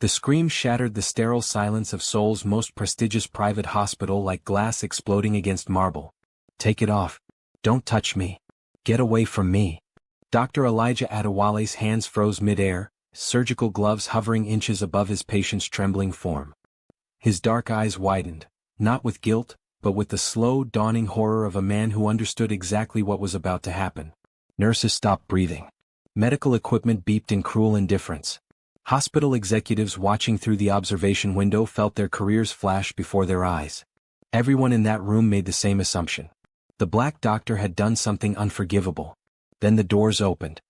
The scream shattered the sterile silence of Seoul's most prestigious private hospital like glass exploding against marble. "Take it off. Don't touch me. Get away from me." Dr. Elijah Adewale's hands froze mid-air, surgical gloves hovering inches above his patient's trembling form. His dark eyes widened, not with guilt, but with the slow, dawning horror of a man who understood exactly what was about to happen. Nurses stopped breathing. Medical equipment beeped in cruel indifference. Hospital executives watching through the observation window felt their careers flash before their eyes. Everyone in that room made the same assumption. The black doctor had done something unforgivable. Then the doors opened.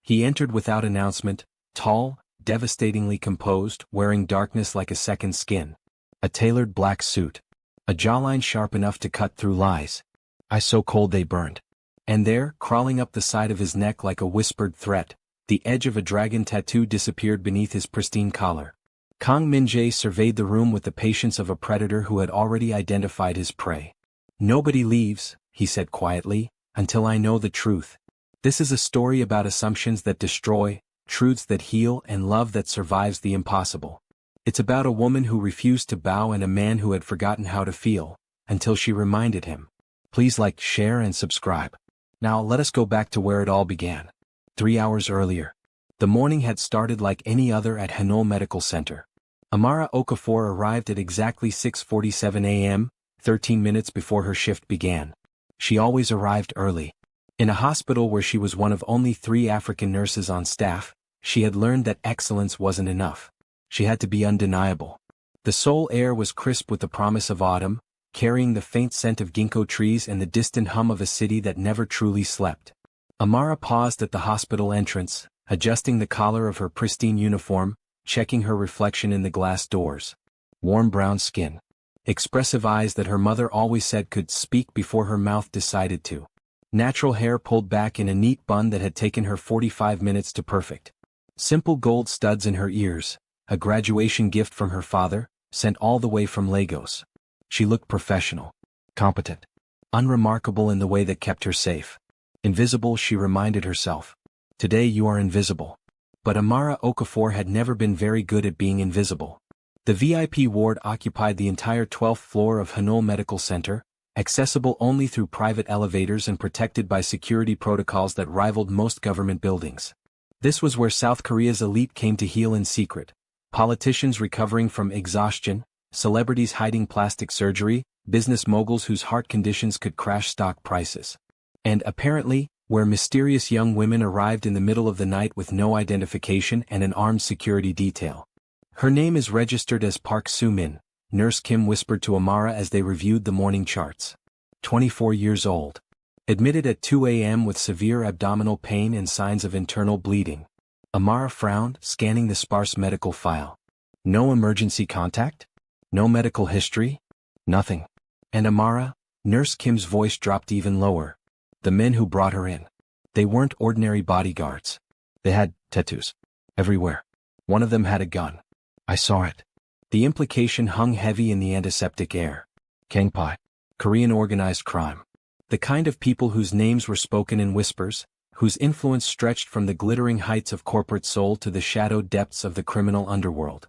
He entered without announcement, tall, devastatingly composed, wearing darkness like a second skin. A tailored black suit. A jawline sharp enough to cut through lies. Eyes so cold they burned. And there, crawling up the side of his neck like a whispered threat, the edge of a dragon tattoo disappeared beneath his pristine collar. Kang Min-jae surveyed the room with the patience of a predator who had already identified his prey. "Nobody leaves," he said quietly, "until I know the truth. This is a story about assumptions that destroy, truths that heal, and love that survives the impossible. It's about a woman who refused to bow and a man who had forgotten how to feel, until she reminded him. Please like, share, and subscribe." Now let us go back to where it all began. 3 hours earlier. The morning had started like any other at Hanul Medical Center. Amara Okafor arrived at exactly 6:47 a.m., 13 minutes before her shift began. She always arrived early. In a hospital where she was one of only 3 African nurses on staff, she had learned that excellence wasn't enough. She had to be undeniable. The Seoul air was crisp with the promise of autumn, carrying the faint scent of ginkgo trees and the distant hum of a city that never truly slept. Amara paused at the hospital entrance, adjusting the collar of her pristine uniform, checking her reflection in the glass doors. Warm brown skin. Expressive eyes that her mother always said could speak before her mouth decided to. Natural hair pulled back in a neat bun that had taken her 45 minutes to perfect. Simple gold studs in her ears, a graduation gift from her father, sent all the way from Lagos. She looked professional, competent, unremarkable in the way that kept her safe. Invisible, she reminded herself. Today you are invisible. But Amara Okafor had never been very good at being invisible. The VIP ward occupied the entire 12th floor of Hanul Medical Center, accessible only through private elevators and protected by security protocols that rivaled most government buildings. This was where South Korea's elite came to heal in secret. Politicians recovering from exhaustion, celebrities hiding plastic surgery, business moguls whose heart conditions could crash stock prices. And apparently, where mysterious young women arrived in the middle of the night with no identification and an armed security detail. "Her name is registered as Park Soo-min," Nurse Kim whispered to Amara as they reviewed the morning charts. 24 years old. Admitted at 2 a.m. with severe abdominal pain and signs of internal bleeding. Amara frowned, scanning the sparse medical file. No emergency contact? No medical history? Nothing. And Amara? Nurse Kim's voice dropped even lower. The men who brought her in. They weren't ordinary bodyguards. They had tattoos. Everywhere. One of them had a gun. I saw it. The implication hung heavy in the antiseptic air. Kangpai. Korean organized crime. The kind of people whose names were spoken in whispers, whose influence stretched from the glittering heights of corporate Seoul to the shadowed depths of the criminal underworld.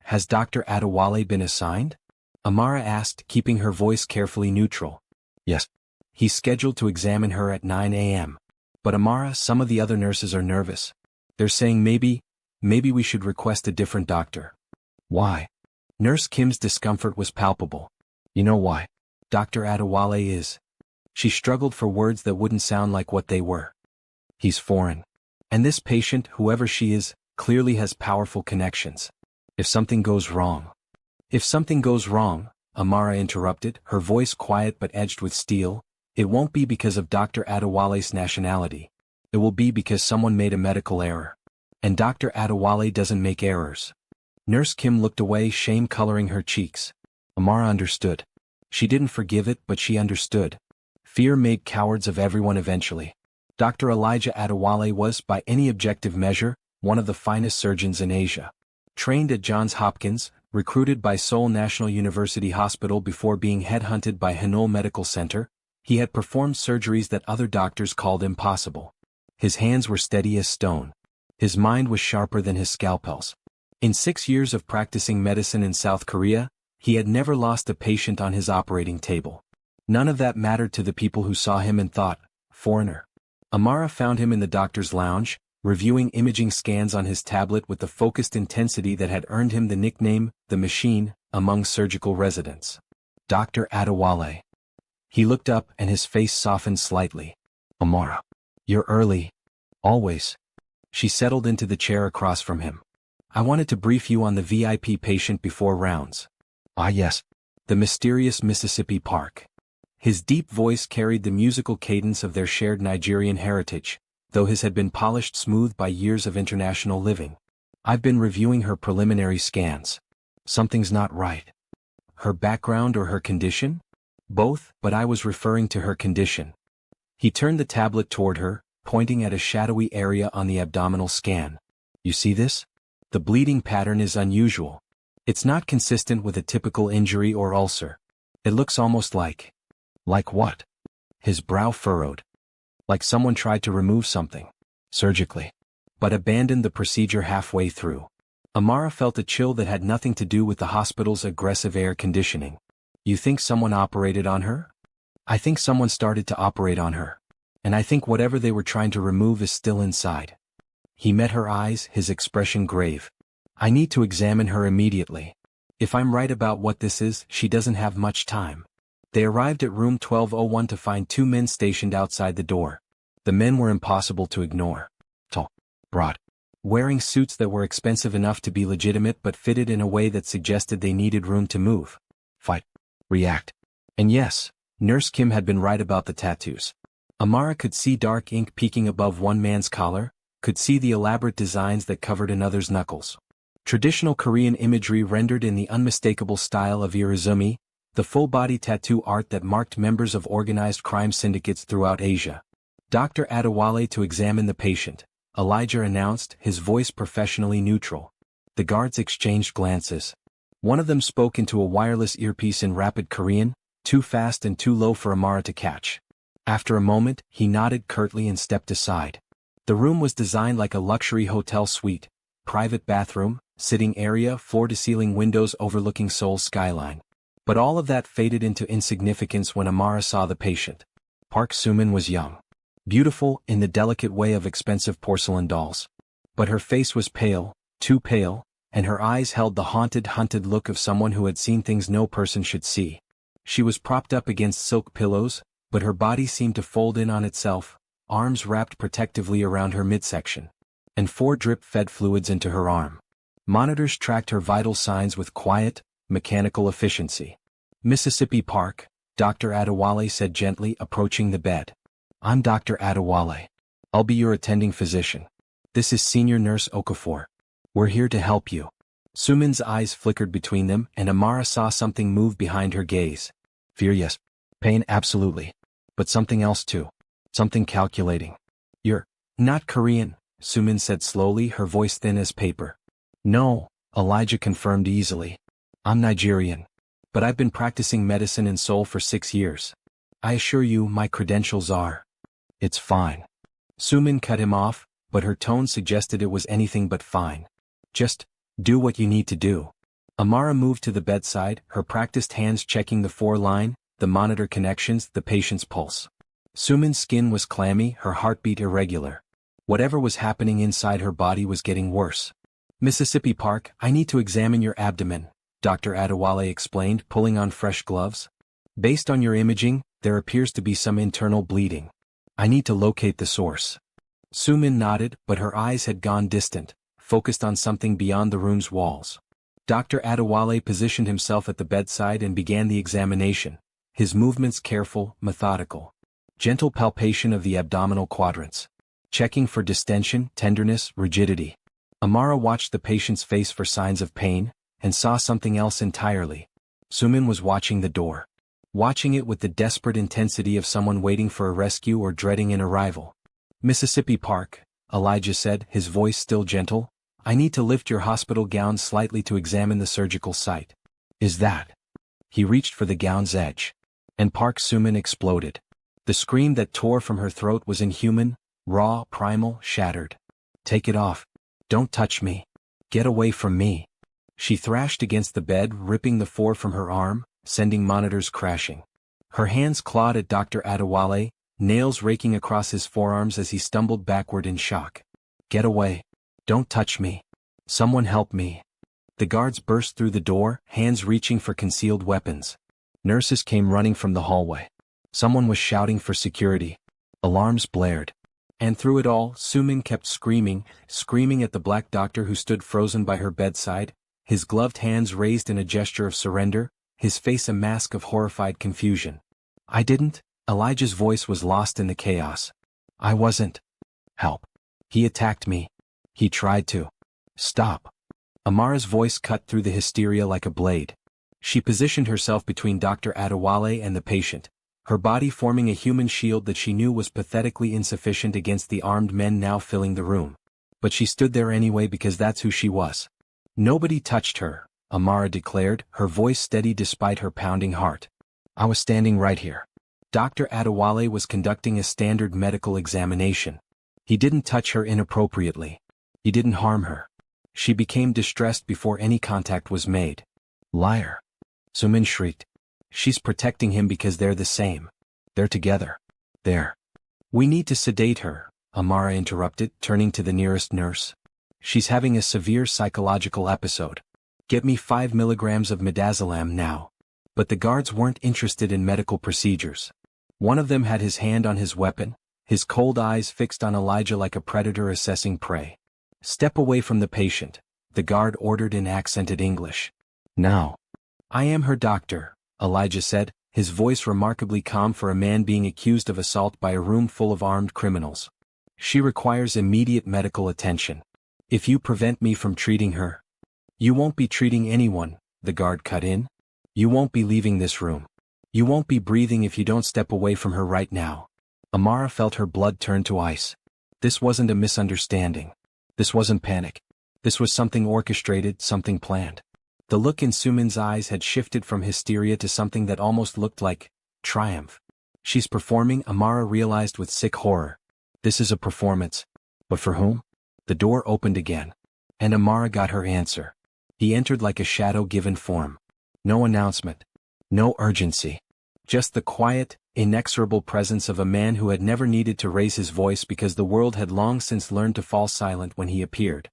Has Dr. Adewale been assigned? Amara asked, keeping her voice carefully neutral. Yes. He's scheduled to examine her at 9 a.m. But Amara, some of the other nurses are nervous. They're saying maybe we should request a different doctor. Why? Nurse Kim's discomfort was palpable. You know why? Dr. Adewale is. She struggled for words that wouldn't sound like what they were. He's foreign. And this patient, whoever she is, clearly has powerful connections. If something goes wrong. If something goes wrong, Amara interrupted, her voice quiet but edged with steel, it won't be because of Dr. Adewale's nationality. It will be because someone made a medical error. And Dr. Adewale doesn't make errors. Nurse Kim looked away, shame coloring her cheeks. Amara understood. She didn't forgive it, but she understood. Fear made cowards of everyone eventually. Dr. Elijah Adewale was, by any objective measure, one of the finest surgeons in Asia. Trained at Johns Hopkins, recruited by Seoul National University Hospital before being headhunted by Hanul Medical Center, he had performed surgeries that other doctors called impossible. His hands were steady as stone. His mind was sharper than his scalpels. In 6 years of practicing medicine in South Korea, he had never lost a patient on his operating table. None of that mattered to the people who saw him and thought, foreigner. Amara found him in the doctor's lounge, reviewing imaging scans on his tablet with the focused intensity that had earned him the nickname, the Machine, among surgical residents. Dr. Adewale. He looked up and his face softened slightly. Amara. You're early. Always. She settled into the chair across from him. I wanted to brief you on the VIP patient before rounds. Ah yes. The mysterious Mississippi Park. His deep voice carried the musical cadence of their shared Nigerian heritage, though his had been polished smooth by years of international living. I've been reviewing her preliminary scans. Something's not right. Her background or her condition? Both, but I was referring to her condition. He turned the tablet toward her, pointing at a shadowy area on the abdominal scan. You see this? The bleeding pattern is unusual. It's not consistent with a typical injury or ulcer. It looks almost like... Like what? His brow furrowed. Like someone tried to remove something. Surgically. But abandoned the procedure halfway through. Amara felt a chill that had nothing to do with the hospital's aggressive air conditioning. You think someone operated on her? I think someone started to operate on her. And I think whatever they were trying to remove is still inside. He met her eyes, his expression grave. I need to examine her immediately. If I'm right about what this is, she doesn't have much time. They arrived at room 1201 to find 2 men stationed outside the door. The men were impossible to ignore. Tall. Broad. Wearing suits that were expensive enough to be legitimate but fitted in a way that suggested they needed room to move. Fight. React. And yes, Nurse Kim had been right about the tattoos. Amara could see dark ink peeking above one man's collar, could see the elaborate designs that covered another's knuckles. Traditional Korean imagery rendered in the unmistakable style of Irizumi, the full-body tattoo art that marked members of organized crime syndicates throughout Asia. Dr. Adewale to examine the patient, Elijah announced, his voice professionally neutral. The guards exchanged glances. One of them spoke into a wireless earpiece in rapid Korean, too fast and too low for Amara to catch. After a moment, he nodded curtly and stepped aside. The room was designed like a luxury hotel suite, private bathroom, sitting area, floor-to-ceiling windows overlooking Seoul's skyline. But all of that faded into insignificance when Amara saw the patient. Park Sumin was young. Beautiful, in the delicate way of expensive porcelain dolls. But her face was pale, too pale, and her eyes held the hunted look of someone who had seen things no person should see. She was propped up against silk pillows, but her body seemed to fold in on itself, arms wrapped protectively around her midsection. And 4 drip-fed fluids into her arm. Monitors tracked her vital signs with quiet, mechanical efficiency. Mississippi Park, Dr. Adewale said gently, approaching the bed. I'm Dr. Adewale. I'll be your attending physician. This is Senior Nurse Okafor. We're here to help you. Sumin's eyes flickered between them, and Amara saw something move behind her gaze. Fear, yes. Pain, absolutely. But something else too. Something calculating. You're not Korean, Sumin said slowly, her voice thin as paper. No, Elijah confirmed easily. I'm Nigerian. But I've been practicing medicine in Seoul for 6 years. I assure you my credentials are... It's fine. Sumin cut him off, but her tone suggested it was anything but fine. Just do what you need to do. Amara moved to the bedside, her practiced hands checking the 4-line, the monitor connections, the patient's pulse. Sumin's skin was clammy, her heartbeat irregular. Whatever was happening inside her body was getting worse. Mississippi Park, I need to examine your abdomen, Dr. Adewale explained, pulling on fresh gloves. Based on your imaging, there appears to be some internal bleeding. I need to locate the source. Sumin nodded, but her eyes had gone distant, focused on something beyond the room's walls. Dr. Adewale positioned himself at the bedside and began the examination, his movements careful, methodical. Gentle palpation of the abdominal quadrants. Checking for distension, tenderness, rigidity. Amara watched the patient's face for signs of pain, and saw something else entirely. Sumin was watching the door. Watching it with the desperate intensity of someone waiting for a rescue or dreading an arrival. Mississippi Park, Elijah said, his voice still gentle. I need to lift your hospital gown slightly to examine the surgical site. Is that? He reached for the gown's edge. And Park Sumin exploded. The scream that tore from her throat was inhuman, raw, primal, shattered. Take it off. Don't touch me. Get away from me. She thrashed against the bed, ripping the floor from her arm, sending monitors crashing. Her hands clawed at Dr. Adewale, nails raking across his forearms as he stumbled backward in shock. Get away. Don't touch me. Someone help me. The guards burst through the door, hands reaching for concealed weapons. Nurses came running from the hallway. Someone was shouting for security. Alarms blared. And through it all, Sumin kept screaming at the black doctor who stood frozen by her bedside, his gloved hands raised in a gesture of surrender, his face a mask of horrified confusion. I didn't. Elijah's voice was lost in the chaos. I wasn't. Help. He attacked me. He tried to. Stop. Amara's voice cut through the hysteria like a blade. She positioned herself between Dr. Adewale and the patient, her body forming a human shield that she knew was pathetically insufficient against the armed men now filling the room. But she stood there anyway because that's who she was. Nobody touched her, Amara declared, her voice steady despite her pounding heart. I was standing right here. Dr. Adewale was conducting a standard medical examination. He didn't touch her inappropriately. He didn't harm her. She became distressed before any contact was made. Liar. Sumin shrieked. She's protecting him because they're the same. They're together. There. We need to sedate her, Amara interrupted, turning to the nearest nurse. She's having a severe psychological episode. Get me 5 milligrams of midazolam now. But the guards weren't interested in medical procedures. One of them had his hand on his weapon, his cold eyes fixed on Elijah like a predator assessing prey. Step away from the patient, the guard ordered in accented English. Now. I am her doctor, Elijah said, his voice remarkably calm for a man being accused of assault by a room full of armed criminals. She requires immediate medical attention. If you prevent me from treating her, you won't be treating anyone, the guard cut in. You won't be leaving this room. You won't be breathing if you don't step away from her right now. Amara felt her blood turn to ice. This wasn't a misunderstanding. This wasn't panic. This was something orchestrated, something planned. The look in Sumin's eyes had shifted from hysteria to something that almost looked like triumph. She's performing, Amara realized with sick horror. This is a performance. But for whom? The door opened again. And Amara got her answer. He entered like a shadow given form. No announcement. No urgency. Just the quiet, inexorable presence of a man who had never needed to raise his voice because the world had long since learned to fall silent when he appeared.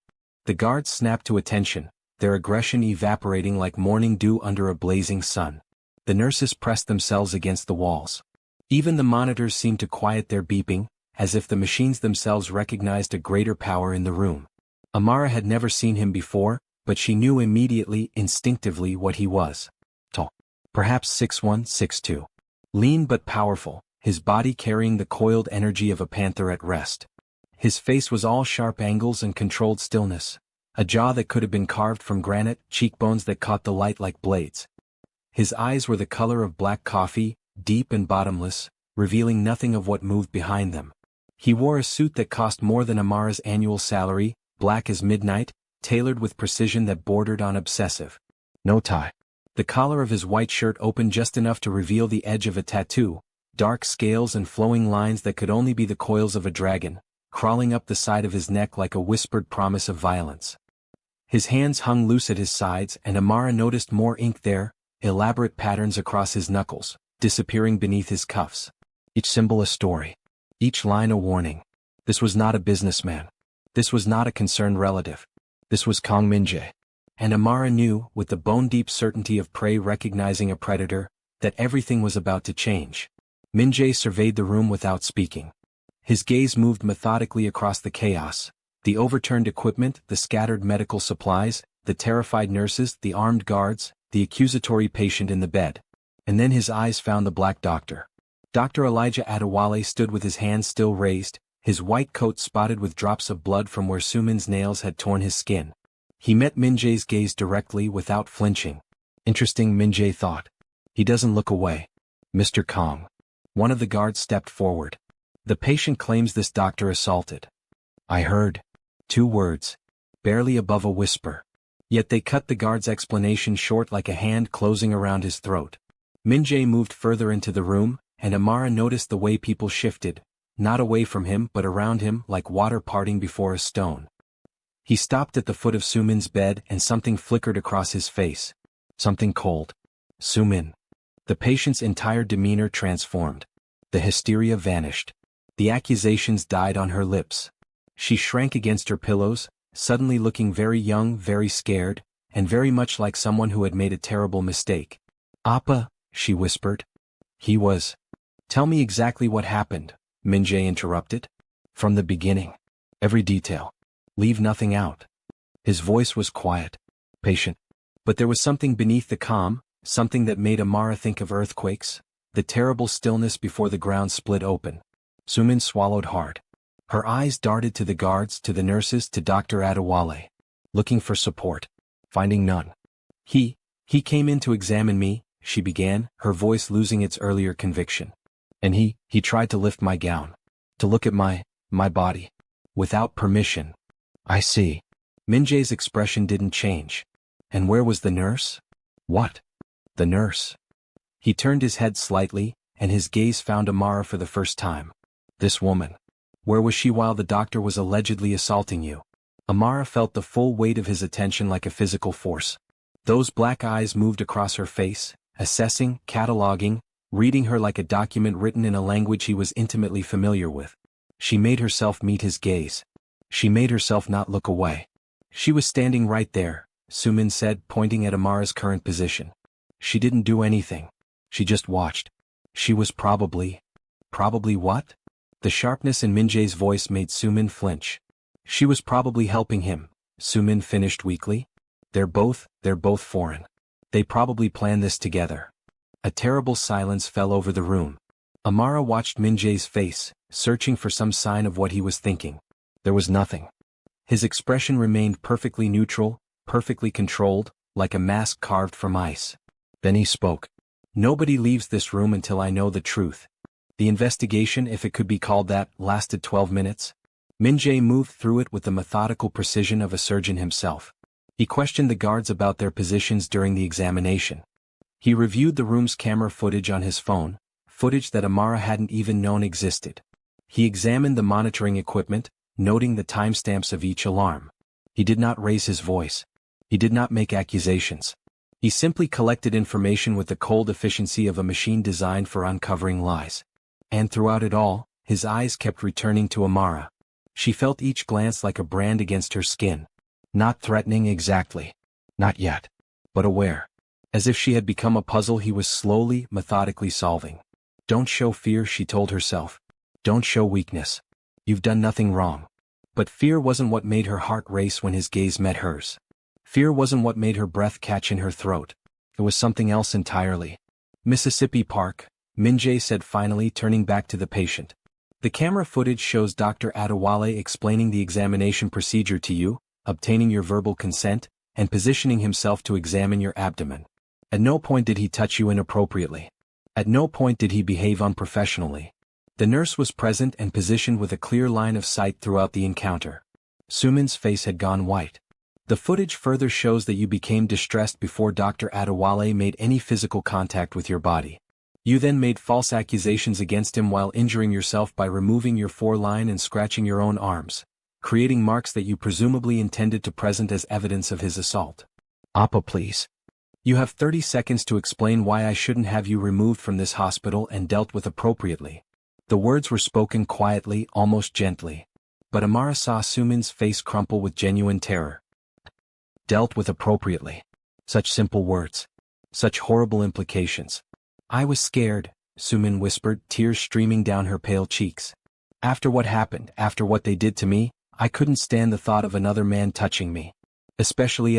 The guards snapped to attention, their aggression evaporating like morning dew under a blazing sun. The nurses pressed themselves against the walls. Even the monitors seemed to quiet their beeping, as if the machines themselves recognized a greater power in the room. Amara had never seen him before, but she knew immediately, instinctively what he was. Tall. Perhaps 6'1", 6'2". Lean but powerful, his body carrying the coiled energy of a panther at rest. His face was all sharp angles and controlled stillness. A jaw that could have been carved from granite, cheekbones that caught the light like blades. His eyes were the color of black coffee, deep and bottomless, revealing nothing of what moved behind them. He wore a suit that cost more than Amara's annual salary, black as midnight, tailored with precision that bordered on obsessive. No tie. The collar of his white shirt opened just enough to reveal the edge of a tattoo, dark scales and flowing lines that could only be the coils of a dragon, crawling up the side of his neck like a whispered promise of violence. His hands hung loose at his sides and Amara noticed more ink there, elaborate patterns across his knuckles, disappearing beneath his cuffs. Each symbol a story. Each line a warning. This was not a businessman. This was not a concerned relative. This was Kong Min-jae. And Amara knew, with the bone-deep certainty of prey recognizing a predator, that everything was about to change. Min-jae surveyed the room without speaking. His gaze moved methodically across the chaos, the overturned equipment, the scattered medical supplies, the terrified nurses, the armed guards, the accusatory patient in the bed. And then his eyes found the black doctor. Dr. Elijah Adewale stood with his hands still raised, his white coat spotted with drops of blood from where Sumin's nails had torn his skin. He met Min-jae's gaze directly without flinching. Interesting, Min-jae thought. He doesn't look away. Mr. Kong. One of the guards stepped forward. The patient claims this doctor assaulted. I heard. 2 words. Barely above a whisper. Yet they cut the guard's explanation short like a hand closing around his throat. Min-jae moved further into the room, and Amara noticed the way people shifted, not away from him but around him like water parting before a stone. He stopped at the foot of Sumin's bed and something flickered across his face. Something cold. Sumin. The patient's entire demeanor transformed. The hysteria vanished. The accusations died on her lips. She shrank against her pillows, suddenly looking very young, very scared, and very much like someone who had made a terrible mistake. "Appa," she whispered. "He was." "Tell me exactly what happened," Min-jae interrupted. "From the beginning. Every detail. Leave nothing out." His voice was quiet, patient. But there was something beneath the calm, something that made Amara think of earthquakes, the terrible stillness before the ground split open. Sumin swallowed hard. Her eyes darted to the guards, to the nurses, to Dr. Adewale. Looking for support. Finding none. He came in to examine me," she began, her voice losing its earlier conviction. "And he tried to lift my gown. To look at my body. Without permission." "I see." Min-jae's expression didn't change. "And where was the nurse?" "What? The nurse?" He turned his head slightly, and his gaze found Amara for the first time. "This woman. Where was she while the doctor was allegedly assaulting you?" Amara felt the full weight of his attention like a physical force. Those black eyes moved across her face, assessing, cataloging, reading her like a document written in a language he was intimately familiar with. She made herself meet his gaze. She made herself not look away. "She was standing right there," Sumin said, pointing at Amara's current position. "She didn't do anything. She just watched. She was probably what?" The sharpness in Min-jae's voice made Sumin flinch. "She was probably helping him," Sumin finished weakly. They're both foreign. They probably planned this together." A terrible silence fell over the room. Amara watched Min-jae's face, searching for some sign of what he was thinking. There was nothing. His expression remained perfectly neutral, perfectly controlled, like a mask carved from ice. Then he spoke. "Nobody leaves this room until I know the truth." The investigation, if it could be called that, lasted 12 minutes. Min-jae moved through it with the methodical precision of a surgeon himself. He questioned the guards about their positions during the examination. He reviewed the room's camera footage on his phone, footage that Amara hadn't even known existed. He examined the monitoring equipment, noting the timestamps of each alarm. He did not raise his voice. He did not make accusations. He simply collected information with the cold efficiency of a machine designed for uncovering lies. And throughout it all, his eyes kept returning to Amara. She felt each glance like a brand against her skin. Not threatening exactly. Not yet. But aware. As if she had become a puzzle he was slowly, methodically solving. "Don't show fear," she told herself. "Don't show weakness. You've done nothing wrong." But fear wasn't what made her heart race when his gaze met hers. Fear wasn't what made her breath catch in her throat. It was something else entirely. "Mississippi Park," Min-jae said finally, turning back to the patient. "The camera footage shows Dr. Adewale explaining the examination procedure to you, obtaining your verbal consent, and positioning himself to examine your abdomen. At no point did he touch you inappropriately. At no point did he behave unprofessionally. The nurse was present and positioned with a clear line of sight throughout the encounter." Sumin's face had gone white. "The footage further shows that you became distressed before Dr. Adewale made any physical contact with your body. You then made false accusations against him while injuring yourself by removing your foreline and scratching your own arms, creating marks that you presumably intended to present as evidence of his assault. Appa, please. You have 30 seconds to explain why I shouldn't have you removed from this hospital and dealt with appropriately." The words were spoken quietly, almost gently. But Amara saw Sumin's face crumple with genuine terror. Dealt with appropriately. Such simple words. Such horrible implications. "I was scared," Sumin whispered, tears streaming down her pale cheeks. "After what happened, after what they did to me, I couldn't stand the thought of another man touching me. Especially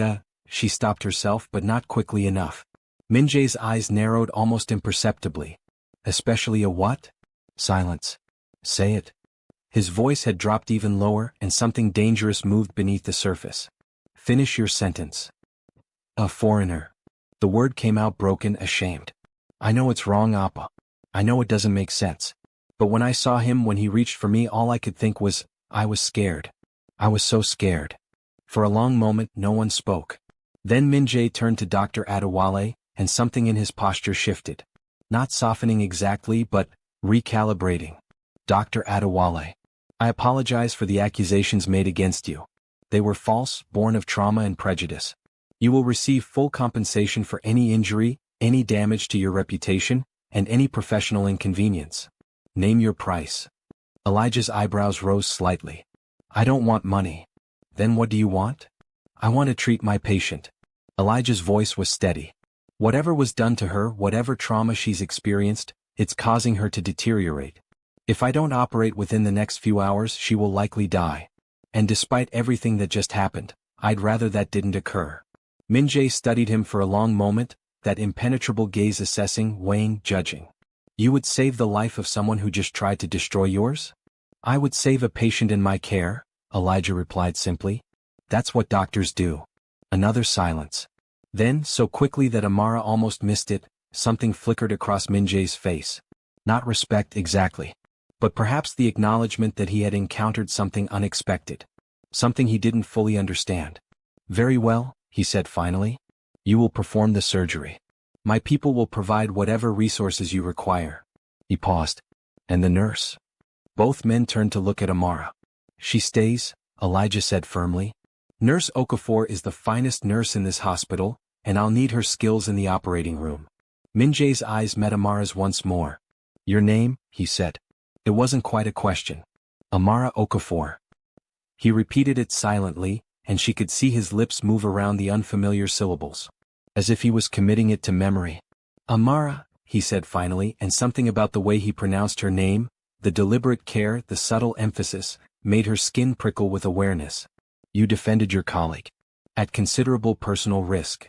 She stopped herself, but not quickly enough. Min-jae's eyes narrowed almost imperceptibly. "Especially a what?" Silence. "Say it." His voice had dropped even lower, and something dangerous moved beneath the surface. "Finish your sentence." "A foreigner." The word came out broken, ashamed. "I know it's wrong, Appa. I know it doesn't make sense. But when I saw him, when he reached for me, all I could think was, I was scared. I was so scared." For a long moment, no one spoke. Then Min-jae turned to Dr. Adewale, and something in his posture shifted. Not softening exactly, but recalibrating. "Dr. Adewale, I apologize for the accusations made against you. They were false, born of trauma and prejudice. You will receive full compensation for any injury, any damage to your reputation, and any professional inconvenience. Name your price. Elijah's eyebrows rose slightly. I don't want money. Then what do you want? I want to treat my patient. Elijah's voice was steady. Whatever was done to her, whatever trauma she's experienced, it's causing her to deteriorate. If I don't operate within the next few hours, she will likely die. And despite everything that just happened, I'd rather that didn't occur. Min-jae studied him for a long moment, that impenetrable gaze assessing, weighing, judging. You would save the life of someone who just tried to destroy yours? I would save a patient in my care, Elijah replied simply. That's what doctors do. Another silence. Then, so quickly that Amara almost missed it, something flickered across Min-jae's face. Not respect exactly, but perhaps the acknowledgement that he had encountered something unexpected. Something he didn't fully understand. Very well, he said finally. You will perform the surgery. My people will provide whatever resources you require. He paused. And the nurse? Both men turned to look at Amara. She stays, Elijah said firmly. Nurse Okafor is the finest nurse in this hospital, and I'll need her skills in the operating room. Min-jae's eyes met Amara's once more. Your name, he said. It wasn't quite a question. Amara Okafor. He repeated it silently, and she could see his lips move around the unfamiliar syllables. As if he was committing it to memory. Amara, he said finally, and something about the way he pronounced her name, the deliberate care, the subtle emphasis, made her skin prickle with awareness. You defended your colleague. At considerable personal risk.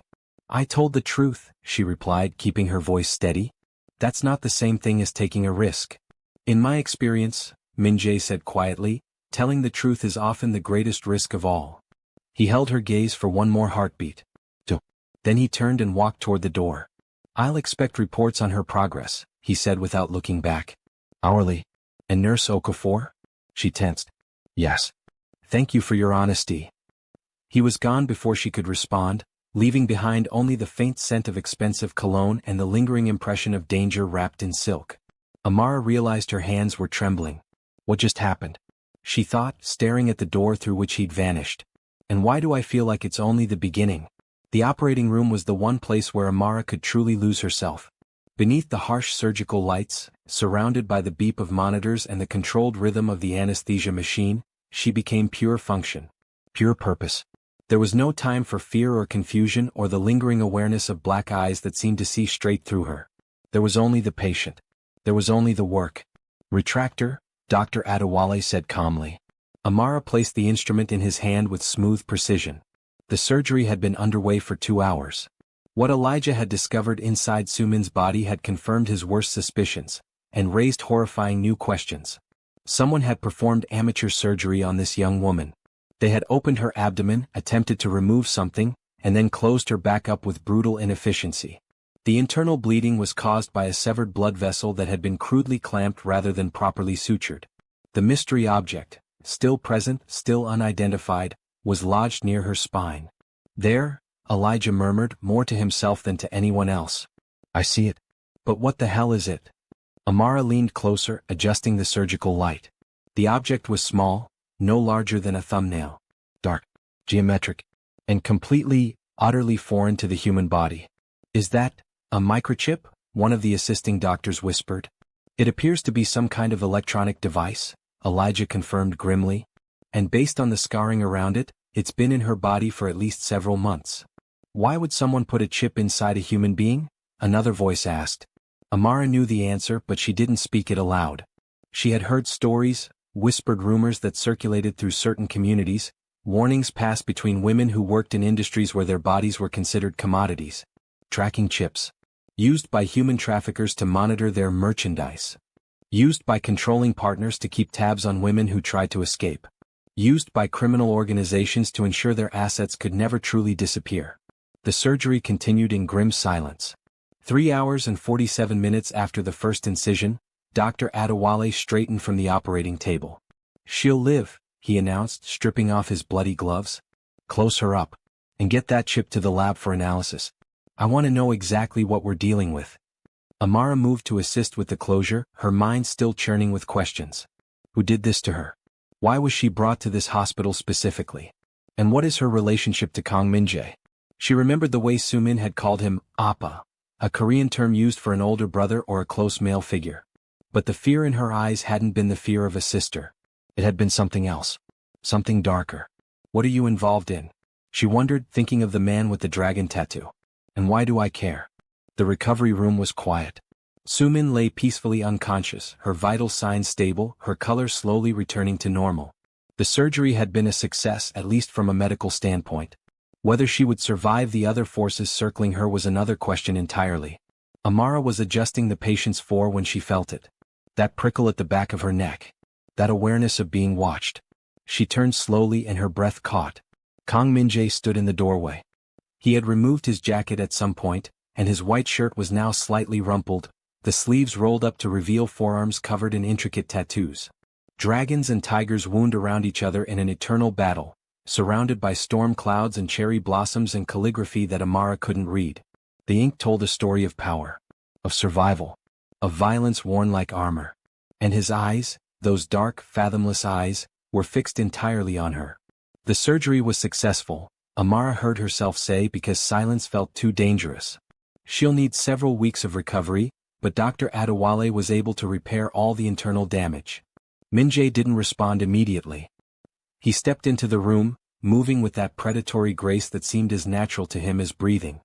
I told the truth, she replied, keeping her voice steady. That's not the same thing as taking a risk. In my experience, Min-jae said quietly, telling the truth is often the greatest risk of all. He held her gaze for one more heartbeat. Then he turned and walked toward the door. I'll expect reports on her progress, he said without looking back. Hourly. And Nurse Okafor? She tensed. Yes. Thank you for your honesty. He was gone before she could respond, leaving behind only the faint scent of expensive cologne and the lingering impression of danger wrapped in silk. Amara realized her hands were trembling. What just happened? She thought, staring at the door through which he'd vanished. And why do I feel like it's only the beginning? The operating room was the one place where Amara could truly lose herself. Beneath the harsh surgical lights, surrounded by the beep of monitors and the controlled rhythm of the anesthesia machine, she became pure function. Pure purpose. There was no time for fear or confusion or the lingering awareness of black eyes that seemed to see straight through her. There was only the patient. There was only the work. Retractor, Dr. Adewale said calmly. Amara placed the instrument in his hand with smooth precision. The surgery had been underway for 2 hours. What Elijah had discovered inside Sumin's body had confirmed his worst suspicions, and raised horrifying new questions. Someone had performed amateur surgery on this young woman. They had opened her abdomen, attempted to remove something, and then closed her back up with brutal inefficiency. The internal bleeding was caused by a severed blood vessel that had been crudely clamped rather than properly sutured. The mystery object, still present, still unidentified, was lodged near her spine. There, Elijah murmured, more to himself than to anyone else. I see it. But what the hell is it? Amara leaned closer, adjusting the surgical light. The object was small, no larger than a thumbnail. Dark, geometric, and completely, utterly foreign to the human body. Is that a microchip? One of the assisting doctors whispered. It appears to be some kind of electronic device, Elijah confirmed grimly. And based on the scarring around it, it's been in her body for at least several months. Why would someone put a chip inside a human being? Another voice asked. Amara knew the answer, but she didn't speak it aloud. She had heard stories, whispered rumors that circulated through certain communities, warnings passed between women who worked in industries where their bodies were considered commodities. Tracking chips. Used by human traffickers to monitor their merchandise. Used by controlling partners to keep tabs on women who tried to escape. Used by criminal organizations to ensure their assets could never truly disappear. The surgery continued in grim silence. 3 hours and 47 minutes after the first incision, Dr. Adewale straightened from the operating table. She'll live, he announced, stripping off his bloody gloves. Close her up. And get that chip to the lab for analysis. I want to know exactly what we're dealing with. Amara moved to assist with the closure, her mind still churning with questions. Who did this to her? Why was she brought to this hospital specifically? And what is her relationship to Kang Min-jae? She remembered the way Soo-min had called him Appa, a Korean term used for an older brother or a close male figure. But the fear in her eyes hadn't been the fear of a sister. It had been something else. Something darker. What are you involved in? She wondered, thinking of the man with the dragon tattoo. And why do I care? The recovery room was quiet. Soo-min lay peacefully unconscious, her vital signs stable, her color slowly returning to normal. The surgery had been a success, at least from a medical standpoint. Whether she would survive the other forces circling her was another question entirely. Amara was adjusting the patient's fore when she felt it. That prickle at the back of her neck. That awareness of being watched. She turned slowly and her breath caught. Kang Min-jae stood in the doorway. He had removed his jacket at some point, and his white shirt was now slightly rumpled, the sleeves rolled up to reveal forearms covered in intricate tattoos. Dragons and tigers wound around each other in an eternal battle, surrounded by storm clouds and cherry blossoms and calligraphy that Amara couldn't read. The ink told a story of power, of survival, of violence worn like armor. And his eyes, those dark, fathomless eyes, were fixed entirely on her. The surgery was successful, Amara heard herself say, because silence felt too dangerous. She'll need several weeks of recovery, but Dr. Adewale was able to repair all the internal damage. Min-jae didn't respond immediately. He stepped into the room, moving with that predatory grace that seemed as natural to him as breathing.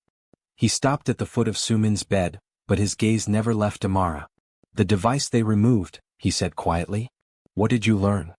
He stopped at the foot of Soo-min's bed, but his gaze never left Amara. The device they removed, he said quietly. What did you learn?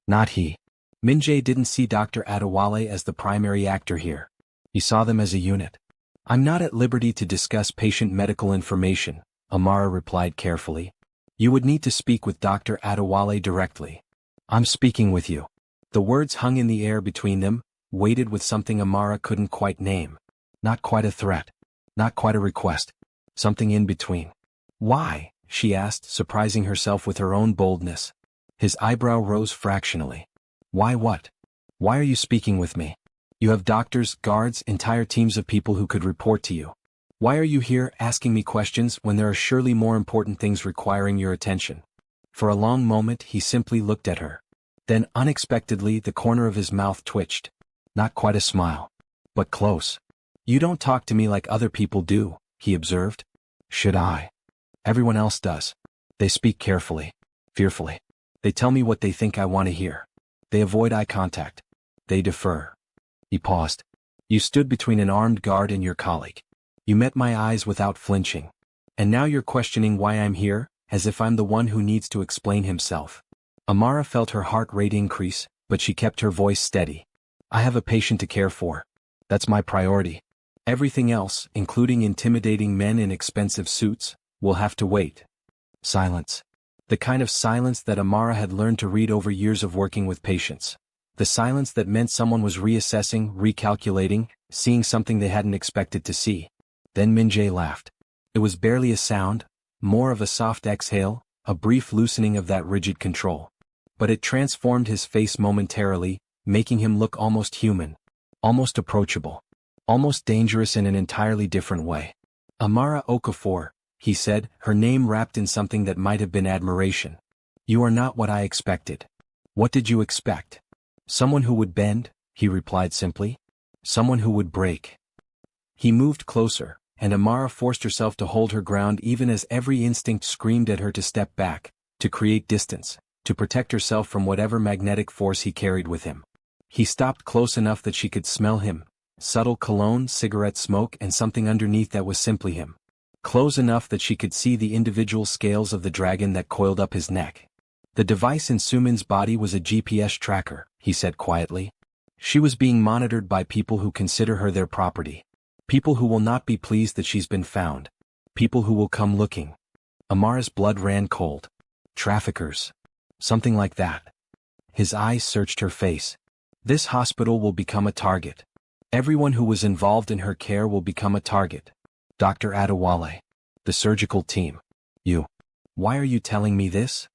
Not he. Min-jae didn't see Dr. Adewale as the primary actor here. He saw them as a unit. I'm not at liberty to discuss patient medical information, Amara replied carefully. You would need to speak with Dr. Adewale directly. I'm speaking with you. The words hung in the air between them, weighted with something Amara couldn't quite name. Not quite a threat. Not quite a request. Something in between. Why? She asked, surprising herself with her own boldness. His eyebrow rose fractionally. Why what? Why are you speaking with me? You have doctors, guards, entire teams of people who could report to you. Why are you here asking me questions when there are surely more important things requiring your attention? For a long moment he simply looked at her. Then unexpectedly the corner of his mouth twitched. Not quite a smile. But close. You don't talk to me like other people do, he observed. Should I? Everyone else does. They speak carefully. Fearfully. They tell me what they think I want to hear. They avoid eye contact. They defer. He paused. You stood between an armed guard and your colleague. You met my eyes without flinching. And now you're questioning why I'm here, as if I'm the one who needs to explain himself. Amara felt her heart rate increase, but she kept her voice steady. I have a patient to care for. That's my priority. Everything else, including intimidating men in expensive suits, will have to wait. Silence. The kind of silence that Amara had learned to read over years of working with patients. The silence that meant someone was reassessing, recalculating, seeing something they hadn't expected to see. Then Min-jae laughed. It was barely a sound, more of a soft exhale, a brief loosening of that rigid control. But it transformed his face momentarily, making him look almost human, almost approachable, almost dangerous in an entirely different way. Amara Okafor, he said, her name wrapped in something that might have been admiration. You are not what I expected. What did you expect? Someone who would bend, he replied simply. Someone who would break. He moved closer, and Amara forced herself to hold her ground even as every instinct screamed at her to step back, to create distance, to protect herself from whatever magnetic force he carried with him. He stopped close enough that she could smell him, subtle cologne, cigarette smoke, and something underneath that was simply him. Close enough that she could see the individual scales of the dragon that coiled up his neck. The device in Soo-min's body was a GPS tracker, he said quietly. She was being monitored by people who consider her their property. People who will not be pleased that she's been found. People who will come looking. Amara's blood ran cold. Traffickers. Something like that. His eyes searched her face. This hospital will become a target. Everyone who was involved in her care will become a target. Dr. Adewale. The surgical team. You. Why are you telling me this?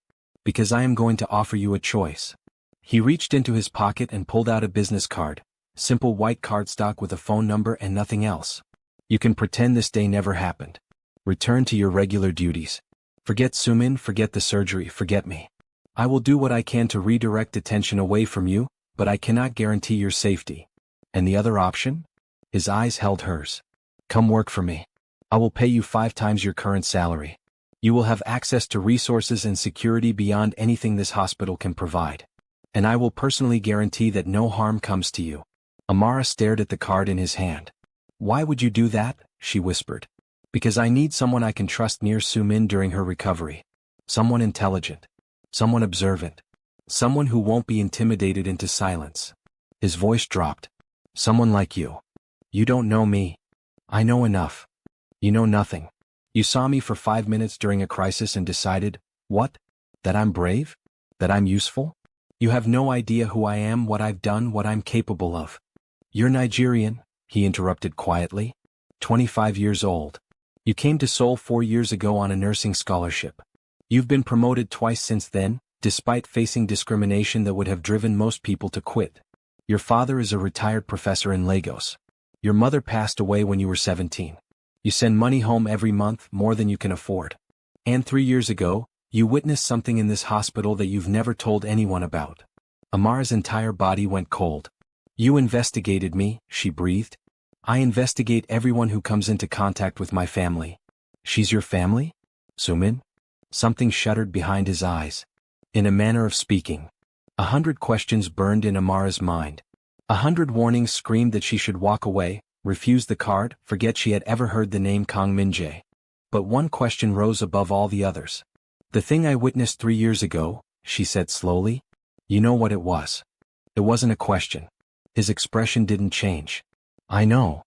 Because I am going to offer you a choice. He reached into his pocket and pulled out a business card. Simple white cardstock with a phone number and nothing else. You can pretend this day never happened. Return to your regular duties. Forget Soo-min, forget the surgery, forget me. I will do what I can to redirect attention away from you, but I cannot guarantee your safety. And the other option? His eyes held hers. Come work for me. I will pay you 5 times your current salary. You will have access to resources and security beyond anything this hospital can provide. And I will personally guarantee that no harm comes to you. Amara stared at the card in his hand. Why would you do that? She whispered. Because I need someone I can trust near Sumin during her recovery. Someone intelligent. Someone observant. Someone who won't be intimidated into silence. His voice dropped. Someone like you. You don't know me. I know enough. You know nothing. You saw me for 5 minutes during a crisis and decided, what? That I'm brave? That I'm useful? You have no idea who I am, what I've done, what I'm capable of. You're Nigerian, he interrupted quietly. 25 years old. You came to Seoul 4 years ago on a nursing scholarship. You've been promoted twice since then, despite facing discrimination that would have driven most people to quit. Your father is a retired professor in Lagos. Your mother passed away when you were 17. You send money home every month, more than you can afford. And 3 years ago, you witnessed something in this hospital that you've never told anyone about. Amara's entire body went cold. You investigated me, she breathed. I investigate everyone who comes into contact with my family. She's your family? Sumin? Something shuddered behind his eyes. In a manner of speaking. 100 questions burned in Amara's mind. 100 warnings screamed that she should walk away, refuse the card, forget she had ever heard the name Kang Min-jae. But one question rose above all the others. The thing I witnessed 3 years ago, she said slowly. You know what it was. It wasn't a question. His expression didn't change. I know.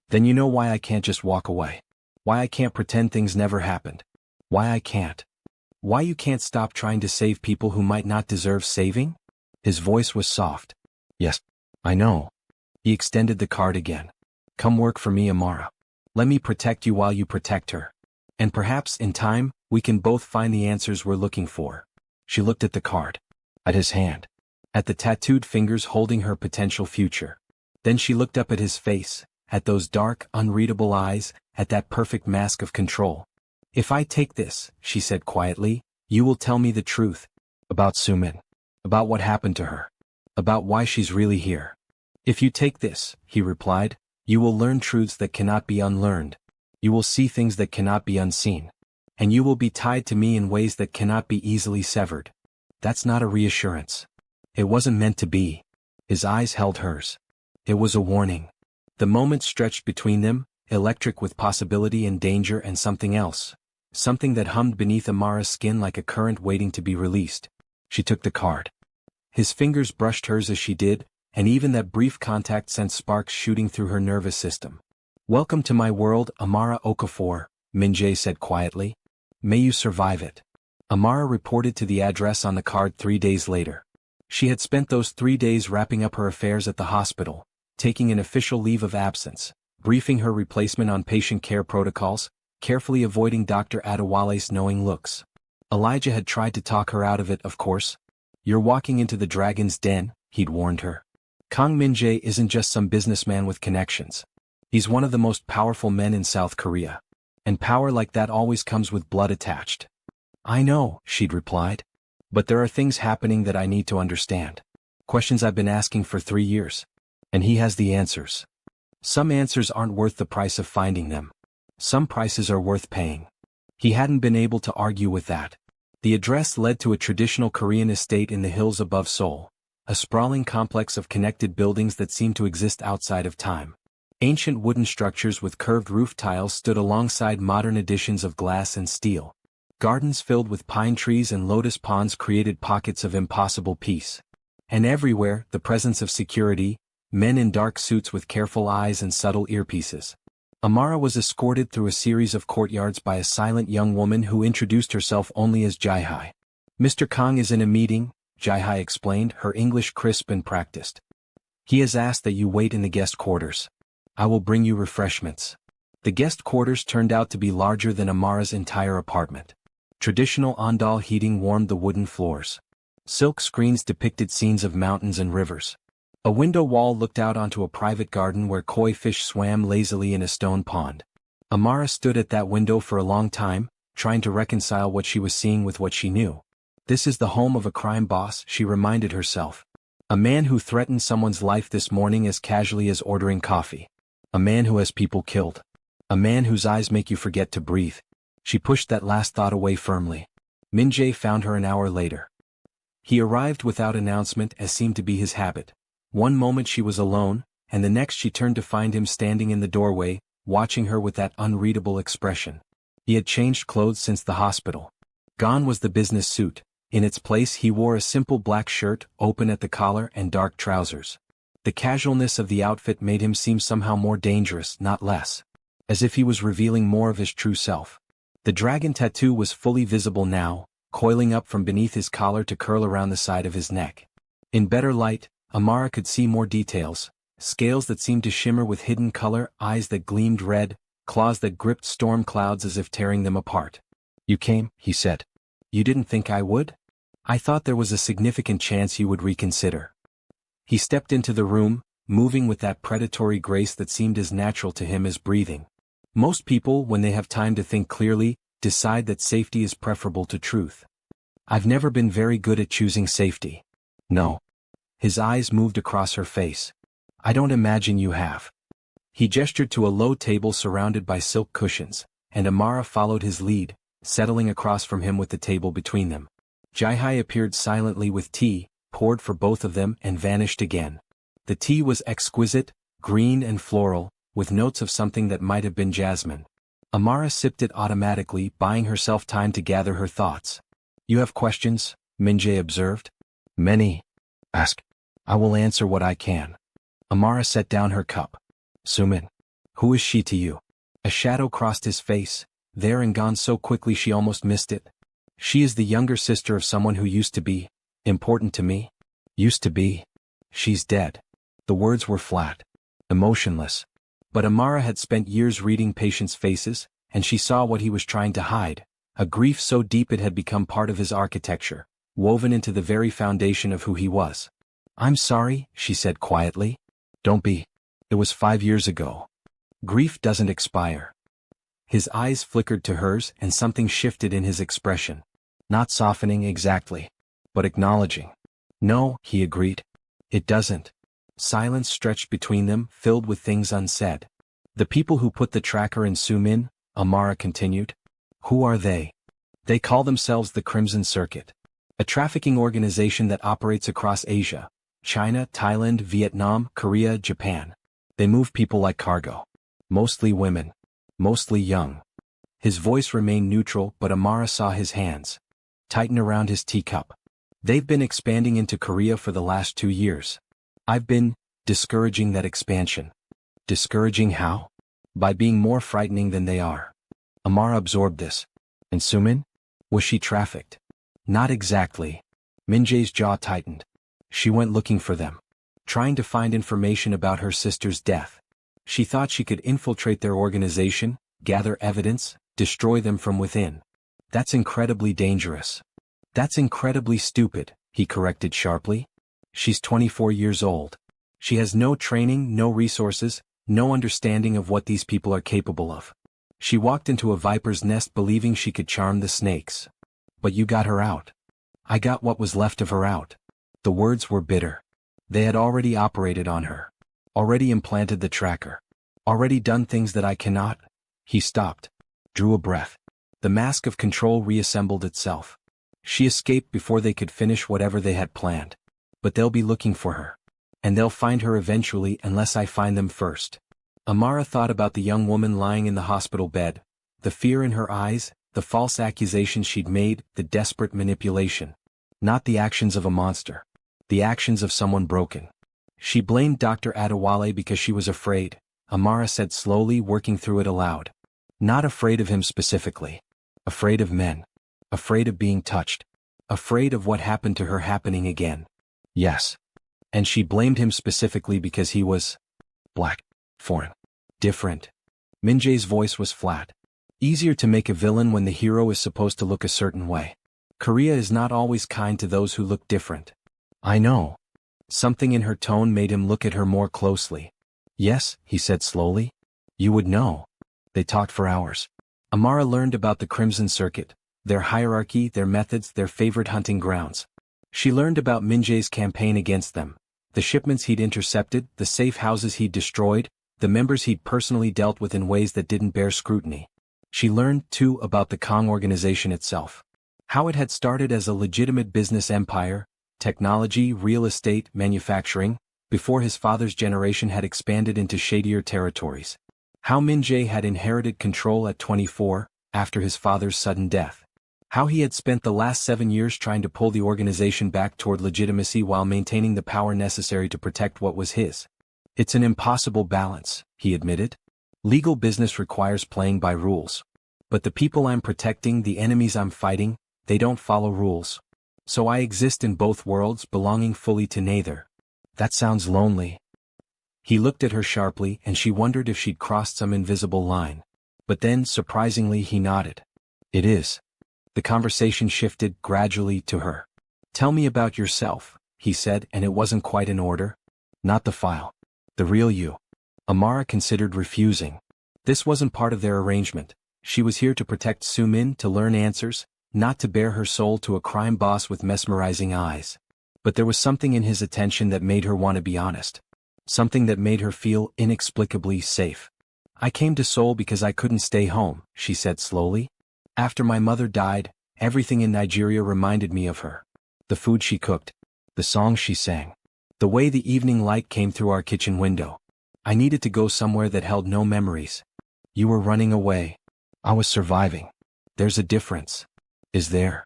Then you know why I can't just walk away. Why I can't pretend things never happened. Why I can't. Why you can't stop trying to save people who might not deserve saving? His voice was soft. Yes, I know. He extended the card again. Come work for me, Amara. Let me protect you while you protect her. And perhaps, in time, we can both find the answers we're looking for. She looked at the card. At his hand. At the tattooed fingers holding her potential future. Then she looked up at his face, at those dark, unreadable eyes, at that perfect mask of control. If I take this, she said quietly, you will tell me the truth. About Sumin. About what happened to her. About why she's really here. If you take this, he replied, you will learn truths that cannot be unlearned. You will see things that cannot be unseen. And you will be tied to me in ways that cannot be easily severed. That's not a reassurance. It wasn't meant to be. His eyes held hers. It was a warning. The moment stretched between them, electric with possibility and danger and something else. Something that hummed beneath Amara's skin like a current waiting to be released. She took the card. His fingers brushed hers as she did, and even that brief contact sent sparks shooting through her nervous system. Welcome to my world, Amara Okafor, Min-jae said quietly. May you survive it. Amara reported to the address on the card 3 days later. She had spent those 3 days wrapping up her affairs at the hospital, taking an official leave of absence, briefing her replacement on patient care protocols, carefully avoiding Dr. Adewale's knowing looks. Elijah had tried to talk her out of it, of course. You're walking into the dragon's den, he'd warned her. Kang Min-jae isn't just some businessman with connections. He's one of the most powerful men in South Korea. And power like that always comes with blood attached. I know, she'd replied. But there are things happening that I need to understand. Questions I've been asking for 3 years. And he has the answers. Some answers aren't worth the price of finding them. Some prices are worth paying. He hadn't been able to argue with that. The address led to a traditional Korean estate in the hills above Seoul, a sprawling complex of connected buildings that seemed to exist outside of time. Ancient wooden structures with curved roof tiles stood alongside modern additions of glass and steel. Gardens filled with pine trees and lotus ponds created pockets of impossible peace. And everywhere, the presence of security, men in dark suits with careful eyes and subtle earpieces. Amara was escorted through a series of courtyards by a silent young woman who introduced herself only as Jae-hai. Mr. Kang is in a meeting, Jae-hai explained, her English crisp and practiced. He has asked that you wait in the guest quarters. I will bring you refreshments. The guest quarters turned out to be larger than Amara's entire apartment. Traditional ondal heating warmed the wooden floors. Silk screens depicted scenes of mountains and rivers. A window wall looked out onto a private garden where koi fish swam lazily in a stone pond. Amara stood at that window for a long time, trying to reconcile what she was seeing with what she knew. This is the home of a crime boss, she reminded herself. A man who threatened someone's life this morning as casually as ordering coffee. A man who has people killed. A man whose eyes make you forget to breathe. She pushed that last thought away firmly. Min-jae found her an hour later. He arrived without announcement, as seemed to be his habit. One moment she was alone, and the next she turned to find him standing in the doorway, watching her with that unreadable expression. He had changed clothes since the hospital. Gone was the business suit. In its place he wore a simple black shirt, open at the collar, and dark trousers. The casualness of the outfit made him seem somehow more dangerous, not less. As if he was revealing more of his true self. The dragon tattoo was fully visible now, coiling up from beneath his collar to curl around the side of his neck. In better light, Amara could see more details, scales that seemed to shimmer with hidden color, eyes that gleamed red, claws that gripped storm clouds as if tearing them apart. "You came," he said. "You didn't think I would? I thought there was a significant chance you would reconsider." He stepped into the room, moving with that predatory grace that seemed as natural to him as breathing. Most people, when they have time to think clearly, decide that safety is preferable to truth. "I've never been very good at choosing safety." "No." His eyes moved across her face. "I don't imagine you have." He gestured to a low table surrounded by silk cushions, and Amara followed his lead, settling across from him with the table between them. Jae-hai appeared silently with tea, poured for both of them, and vanished again. The tea was exquisite, green and floral, with notes of something that might have been jasmine. Amara sipped it automatically, buying herself time to gather her thoughts. "You have questions?" Min-jae observed. "Many." "Ask. I will answer what I can." Amara set down her cup. "Sumin. Who is she to you?" A shadow crossed his face, there and gone so quickly she almost missed it. "She is the younger sister of someone who used to be important to me." "Used to be?" "She's dead." The words were flat, emotionless. But Amara had spent years reading patients' faces, and she saw what he was trying to hide, a grief so deep it had become part of his architecture, woven into the very foundation of who he was. "I'm sorry," she said quietly. "Don't be. It was 5 years ago. Grief doesn't expire." His eyes flickered to hers and something shifted in his expression. Not softening exactly, but acknowledging. "No," he agreed. "It doesn't." Silence stretched between them, filled with things unsaid. "The people who put the tracker in Sumin," Amara continued. "Who are they?" "They call themselves the Crimson Circuit. A trafficking organization that operates across Asia, China, Thailand, Vietnam, Korea, Japan. They move people like cargo. Mostly women. Mostly young." His voice remained neutral, but Amara saw his hands tighten around his teacup. "They've been expanding into Korea for the last 2 years. I've been discouraging that expansion." "Discouraging how?" "By being more frightening than they are." Amara absorbed this. "And Sumin? Was she trafficked?" "Not exactly." Min-jae's jaw tightened. "She went looking for them. Trying to find information about her sister's death. She thought she could infiltrate their organization, gather evidence, destroy them from within. That's incredibly dangerous." "That's incredibly stupid," he corrected sharply. "She's 24 years old. She has no training, no resources, no understanding of what these people are capable of. She walked into a viper's nest believing she could charm the snakes. But you got her out." "I got what was left of her out." The words were bitter. They had already operated on her. Already implanted the tracker. Already done things that I cannot. He stopped. Drew a breath. The mask of control reassembled itself. She escaped before they could finish whatever they had planned. But they'll be looking for her. And they'll find her eventually unless I find them first. Amara thought about the young woman lying in the hospital bed, the fear in her eyes, the false accusations she'd made, the desperate manipulation. Not the actions of a monster. The actions of someone broken. She blamed Dr. Adewale because she was afraid, Amara said slowly, working through it aloud. Not afraid of him specifically. Afraid of men. Afraid of being touched. Afraid of what happened to her happening again. Yes. And she blamed him specifically because he was black, foreign, different. Min-jae's voice was flat. Easier to make a villain when the hero is supposed to look a certain way. Korea is not always kind to those who look different. I know. Something in her tone made him look at her more closely. Yes, he said slowly. You would know. They talked for hours. Amara learned about the Crimson Circuit, their hierarchy, their methods, their favorite hunting grounds. She learned about Min-jae's campaign against them, the shipments he'd intercepted, the safe houses he'd destroyed, the members he'd personally dealt with in ways that didn't bear scrutiny. She learned, too, about the Kong organization itself. How it had started as a legitimate business empire, technology, real estate, manufacturing, before his father's generation had expanded into shadier territories. How Min-jae had inherited control at 24, after his father's sudden death. How he had spent the last 7 years trying to pull the organization back toward legitimacy while maintaining the power necessary to protect what was his. It's an impossible balance, he admitted. Legal business requires playing by rules. But the people I'm protecting, the enemies I'm fighting, they don't follow rules. So I exist in both worlds, belonging fully to neither. That sounds lonely. He looked at her sharply, and she wondered if she'd crossed some invisible line. But then, surprisingly, he nodded. It is. The conversation shifted gradually to her. Tell me about yourself, he said, and it wasn't quite in order. Not the file. The real you. Amara considered refusing. This wasn't part of their arrangement. She was here to protect Soo-min, to learn answers, not to bare her soul to a crime boss with mesmerizing eyes. But there was something in his attention that made her want to be honest. Something that made her feel inexplicably safe. I came to Seoul because I couldn't stay home, she said slowly. After my mother died, everything in Nigeria reminded me of her. The food she cooked, the songs she sang, the way the evening light came through our kitchen window. I needed to go somewhere that held no memories. You were running away. I was surviving. There's a difference. Is there?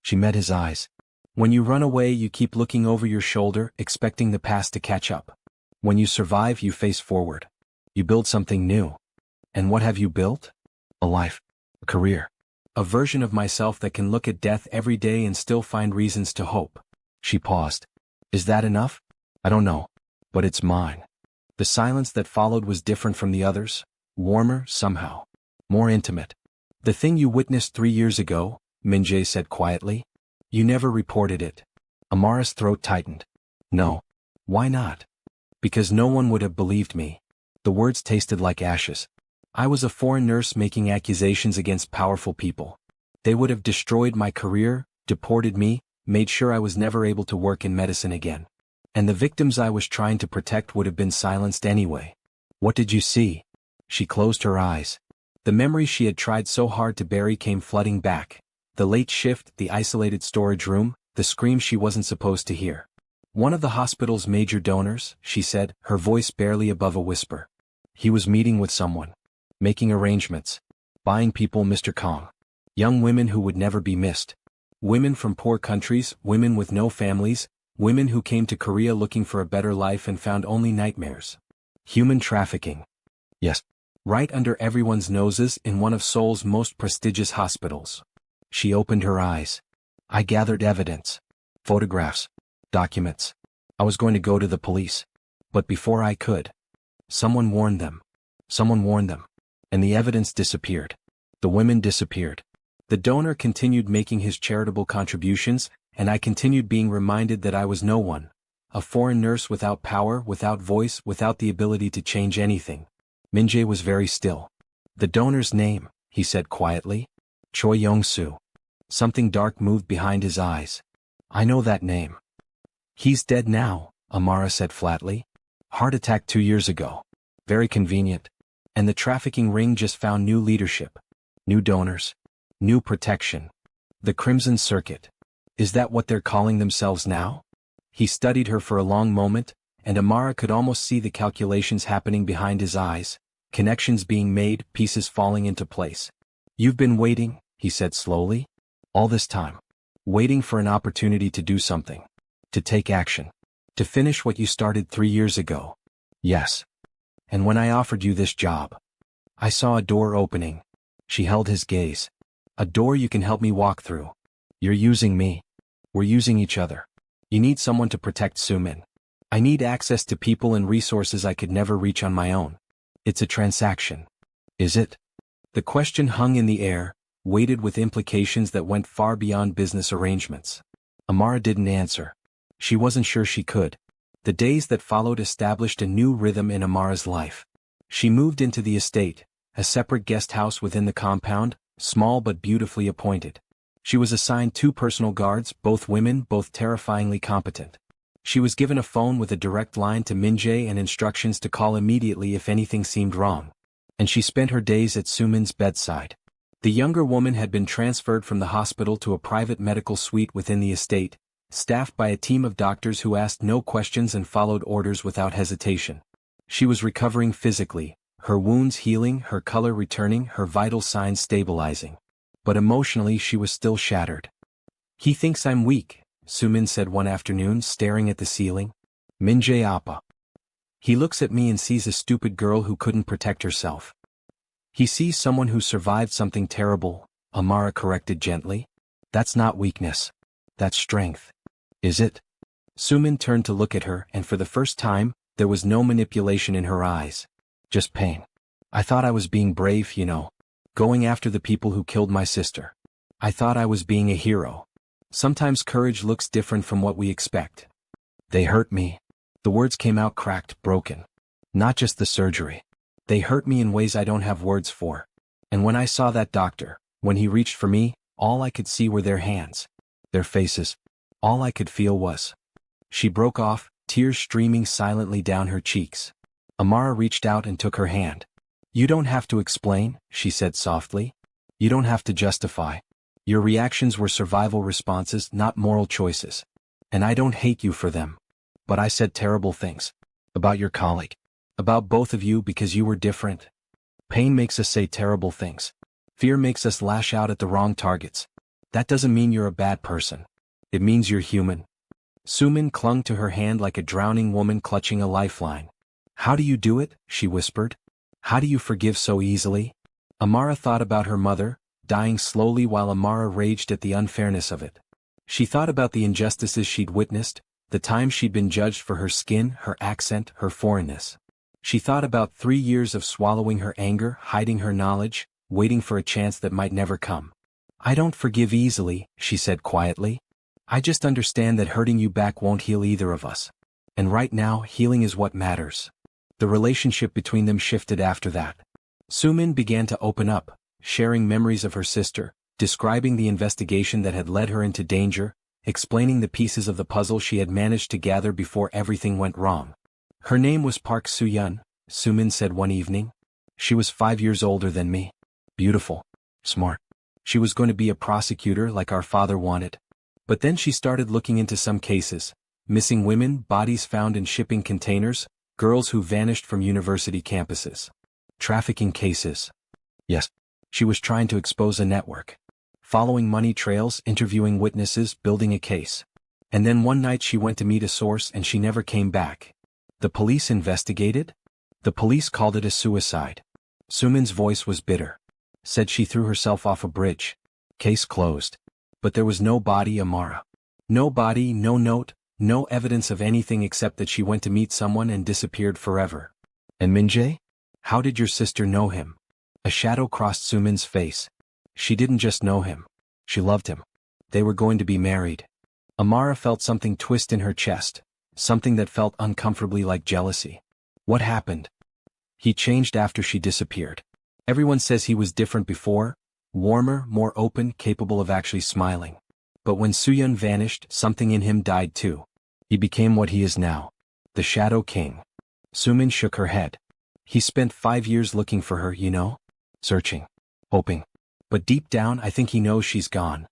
She met his eyes. When you run away, you keep looking over your shoulder, expecting the past to catch up. When you survive, you face forward. You build something new. And what have you built? A life. A career. A version of myself that can look at death every day and still find reasons to hope. She paused. Is that enough? I don't know. But it's mine. The silence that followed was different from the others. Warmer, somehow. More intimate. The thing you witnessed 3 years ago, Min-jae said quietly. You never reported it. Amara's throat tightened. No. Why not? Because no one would have believed me. The words tasted like ashes. I was a foreign nurse making accusations against powerful people. They would have destroyed my career, deported me, made sure I was never able to work in medicine again. And the victims I was trying to protect would have been silenced anyway. What did you see? She closed her eyes. The memories she had tried so hard to bury came flooding back. The late shift, the isolated storage room, the screams she wasn't supposed to hear. One of the hospital's major donors, she said, her voice barely above a whisper. He was meeting with someone. Making arrangements. Buying people Mr. Kong. Young women who would never be missed. Women from poor countries, women with no families, women who came to Korea looking for a better life and found only nightmares. Human trafficking. Yes. Right under everyone's noses in one of Seoul's most prestigious hospitals. She opened her eyes. I gathered evidence. Photographs. Documents. I was going to go to the police. But before I could. Someone warned them. Someone warned them. And the evidence disappeared. The women disappeared. The donor continued making his charitable contributions, and I continued being reminded that I was no one. A foreign nurse without power, without voice, without the ability to change anything. Min-jae was very still. The donor's name, he said quietly. Choi Young-soo. Something dark moved behind his eyes. I know that name. He's dead now, Amara said flatly. Heart attack 2 years ago. Very convenient. And the trafficking ring just found new leadership. New donors. New protection. The Crimson Circuit. Is that what they're calling themselves now? He studied her for a long moment, and Amara could almost see the calculations happening behind his eyes, connections being made, pieces falling into place. You've been waiting, he said slowly. All this time. Waiting for an opportunity to do something. To take action. To finish what you started 3 years ago. Yes. And when I offered you this job, I saw a door opening. She held his gaze. A door you can help me walk through. You're using me. We're using each other. You need someone to protect Soo-min. I need access to people and resources I could never reach on my own. It's a transaction. Is it? The question hung in the air, weighted with implications that went far beyond business arrangements. Amara didn't answer. She wasn't sure she could. The days that followed established a new rhythm in Amara's life. She moved into the estate, a separate guest house within the compound, small but beautifully appointed. She was assigned 2 personal guards, both women, both terrifyingly competent. She was given a phone with a direct line to Min-jae and instructions to call immediately if anything seemed wrong. And she spent her days at Soo-min's bedside. The younger woman had been transferred from the hospital to a private medical suite within the estate, staffed by a team of doctors who asked no questions and followed orders without hesitation. She was recovering physically, her wounds healing, her color returning, her vital signs stabilizing. But emotionally she was still shattered. "He thinks I'm weak," Soo-min said one afternoon, staring at the ceiling. "Min-jae appa. He looks at me and sees a stupid girl who couldn't protect herself." "He sees someone who survived something terrible," Amara corrected gently. "That's not weakness. That's strength." "Is it?" Soo-min turned to look at her, and for the first time, there was no manipulation in her eyes. "Just pain. I thought I was being brave, you know. Going after the people who killed my sister. I thought I was being a hero. Sometimes courage looks different from what we expect. They hurt me." The words came out cracked, broken. "Not just the surgery. They hurt me in ways I don't have words for. And when I saw that doctor, when he reached for me, all I could see were their hands. Their faces. All I could feel was..." She broke off, tears streaming silently down her cheeks. Amara reached out and took her hand. "You don't have to explain," she said softly. "You don't have to justify. Your reactions were survival responses, not moral choices. And I don't hate you for them. But I said terrible things. About your colleague. About both of you because you were different. Pain makes us say terrible things. Fear makes us lash out at the wrong targets. That doesn't mean you're a bad person. It means you're human." Soo-min clung to her hand like a drowning woman clutching a lifeline. "How do you do it?" she whispered. "How do you forgive so easily?" Amara thought about her mother, dying slowly while Amara raged at the unfairness of it. She thought about the injustices she'd witnessed, the times she'd been judged for her skin, her accent, her foreignness. She thought about 3 years of swallowing her anger, hiding her knowledge, waiting for a chance that might never come. "I don't forgive easily," she said quietly. "I just understand that hurting you back won't heal either of us. And right now, healing is what matters." The relationship between them shifted after that. Soo-min began to open up, sharing memories of her sister, describing the investigation that had led her into danger, explaining the pieces of the puzzle she had managed to gather before everything went wrong. "Her name was Park Soo-yeon," Soo-min said one evening. "She was 5 years older than me. Beautiful. Smart. She was going to be a prosecutor like our father wanted. But then she started looking into some cases. Missing women, bodies found in shipping containers, girls who vanished from university campuses. Trafficking cases. Yes. She was trying to expose a network. Following money trails, interviewing witnesses, building a case. And then one night she went to meet a source and she never came back. The police investigated? The police called it a suicide." Soo-min's voice was bitter. "Said she threw herself off a bridge. Case closed. But there was no body, Amara. No body, no note, no evidence of anything except that she went to meet someone and disappeared forever." "And Min-jae? How did your sister know him?" A shadow crossed Soo-min's face. "She didn't just know him. She loved him. They were going to be married." Amara felt something twist in her chest. Something that felt uncomfortably like jealousy. "What happened?" "He changed after she disappeared. Everyone says he was different before, warmer, more open, capable of actually smiling. But when Soo-yeon vanished, something in him died too. He became what he is now. The Shadow King." Soo-min shook her head. "He spent 5 years looking for her, you know? Searching. Hoping. But deep down I think he knows she's gone.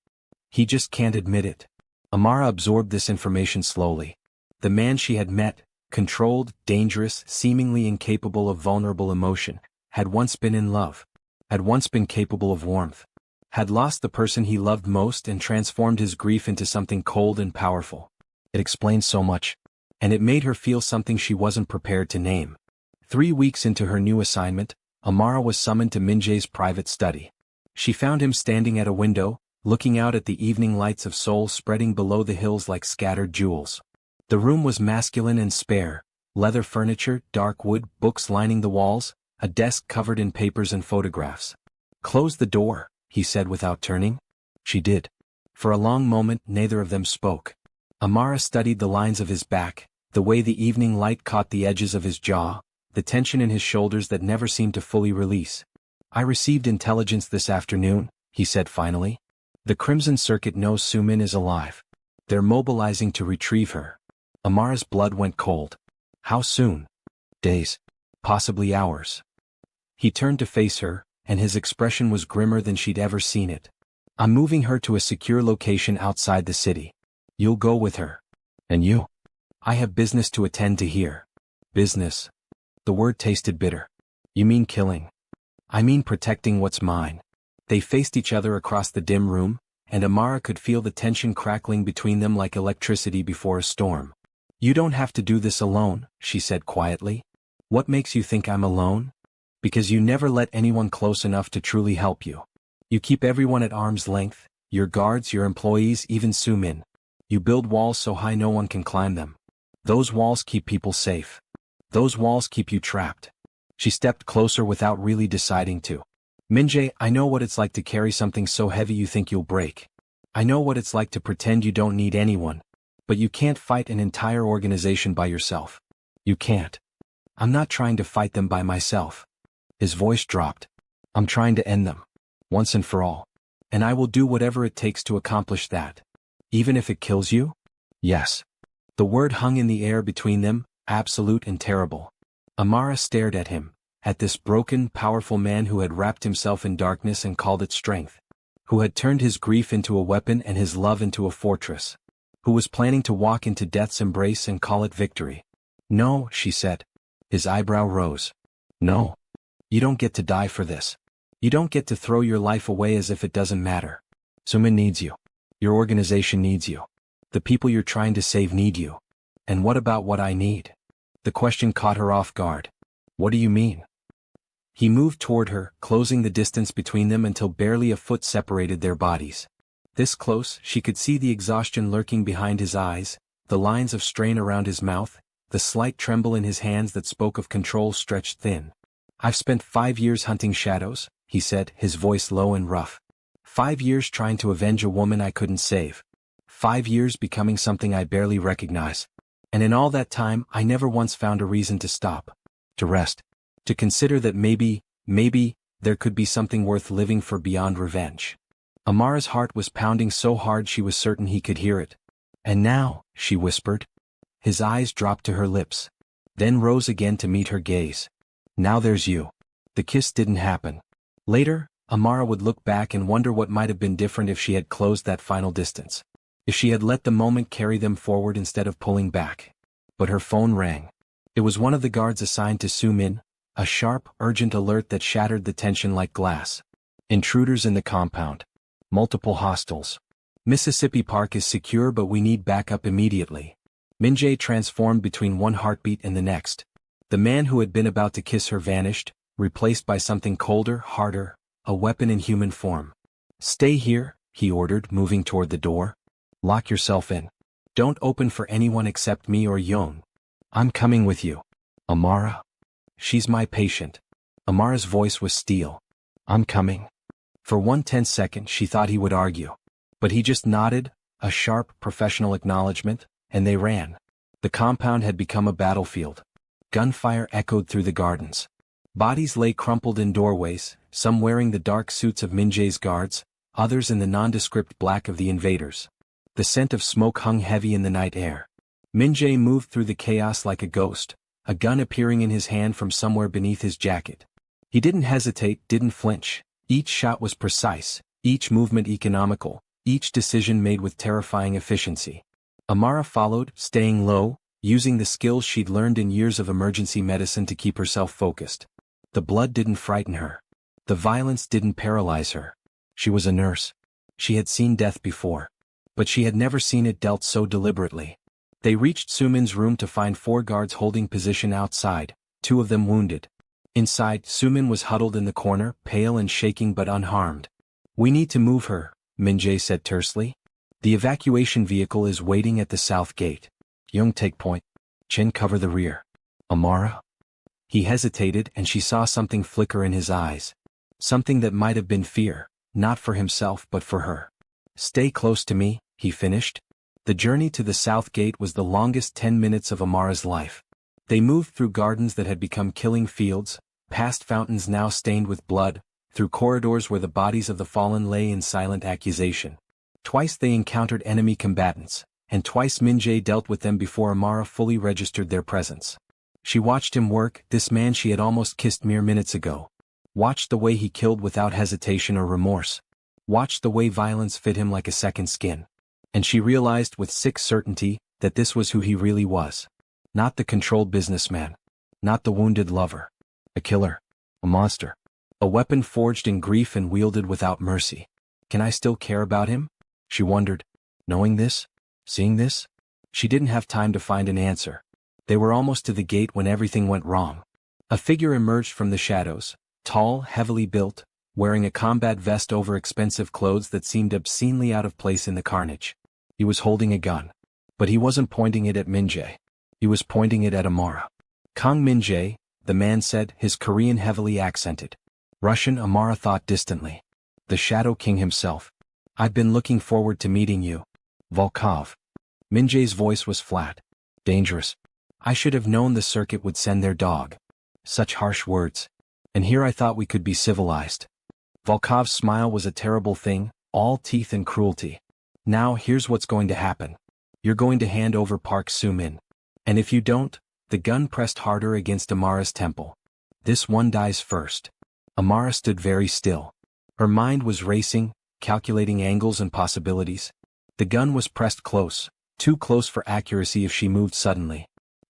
He just can't admit it." Amara absorbed this information slowly. The man she had met, controlled, dangerous, seemingly incapable of vulnerable emotion, had once been in love. Had once been capable of warmth. Had lost the person he loved most and transformed his grief into something cold and powerful. It explained so much. And it made her feel something she wasn't prepared to name. 3 weeks into her new assignment, Amara was summoned to Min-jae's private study. She found him standing at a window, looking out at the evening lights of Seoul spreading below the hills like scattered jewels. The room was masculine and spare, leather furniture, dark wood, books lining the walls, a desk covered in papers and photographs. "Close the door," he said without turning. She did. For a long moment neither of them spoke. Amara studied the lines of his back, the way the evening light caught the edges of his jaw, the tension in his shoulders that never seemed to fully release. "I received intelligence this afternoon," he said finally. The Crimson Circuit knows Sumin is alive. They're mobilizing to retrieve her. Amara's blood went cold. How soon? Days. Possibly hours. He turned to face her, and his expression was grimmer than she'd ever seen it. I'm moving her to a secure location outside the city. You'll go with her. And you? I have business to attend to here. Business? The word tasted bitter. You mean killing? I mean protecting what's mine. They faced each other across the dim room, and Amara could feel the tension crackling between them like electricity before a storm. You don't have to do this alone, she said quietly. What makes you think I'm alone? Because you never let anyone close enough to truly help you. You keep everyone at arm's length, your guards, your employees, even Sumin. You build walls so high no one can climb them. Those walls keep people safe. Those walls keep you trapped. She stepped closer without really deciding to. Minjae, I know what it's like to carry something so heavy you think you'll break. I know what it's like to pretend you don't need anyone. But you can't fight an entire organization by yourself. You can't. I'm not trying to fight them by myself. His voice dropped. I'm trying to end them. Once and for all. And I will do whatever it takes to accomplish that. Even if it kills you? Yes. The word hung in the air between them, absolute and terrible. Amara stared at him, at this broken, powerful man who had wrapped himself in darkness and called it strength. Who had turned his grief into a weapon and his love into a fortress. Who was planning to walk into death's embrace and call it victory. No, she said. His eyebrow rose. No. You don't get to die for this. You don't get to throw your life away as if it doesn't matter. Sumin needs you. Your organization needs you. The people you're trying to save need you. And what about what I need? The question caught her off guard. What do you mean? He moved toward her, closing the distance between them until barely a foot separated their bodies. This close, she could see the exhaustion lurking behind his eyes, the lines of strain around his mouth, the slight tremble in his hands that spoke of control stretched thin. I've spent 5 years hunting shadows, he said, his voice low and rough. 5 years trying to avenge a woman I couldn't save. 5 years becoming something I barely recognize. And in all that time, I never once found a reason to stop. To rest. To consider that maybe, there could be something worth living for beyond revenge. Amara's heart was pounding so hard she was certain he could hear it. And now, she whispered. His eyes dropped to her lips. Then rose again to meet her gaze. Now there's you. The kiss didn't happen. Later, Amara would look back and wonder what might have been different if she had closed that final distance. If she had let the moment carry them forward instead of pulling back. But her phone rang. It was one of the guards assigned to Sumin, a sharp, urgent alert that shattered the tension like glass. Intruders in the compound. Multiple hostiles. Mississippi Park is secure but we need backup immediately. Minjae transformed between one heartbeat and the next. The man who had been about to kiss her vanished, replaced by something colder, harder, a weapon in human form. Stay here, he ordered, moving toward the door. Lock yourself in. Don't open for anyone except me or Yoon. I'm coming with you. Amara? She's my patient. Amara's voice was steel. I'm coming. For 1 tense second she thought he would argue. But he just nodded, a sharp, professional acknowledgement, and they ran. The compound had become a battlefield. Gunfire echoed through the gardens. Bodies lay crumpled in doorways, some wearing the dark suits of Minjae's guards, others in the nondescript black of the invaders. The scent of smoke hung heavy in the night air. Minjae moved through the chaos like a ghost, a gun appearing in his hand from somewhere beneath his jacket. He didn't hesitate, didn't flinch. Each shot was precise, each movement economical, each decision made with terrifying efficiency. Amara followed, staying low, using the skills she'd learned in years of emergency medicine to keep herself focused. The blood didn't frighten her. The violence didn't paralyze her. She was a nurse. She had seen death before. But she had never seen it dealt so deliberately. They reached Sumin's room to find 4 guards holding position outside, 2 of them wounded. Inside, Sumin was huddled in the corner, pale and shaking but unharmed. We need to move her, Minjae said tersely. The evacuation vehicle is waiting at the south gate. Young take point. Chin cover the rear. Amara? He hesitated and she saw something flicker in his eyes. Something that might have been fear, not for himself but for her. Stay close to me, he finished. The journey to the south gate was the longest 10 minutes of Amara's life. They moved through gardens that had become killing fields, past fountains now stained with blood, through corridors where the bodies of the fallen lay in silent accusation. Twice they encountered enemy combatants, and twice Min-jae dealt with them before Amara fully registered their presence. She watched him work, this man she had almost kissed mere minutes ago. Watched the way he killed without hesitation or remorse. Watched the way violence fit him like a second skin. And she realized with sick certainty that this was who he really was. Not the controlled businessman. Not the wounded lover. A killer. A monster. A weapon forged in grief and wielded without mercy. Can I still care about him? She wondered. Knowing this? Seeing this? She didn't have time to find an answer. They were almost to the gate when everything went wrong. A figure emerged from the shadows, tall, heavily built, wearing a combat vest over expensive clothes that seemed obscenely out of place in the carnage. He was holding a gun. But he wasn't pointing it at Min-jae. He was pointing it at Amara. Kang Min-jae, the man said, his Korean heavily accented. Russian, Amara thought distantly. The Shadow King himself. I've been looking forward to meeting you. Volkov. Min-jae's voice was flat. Dangerous. I should have known the circuit would send their dog. Such harsh words. And here I thought we could be civilized. Volkov's smile was a terrible thing, all teeth and cruelty. Now here's what's going to happen. You're going to hand over Park Soo-min. And if you don't, the gun pressed harder against Amara's temple. This one dies first. Amara stood very still. Her mind was racing, calculating angles and possibilities. The gun was pressed close, too close for accuracy if she moved suddenly.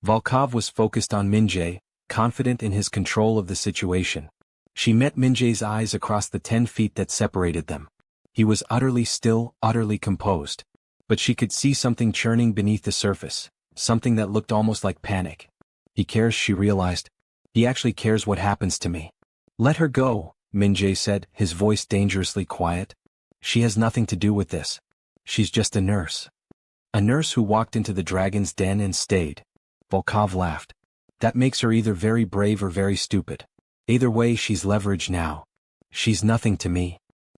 Volkov was focused on Min-jae, confident in his control of the situation. She met Min-jae's eyes across the 10 feet that separated them. He was utterly still, utterly composed. But she could see something churning beneath the surface, something that looked almost like panic. He cares, she realized. He actually cares what happens to me. Let her go, Min-jae said, his voice dangerously quiet. She has nothing to do with this. She's just a nurse. A nurse who walked into the dragon's den and stayed. Volkov laughed. That makes her either very brave or very stupid. Either way, she's leverage now. She's nothing to me.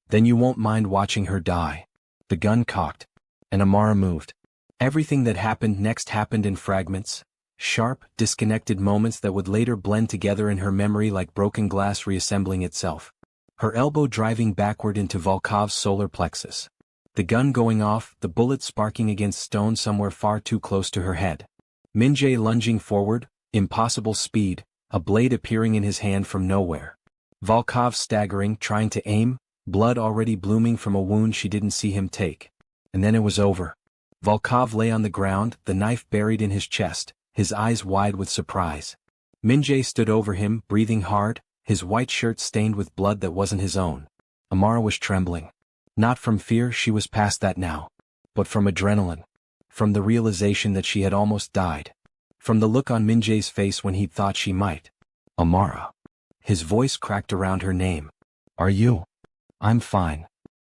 Then you won't mind watching her die. The gun cocked. And Amara moved. Everything that happened next happened in fragments. Sharp, disconnected moments that would later blend together in her memory like broken glass reassembling itself. Her elbow driving backward into Volkov's solar plexus. The gun going off, the bullet sparking against stone somewhere far too close to her head. Min-jae lunging forward, impossible speed, a blade appearing in his hand from nowhere. Volkov staggering, trying to aim, blood already blooming from a wound she didn't see him take. And then it was over. Volkov lay on the ground, the knife buried in his chest, his eyes wide with surprise. Min-jae stood over him, breathing hard, his white shirt stained with blood that wasn't his own. Amara was trembling. Not from fear, she was past that now. But from adrenaline. From the realization that she had almost died. From the look on Min-jae's face when he'd thought she might. Amara. His voice cracked around her name. Are you? I'm fine.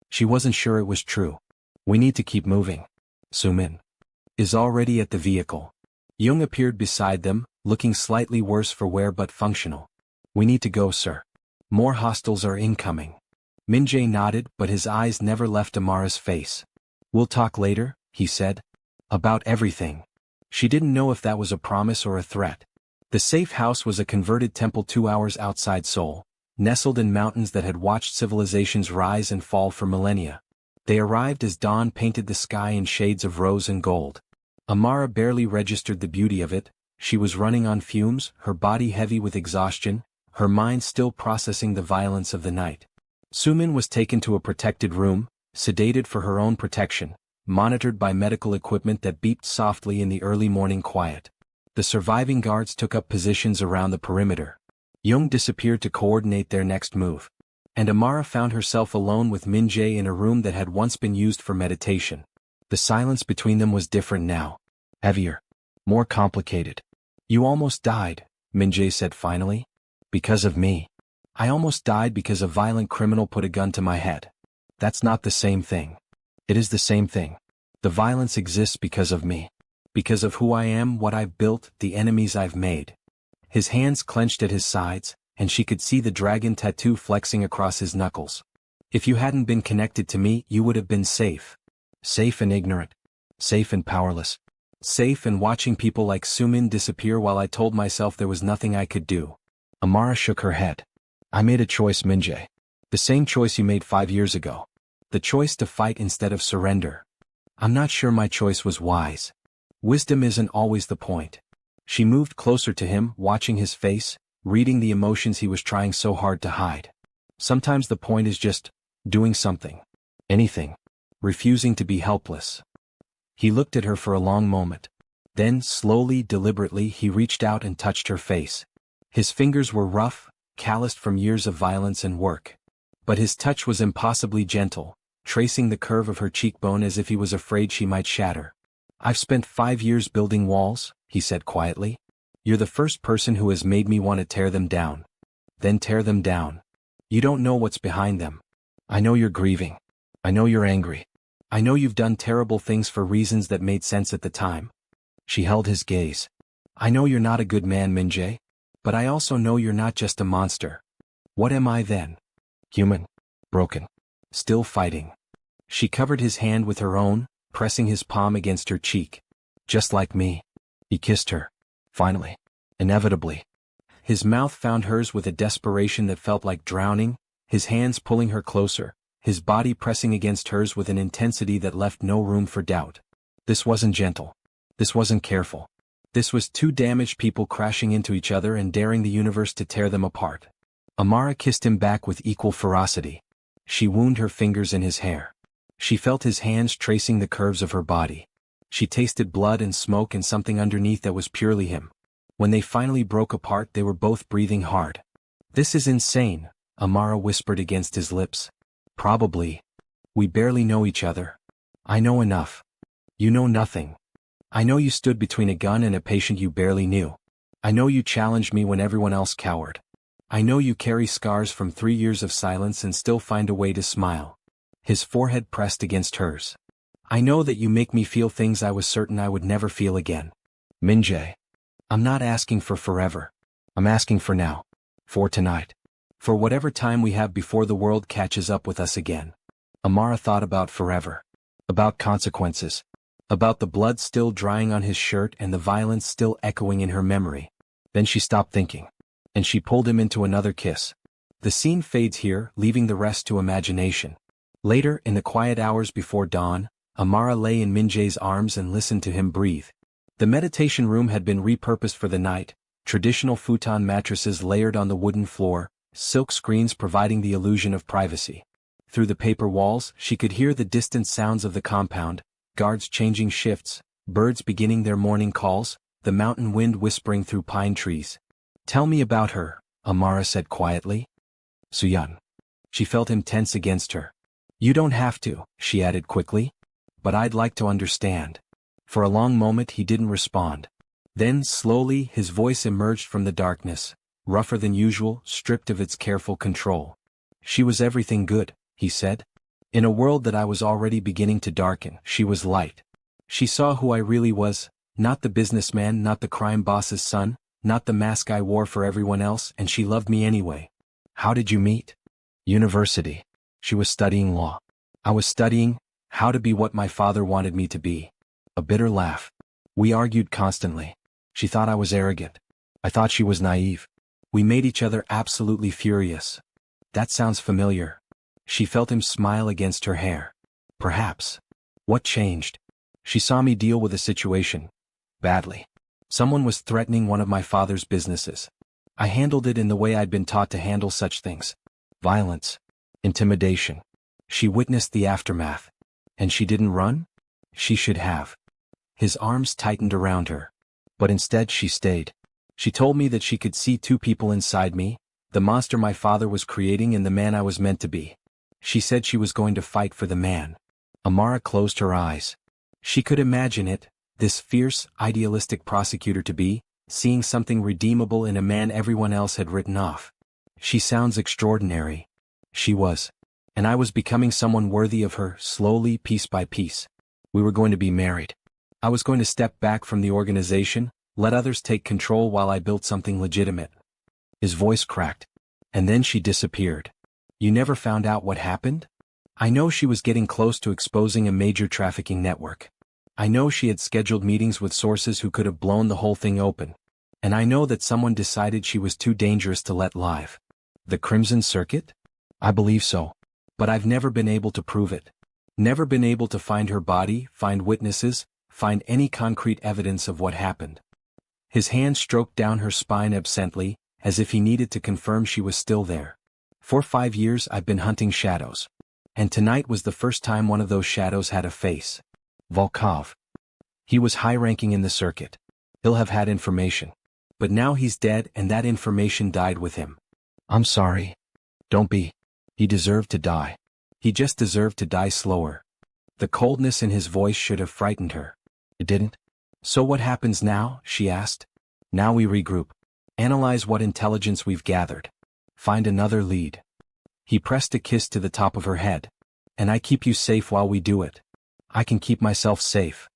She wasn't sure it was true. We need to keep moving. Soo-min is already at the vehicle. Jung appeared beside them, looking slightly worse for wear but functional. We need to go, sir. More hostiles are incoming. Min-jae nodded, but his eyes never left Amara's face. We'll talk later, he said. About everything. She didn't know if that was a promise or a threat. The safe house was a converted temple 2 hours outside Seoul, nestled in mountains that had watched civilizations rise and fall for millennia. They arrived as dawn painted the sky in shades of rose and gold. Amara barely registered the beauty of it. She was running on fumes, her body heavy with exhaustion, her mind still processing the violence of the night. Soo-min was taken to a protected room, sedated for her own protection, monitored by medical equipment that beeped softly in the early morning quiet. The surviving guards took up positions around the perimeter. Jung disappeared to coordinate their next move. And Amara found herself alone with Min-jae in a room that had once been used for meditation. The silence between them was different now. Heavier. More complicated. You almost died, Min-jae said finally. Because of me. I almost died because a violent criminal put a gun to my head. That's not the same thing. It is the same thing. The violence exists because of me. Because of who I am, what I've built, the enemies I've made. His hands clenched at his sides, and she could see the dragon tattoo flexing across his knuckles. If you hadn't been connected to me, you would have been safe. Safe and ignorant. Safe and powerless. Safe and watching people like Soo-min disappear while I told myself there was nothing I could do. Amara shook her head. I made a choice, Min-jae. The same choice you made 5 years ago. The choice to fight instead of surrender. I'm not sure my choice was wise. Wisdom isn't always the point. She moved closer to him, watching his face, reading the emotions he was trying so hard to hide. Sometimes the point is just doing something. Anything. Refusing to be helpless. He looked at her for a long moment. Then, slowly, deliberately, he reached out and touched her face. His fingers were rough, calloused from years of violence and work. But his touch was impossibly gentle, tracing the curve of her cheekbone as if he was afraid she might shatter. I've spent 5 years building walls, he said quietly. You're the first person who has made me want to tear them down. Then tear them down. You don't know what's behind them. I know you're grieving. I know you're angry. I know you've done terrible things for reasons that made sense at the time. She held his gaze. I know you're not a good man, Min-jae. But I also know you're not just a monster. What am I then? Human. Broken. Still fighting. She covered his hand with her own, pressing his palm against her cheek. Just like me. He kissed her. Finally. Inevitably. His mouth found hers with a desperation that felt like drowning, his hands pulling her closer, his body pressing against hers with an intensity that left no room for doubt. This wasn't gentle. This wasn't careful. This was two damaged people crashing into each other and daring the universe to tear them apart. Amara kissed him back with equal ferocity. She wound her fingers in his hair. She felt his hands tracing the curves of her body. She tasted blood and smoke and something underneath that was purely him. When they finally broke apart, they were both breathing hard. This is insane, Amara whispered against his lips. Probably. We barely know each other. I know enough. You know nothing. I know you stood between a gun and a patient you barely knew. I know you challenged me when everyone else cowered. I know you carry scars from 3 years of silence and still find a way to smile. His forehead pressed against hers. I know that you make me feel things I was certain I would never feel again. Min-jae. I'm not asking for forever. I'm asking for now. For tonight. For whatever time we have before the world catches up with us again. Amara thought about forever. About consequences. About the blood still drying on his shirt and the violence still echoing in her memory. Then she stopped thinking. And she pulled him into another kiss. The scene fades here, leaving the rest to imagination. Later, in the quiet hours before dawn, Amara lay in Min-jae's arms and listened to him breathe. The meditation room had been repurposed for the night, traditional futon mattresses layered on the wooden floor, silk screens providing the illusion of privacy. Through the paper walls, she could hear the distant sounds of the compound, guards changing shifts, birds beginning their morning calls, the mountain wind whispering through pine trees. Tell me about her, Amara said quietly. Suyeon. She felt him tense against her. You don't have to, she added quickly. But I'd like to understand. For a long moment he didn't respond. Then, slowly, his voice emerged from the darkness, rougher than usual, stripped of its careful control. She was everything good, he said. In a world that I was already beginning to darken, she was light. She saw who I really was, not the businessman, not the crime boss's son, not the mask I wore for everyone else, and she loved me anyway. How did you meet? University. She was studying law. I was studying how to be what my father wanted me to be. A bitter laugh. We argued constantly. She thought I was arrogant. I thought she was naive. We made each other absolutely furious. That sounds familiar. She felt him smile against her hair. Perhaps. What changed? She saw me deal with a situation. Badly. Someone was threatening one of my father's businesses. I handled it in the way I'd been taught to handle such things. Violence. Intimidation. She witnessed the aftermath. And she didn't run? She should have. His arms tightened around her. But instead she stayed. She told me that she could see two people inside me, the monster my father was creating and the man I was meant to be. She said she was going to fight for the man. Amara closed her eyes. She could imagine it, this fierce, idealistic prosecutor to be, seeing something redeemable in a man everyone else had written off. She sounds extraordinary. She was. And I was becoming someone worthy of her, slowly, piece by piece. We were going to be married. I was going to step back from the organization, let others take control while I built something legitimate. His voice cracked. And then she disappeared. You never found out what happened? I know she was getting close to exposing a major trafficking network. I know she had scheduled meetings with sources who could have blown the whole thing open. And I know that someone decided she was too dangerous to let live. The Crimson Circuit? I believe so. But I've never been able to prove it. Never been able to find her body, find witnesses, find any concrete evidence of what happened. His hand stroked down her spine absently, as if he needed to confirm she was still there. For 5 years I've been hunting shadows. And tonight was the first time one of those shadows had a face. Volkov. He was high-ranking in the circuit. He'll have had information. But now he's dead and that information died with him. I'm sorry. Don't be. He deserved to die. He just deserved to die slower. The coldness in his voice should have frightened her. It didn't. So what happens now? She asked. Now we regroup. Analyze what intelligence we've gathered. Find another lead. He pressed a kiss to the top of her head. And I keep you safe while we do it. I can keep myself safe.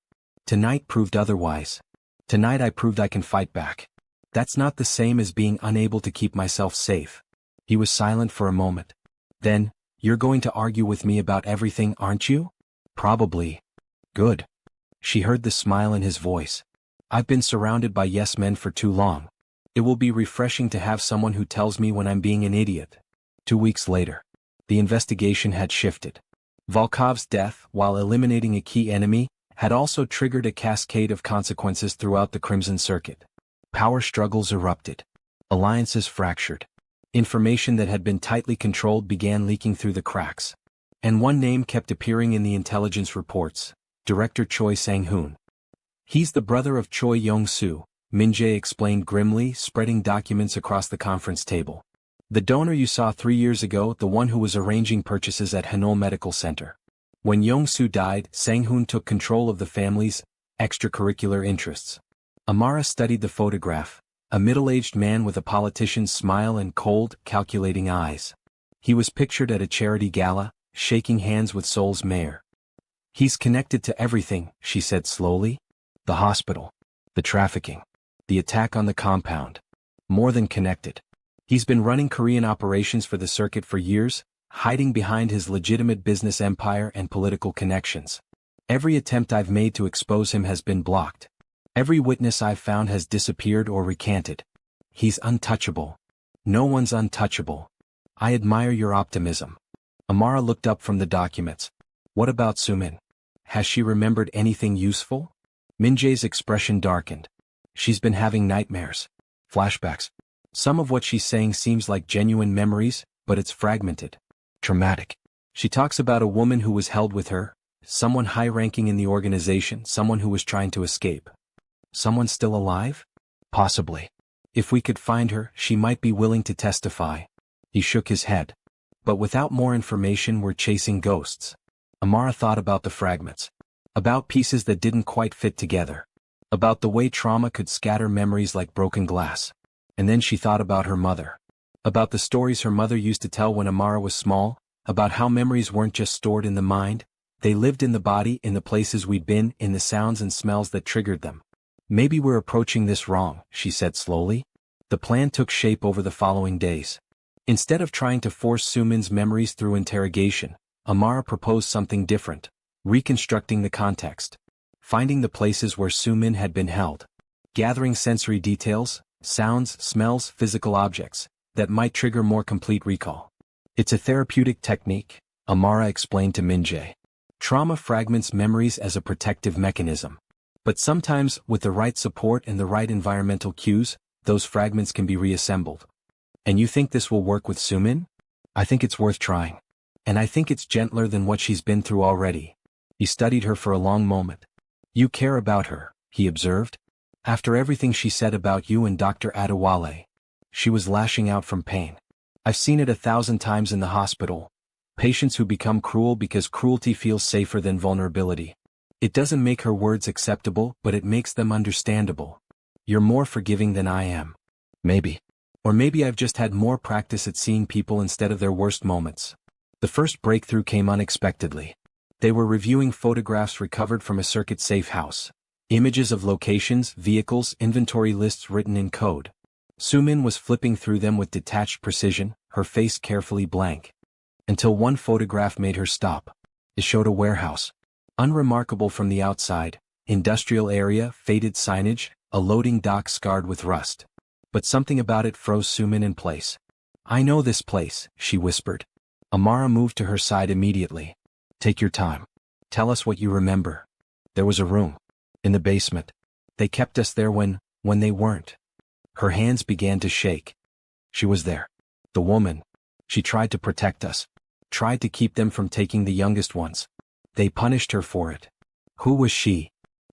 Tonight proved otherwise. Tonight I proved I can fight back. That's not the same as being unable to keep myself safe. He was silent for a moment. Then, you're going to argue with me about everything, aren't you? Probably. Good. She heard the smile in his voice. I've been surrounded by yes men for too long. It will be refreshing to have someone who tells me when I'm being an idiot. 2 weeks later. The investigation had shifted. Volkov's death, while eliminating a key enemy, had also triggered a cascade of consequences throughout the Crimson Circuit. Power struggles erupted. Alliances fractured. Information that had been tightly controlled began leaking through the cracks. And one name kept appearing in the intelligence reports, Director Choi Sang-hoon. He's the brother of Choi Yong-soo, Min-jae explained grimly, spreading documents across the conference table. The donor you saw 3 years ago, the one who was arranging purchases at Hanol Medical Center. When Yong-soo died, Sang-hoon took control of the family's extracurricular interests. Amara studied the photograph. A middle-aged man with a politician's smile and cold, calculating eyes. He was pictured at a charity gala, shaking hands with Seoul's mayor. He's connected to everything, she said slowly. The hospital. The trafficking. The attack on the compound. More than connected. He's been running Korean operations for the circuit for years, hiding behind his legitimate business empire and political connections. Every attempt I've made to expose him has been blocked. Every witness I've found has disappeared or recanted. He's untouchable. No one's untouchable. I admire your optimism. Amara looked up from the documents. What about Sumin? Has she remembered anything useful? Min-jae's expression darkened. She's been having nightmares. Flashbacks. Some of what she's saying seems like genuine memories, but it's fragmented. Traumatic. She talks about a woman who was held with her, someone high-ranking in the organization, someone who was trying to escape. Someone still alive? Possibly. If we could find her, she might be willing to testify. He shook his head. But without more information, we're chasing ghosts. Amara thought about the fragments. About pieces that didn't quite fit together. About the way trauma could scatter memories like broken glass. And then she thought about her mother. About the stories her mother used to tell when Amara was small, about how memories weren't just stored in the mind, they lived in the body, in the places we'd been, in the sounds and smells that triggered them. Maybe we're approaching this wrong, she said slowly. The plan took shape over the following days. Instead of trying to force Sumin's memories through interrogation, Amara proposed something different, reconstructing the context. Finding the places where Sumin had been held. Gathering sensory details, sounds, smells, physical objects, that might trigger more complete recall. It's a therapeutic technique, Amara explained to Min-jae. Trauma fragments memories as a protective mechanism. But sometimes, with the right support and the right environmental cues, those fragments can be reassembled. And you think this will work with Sumin? I think it's worth trying. And I think it's gentler than what she's been through already. He studied her for a long moment. You care about her, he observed. After everything she said about you and Dr. Adewale. She was lashing out from pain. I've seen it 1,000 times in the hospital. Patients who become cruel because cruelty feels safer than vulnerability. It doesn't make her words acceptable, but it makes them understandable. You're more forgiving than I am. Maybe. Or maybe I've just had more practice at seeing people instead of their worst moments. The first breakthrough came unexpectedly. They were reviewing photographs recovered from a circuit safe house. Images of locations, vehicles, inventory lists written in code. Sumin was flipping through them with detached precision, her face carefully blank. Until one photograph made her stop. It showed a warehouse. Unremarkable from the outside, industrial area, faded signage, a loading dock scarred with rust. But something about it froze Sumin in place. I know this place, she whispered. Amara moved to her side immediately. Take your time. Tell us what you remember. There was a room. In the basement. They kept us there when they weren't. Her hands began to shake. She was there. The woman. She tried to protect us. Tried to keep them from taking the youngest ones. They punished her for it. Who was she?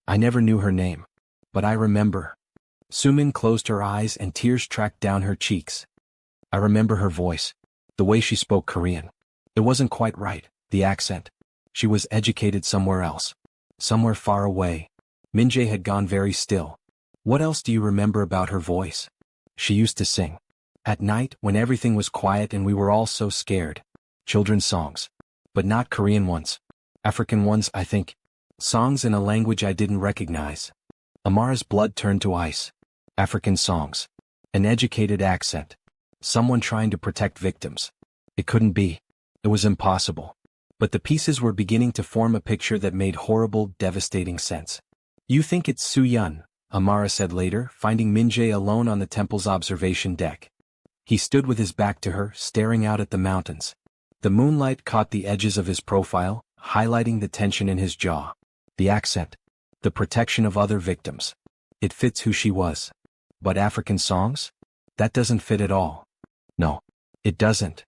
I never knew her name. But I remember. Sumin closed her eyes and tears tracked down her cheeks. I remember her voice. The way she spoke Korean. It wasn't quite right, the accent. She was educated somewhere else. Somewhere far away. Min-jae had gone very still. What else do you remember about her voice? She used to sing. At night, when everything was quiet and we were all so scared. Children's songs. But not Korean ones. African ones, I think. Songs in a language I didn't recognize. Amara's blood turned to ice. African songs. An educated accent. Someone trying to protect victims. It couldn't be. It was impossible. But the pieces were beginning to form a picture that made horrible, devastating sense. You think it's Soo-yeon, Amara said later, finding Min-jae alone on the temple's observation deck. He stood with his back to her, staring out at the mountains. The moonlight caught the edges of his profile, highlighting the tension in his jaw. The accent. The protection of other victims. It fits who she was. But African songs? That doesn't fit at all. No. It doesn't.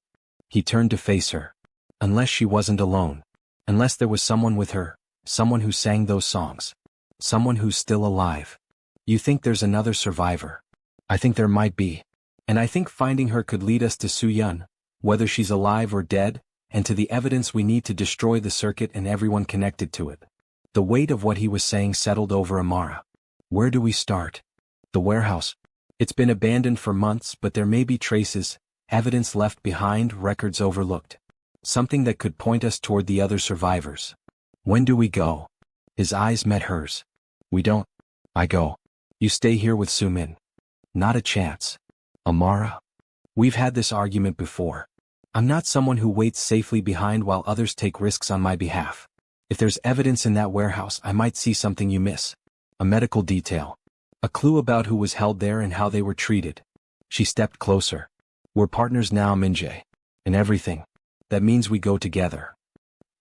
He turned to face her. Unless she wasn't alone. Unless there was someone with her, someone who sang those songs. Someone who's still alive. You think there's another survivor? I think there might be. And I think finding her could lead us to Soo-yeon, whether she's alive or dead, and to the evidence we need to destroy the circuit and everyone connected to it. The weight of what he was saying settled over Amara. Where do we start? The warehouse. It's been abandoned for months, but there may be traces, evidence left behind, records overlooked. Something that could point us toward the other survivors. When do we go? His eyes met hers. We don't. I go. You stay here with Sumin. Not a chance. Amara? We've had this argument before. I'm not someone who waits safely behind while others take risks on my behalf. If there's evidence in that warehouse, I might see something you miss. A medical detail. A clue about who was held there and how they were treated. She stepped closer. We're partners now, Min-jae. In everything. That means we go together.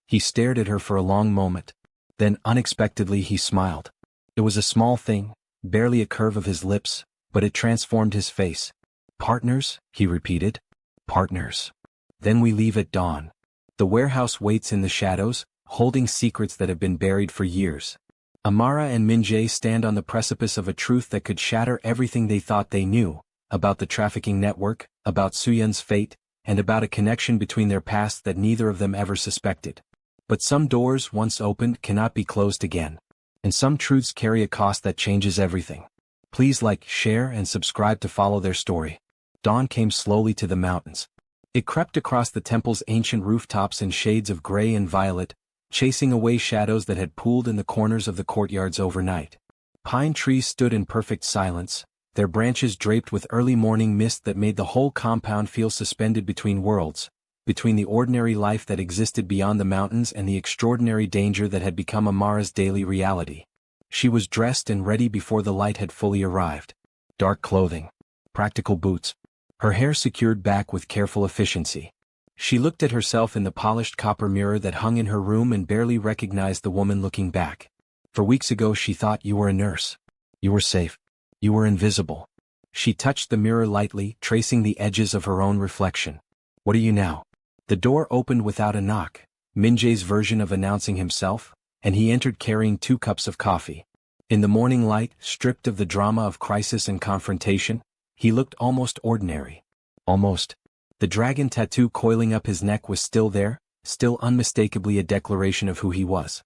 He stared at her for a long moment. Then, unexpectedly, he smiled. It was a small thing, barely a curve of his lips, but it transformed his face. Partners? He repeated. Partners. Then we leave at dawn. The warehouse waits in the shadows, holding secrets that have been buried for years. Amara and Min-jae stand on the precipice of a truth that could shatter everything they thought they knew, about the trafficking network, about Soo-yeon's fate, and about a connection between their past that neither of them ever suspected. But some doors, once opened, cannot be closed again. And some truths carry a cost that changes everything. Please like, share, and subscribe to follow their story. Dawn came slowly to the mountains. It crept across the temple's ancient rooftops in shades of gray and violet, chasing away shadows that had pooled in the corners of the courtyards overnight. Pine trees stood in perfect silence, their branches draped with early morning mist that made the whole compound feel suspended between worlds, between the ordinary life that existed beyond the mountains and the extraordinary danger that had become Amara's daily reality. She was dressed and ready before the light had fully arrived. Dark clothing. Practical boots. Her hair secured back with careful efficiency. She looked at herself in the polished copper mirror that hung in her room and barely recognized the woman looking back. For weeks ago she thought you were a nurse. You were safe. You were invisible. She touched the mirror lightly, tracing the edges of her own reflection. What are you now? The door opened without a knock, Min-jae's version of announcing himself, and he entered carrying 2 cups of coffee. In the morning light, stripped of the drama of crisis and confrontation, he looked almost ordinary. Almost. The dragon tattoo coiling up his neck was still there, still unmistakably a declaration of who he was.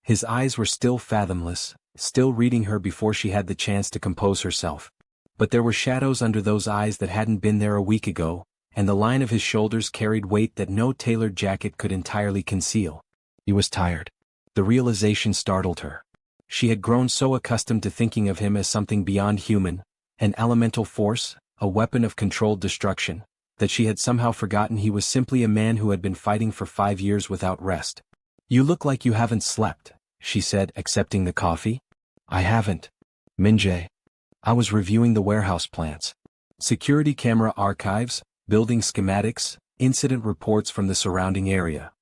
His eyes were still fathomless, still reading her before she had the chance to compose herself. But there were shadows under those eyes that hadn't been there a week ago, and the line of his shoulders carried weight that no tailored jacket could entirely conceal. He was tired. The realization startled her. She had grown so accustomed to thinking of him as something beyond human, an elemental force, a weapon of controlled destruction, that she had somehow forgotten he was simply a man who had been fighting for 5 years without rest. You look like you haven't slept, she said, accepting the coffee. I haven't. Min-jae. I was reviewing the warehouse plans. Security camera archives, building schematics, incident reports from the surrounding area.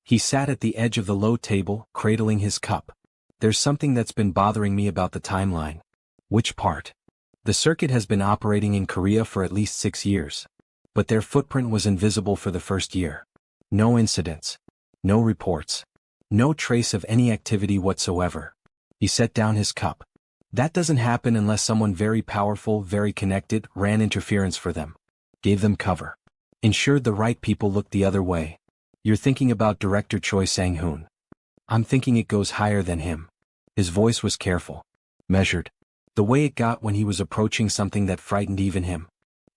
He sat at the edge of the low table, cradling his cup. There's something that's been bothering me about the timeline. Which part? The circuit has been operating in Korea for at least 6 years. But their footprint was invisible for the first year. No incidents. No reports. No trace of any activity whatsoever. He set down his cup. That doesn't happen unless someone very powerful, very connected, ran interference for them. Gave them cover. Ensured the right people looked the other way. You're thinking about director Choi Sang-hoon. I'm thinking it goes higher than him. His voice was careful. Measured. The way it got when he was approaching something that frightened even him.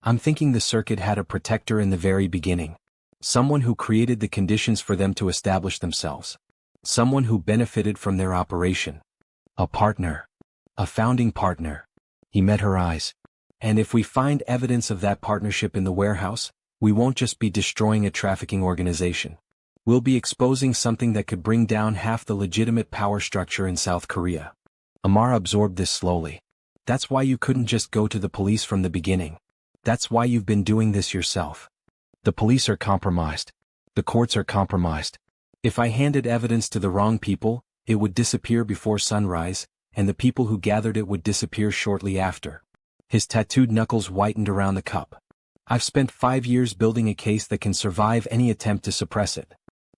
I'm thinking the circuit had a protector in the very beginning. Someone who created the conditions for them to establish themselves. Someone who benefited from their operation. A partner. A founding partner. He met her eyes. And if we find evidence of that partnership in the warehouse, we won't just be destroying a trafficking organization. We'll be exposing something that could bring down half the legitimate power structure in South Korea. Amara absorbed this slowly. That's why you couldn't just go to the police from the beginning. That's why you've been doing this yourself. The police are compromised. The courts are compromised. If I handed evidence to the wrong people, it would disappear before sunrise, and the people who gathered it would disappear shortly after. His tattooed knuckles whitened around the cup. I've spent 5 years building a case that can survive any attempt to suppress it.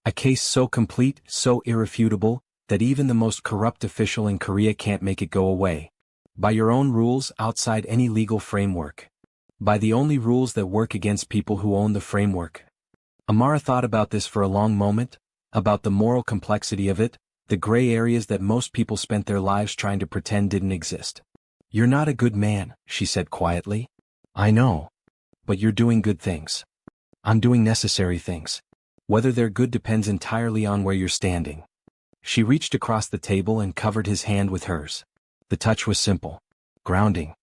A case so complete, so irrefutable, that even the most corrupt official in Korea can't make it go away. By your own rules outside any legal framework. By the only rules that work against people who own the framework. Amara thought about this for a long moment, about the moral complexity of it, the gray areas that most people spent their lives trying to pretend didn't exist. You're not a good man, she said quietly. I know. But you're doing good things. I'm doing necessary things. Whether they're good depends entirely on where you're standing. She reached across the table and covered his hand with hers. The touch was simple. Grounding.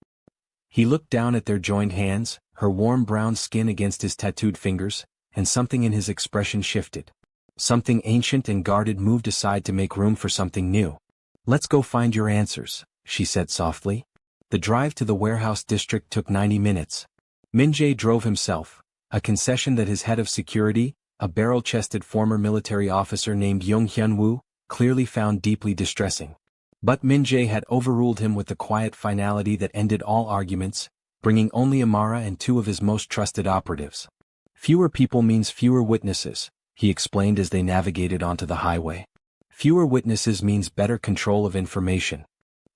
He looked down at their joined hands, her warm brown skin against his tattooed fingers, and something in his expression shifted. Something ancient and guarded moved aside to make room for something new. Let's go find your answers, she said softly. The drive to the warehouse district took 90 minutes. Min-jae drove himself, a concession that his head of security, a barrel-chested former military officer named Yong Hyun-woo, clearly found deeply distressing. But Min-jae had overruled him with the quiet finality that ended all arguments, bringing only Amara and 2 of his most trusted operatives. Fewer people means fewer witnesses, he explained as they navigated onto the highway. Fewer witnesses means better control of information.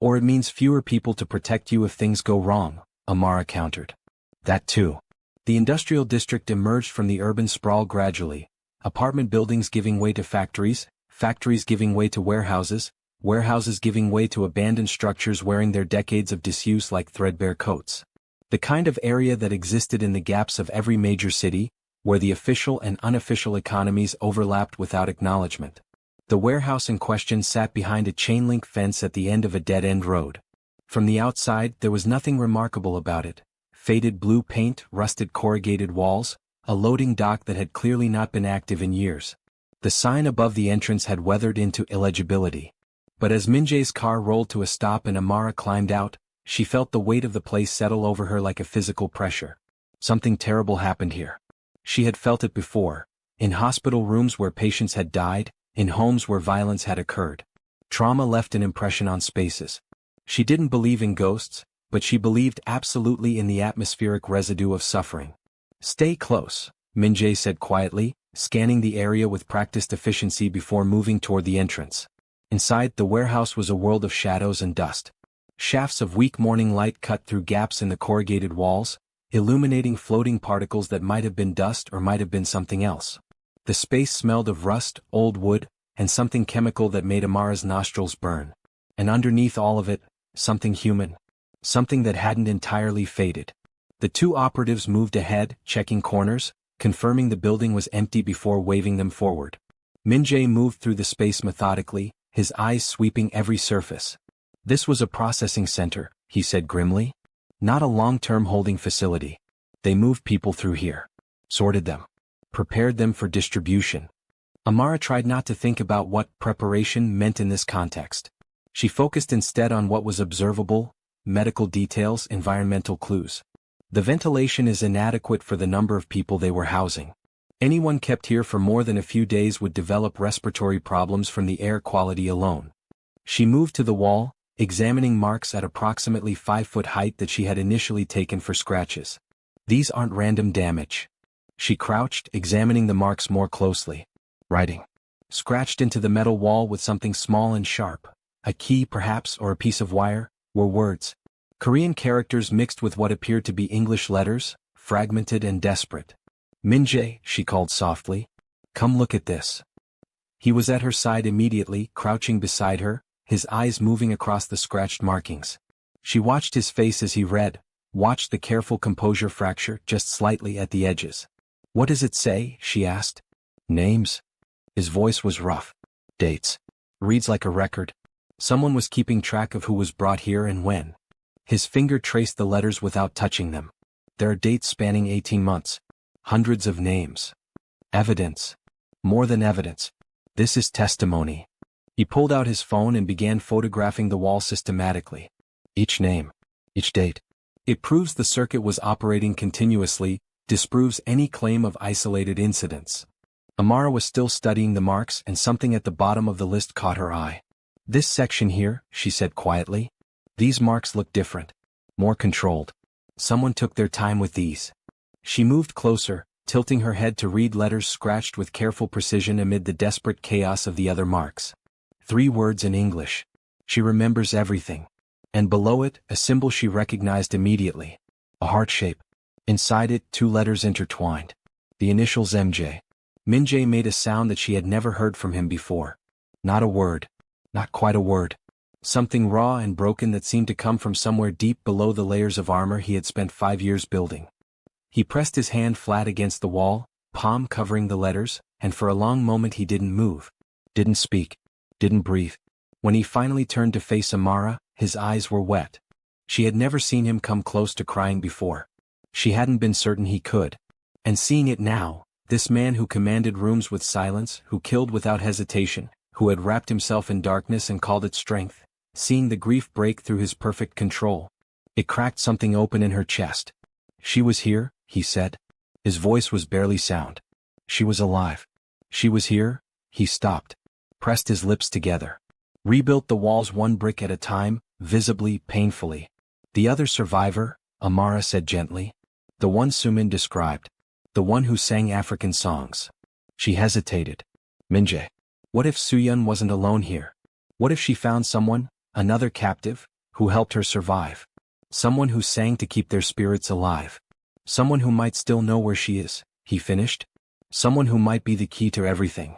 Or it means fewer people to protect you if things go wrong, Amara countered. That too. The industrial district emerged from the urban sprawl gradually, apartment buildings giving way to factories, factories giving way to warehouses, warehouses giving way to abandoned structures wearing their decades of disuse like threadbare coats. The kind of area that existed in the gaps of every major city, where the official and unofficial economies overlapped without acknowledgement. The warehouse in question sat behind a chain-link fence at the end of a dead-end road. From the outside, there was nothing remarkable about it. Faded blue paint, rusted corrugated walls, a loading dock that had clearly not been active in years. The sign above the entrance had weathered into illegibility. But as Min-jae's car rolled to a stop and Amara climbed out, she felt the weight of the place settle over her like a physical pressure. Something terrible happened here. She had felt it before, in hospital rooms where patients had died, in homes where violence had occurred. Trauma left an impression on spaces. She didn't believe in ghosts, but she believed absolutely in the atmospheric residue of suffering. Stay close, Min-jae said quietly, scanning the area with practiced efficiency before moving toward the entrance. Inside, the warehouse was a world of shadows and dust. Shafts of weak morning light cut through gaps in the corrugated walls, illuminating floating particles that might have been dust or might have been something else. The space smelled of rust, old wood, and something chemical that made Amara's nostrils burn. And underneath all of it, something human. Something that hadn't entirely faded. The 2 operatives moved ahead, checking corners, confirming the building was empty before waving them forward. Min-jae moved through the space methodically, his eyes sweeping every surface. This was a processing center, he said grimly. Not a long-term holding facility. They moved people through here. Sorted them. Prepared them for distribution. Amara tried not to think about what preparation meant in this context. She focused instead on what was observable, medical details, environmental clues. The ventilation is inadequate for the number of people they were housing. Anyone kept here for more than a few days would develop respiratory problems from the air quality alone. She moved to the wall, examining marks at approximately 5-foot height that she had initially taken for scratches. These aren't random damage. She crouched, examining the marks more closely. Writing. Scratched into the metal wall with something small and sharp, a key perhaps or a piece of wire, were words. Korean characters mixed with what appeared to be English letters, fragmented and desperate. "Minjae," she called softly. "Come look at this." He was at her side immediately, crouching beside her, his eyes moving across the scratched markings. She watched his face as he read, watched the careful composure fracture just slightly at the edges. "What does it say?" she asked. "Names?" His voice was rough. "Dates. Reads like a record. Someone was keeping track of who was brought here and when." His finger traced the letters without touching them. "There are dates spanning 18 months. Hundreds of names. Evidence. More than evidence. This is testimony." He pulled out his phone and began photographing the wall systematically. Each name. Each date. It proves the circuit was operating continuously, disproves any claim of isolated incidents. Amara was still studying the marks and something at the bottom of the list caught her eye. "This section here," she said quietly. "These marks look different. More controlled. Someone took their time with these." She moved closer, tilting her head to read letters scratched with careful precision amid the desperate chaos of the other marks. 3 words in English. She remembers everything. And below it, a symbol she recognized immediately. A heart shape. Inside it, 2 letters intertwined. The initials MJ. Minjae made a sound that she had never heard from him before. Not a word. Not quite a word. Something raw and broken that seemed to come from somewhere deep below the layers of armor he had spent 5 years building. He pressed his hand flat against the wall, palm covering the letters, and for a long moment he didn't move. Didn't speak. Didn't breathe. When he finally turned to face Amara, his eyes were wet. She had never seen him come close to crying before. She hadn't been certain he could. And seeing it now, this man who commanded rooms with silence, who killed without hesitation, who had wrapped himself in darkness and called it strength, seeing the grief break through his perfect control. It cracked something open in her chest. "She was here," he said. His voice was barely sound. "She was alive. She was here." He stopped. Pressed his lips together. Rebuilt the walls 1 brick at a time, visibly, painfully. "The other survivor," Amara said gently. "The one Sumin described. The one who sang African songs." She hesitated. "Minjae. What if Suyun wasn't alone here? What if she found someone, another captive, who helped her survive? Someone who sang to keep their spirits alive. Someone who might still know where she is," he finished. "Someone who might be the key to everything."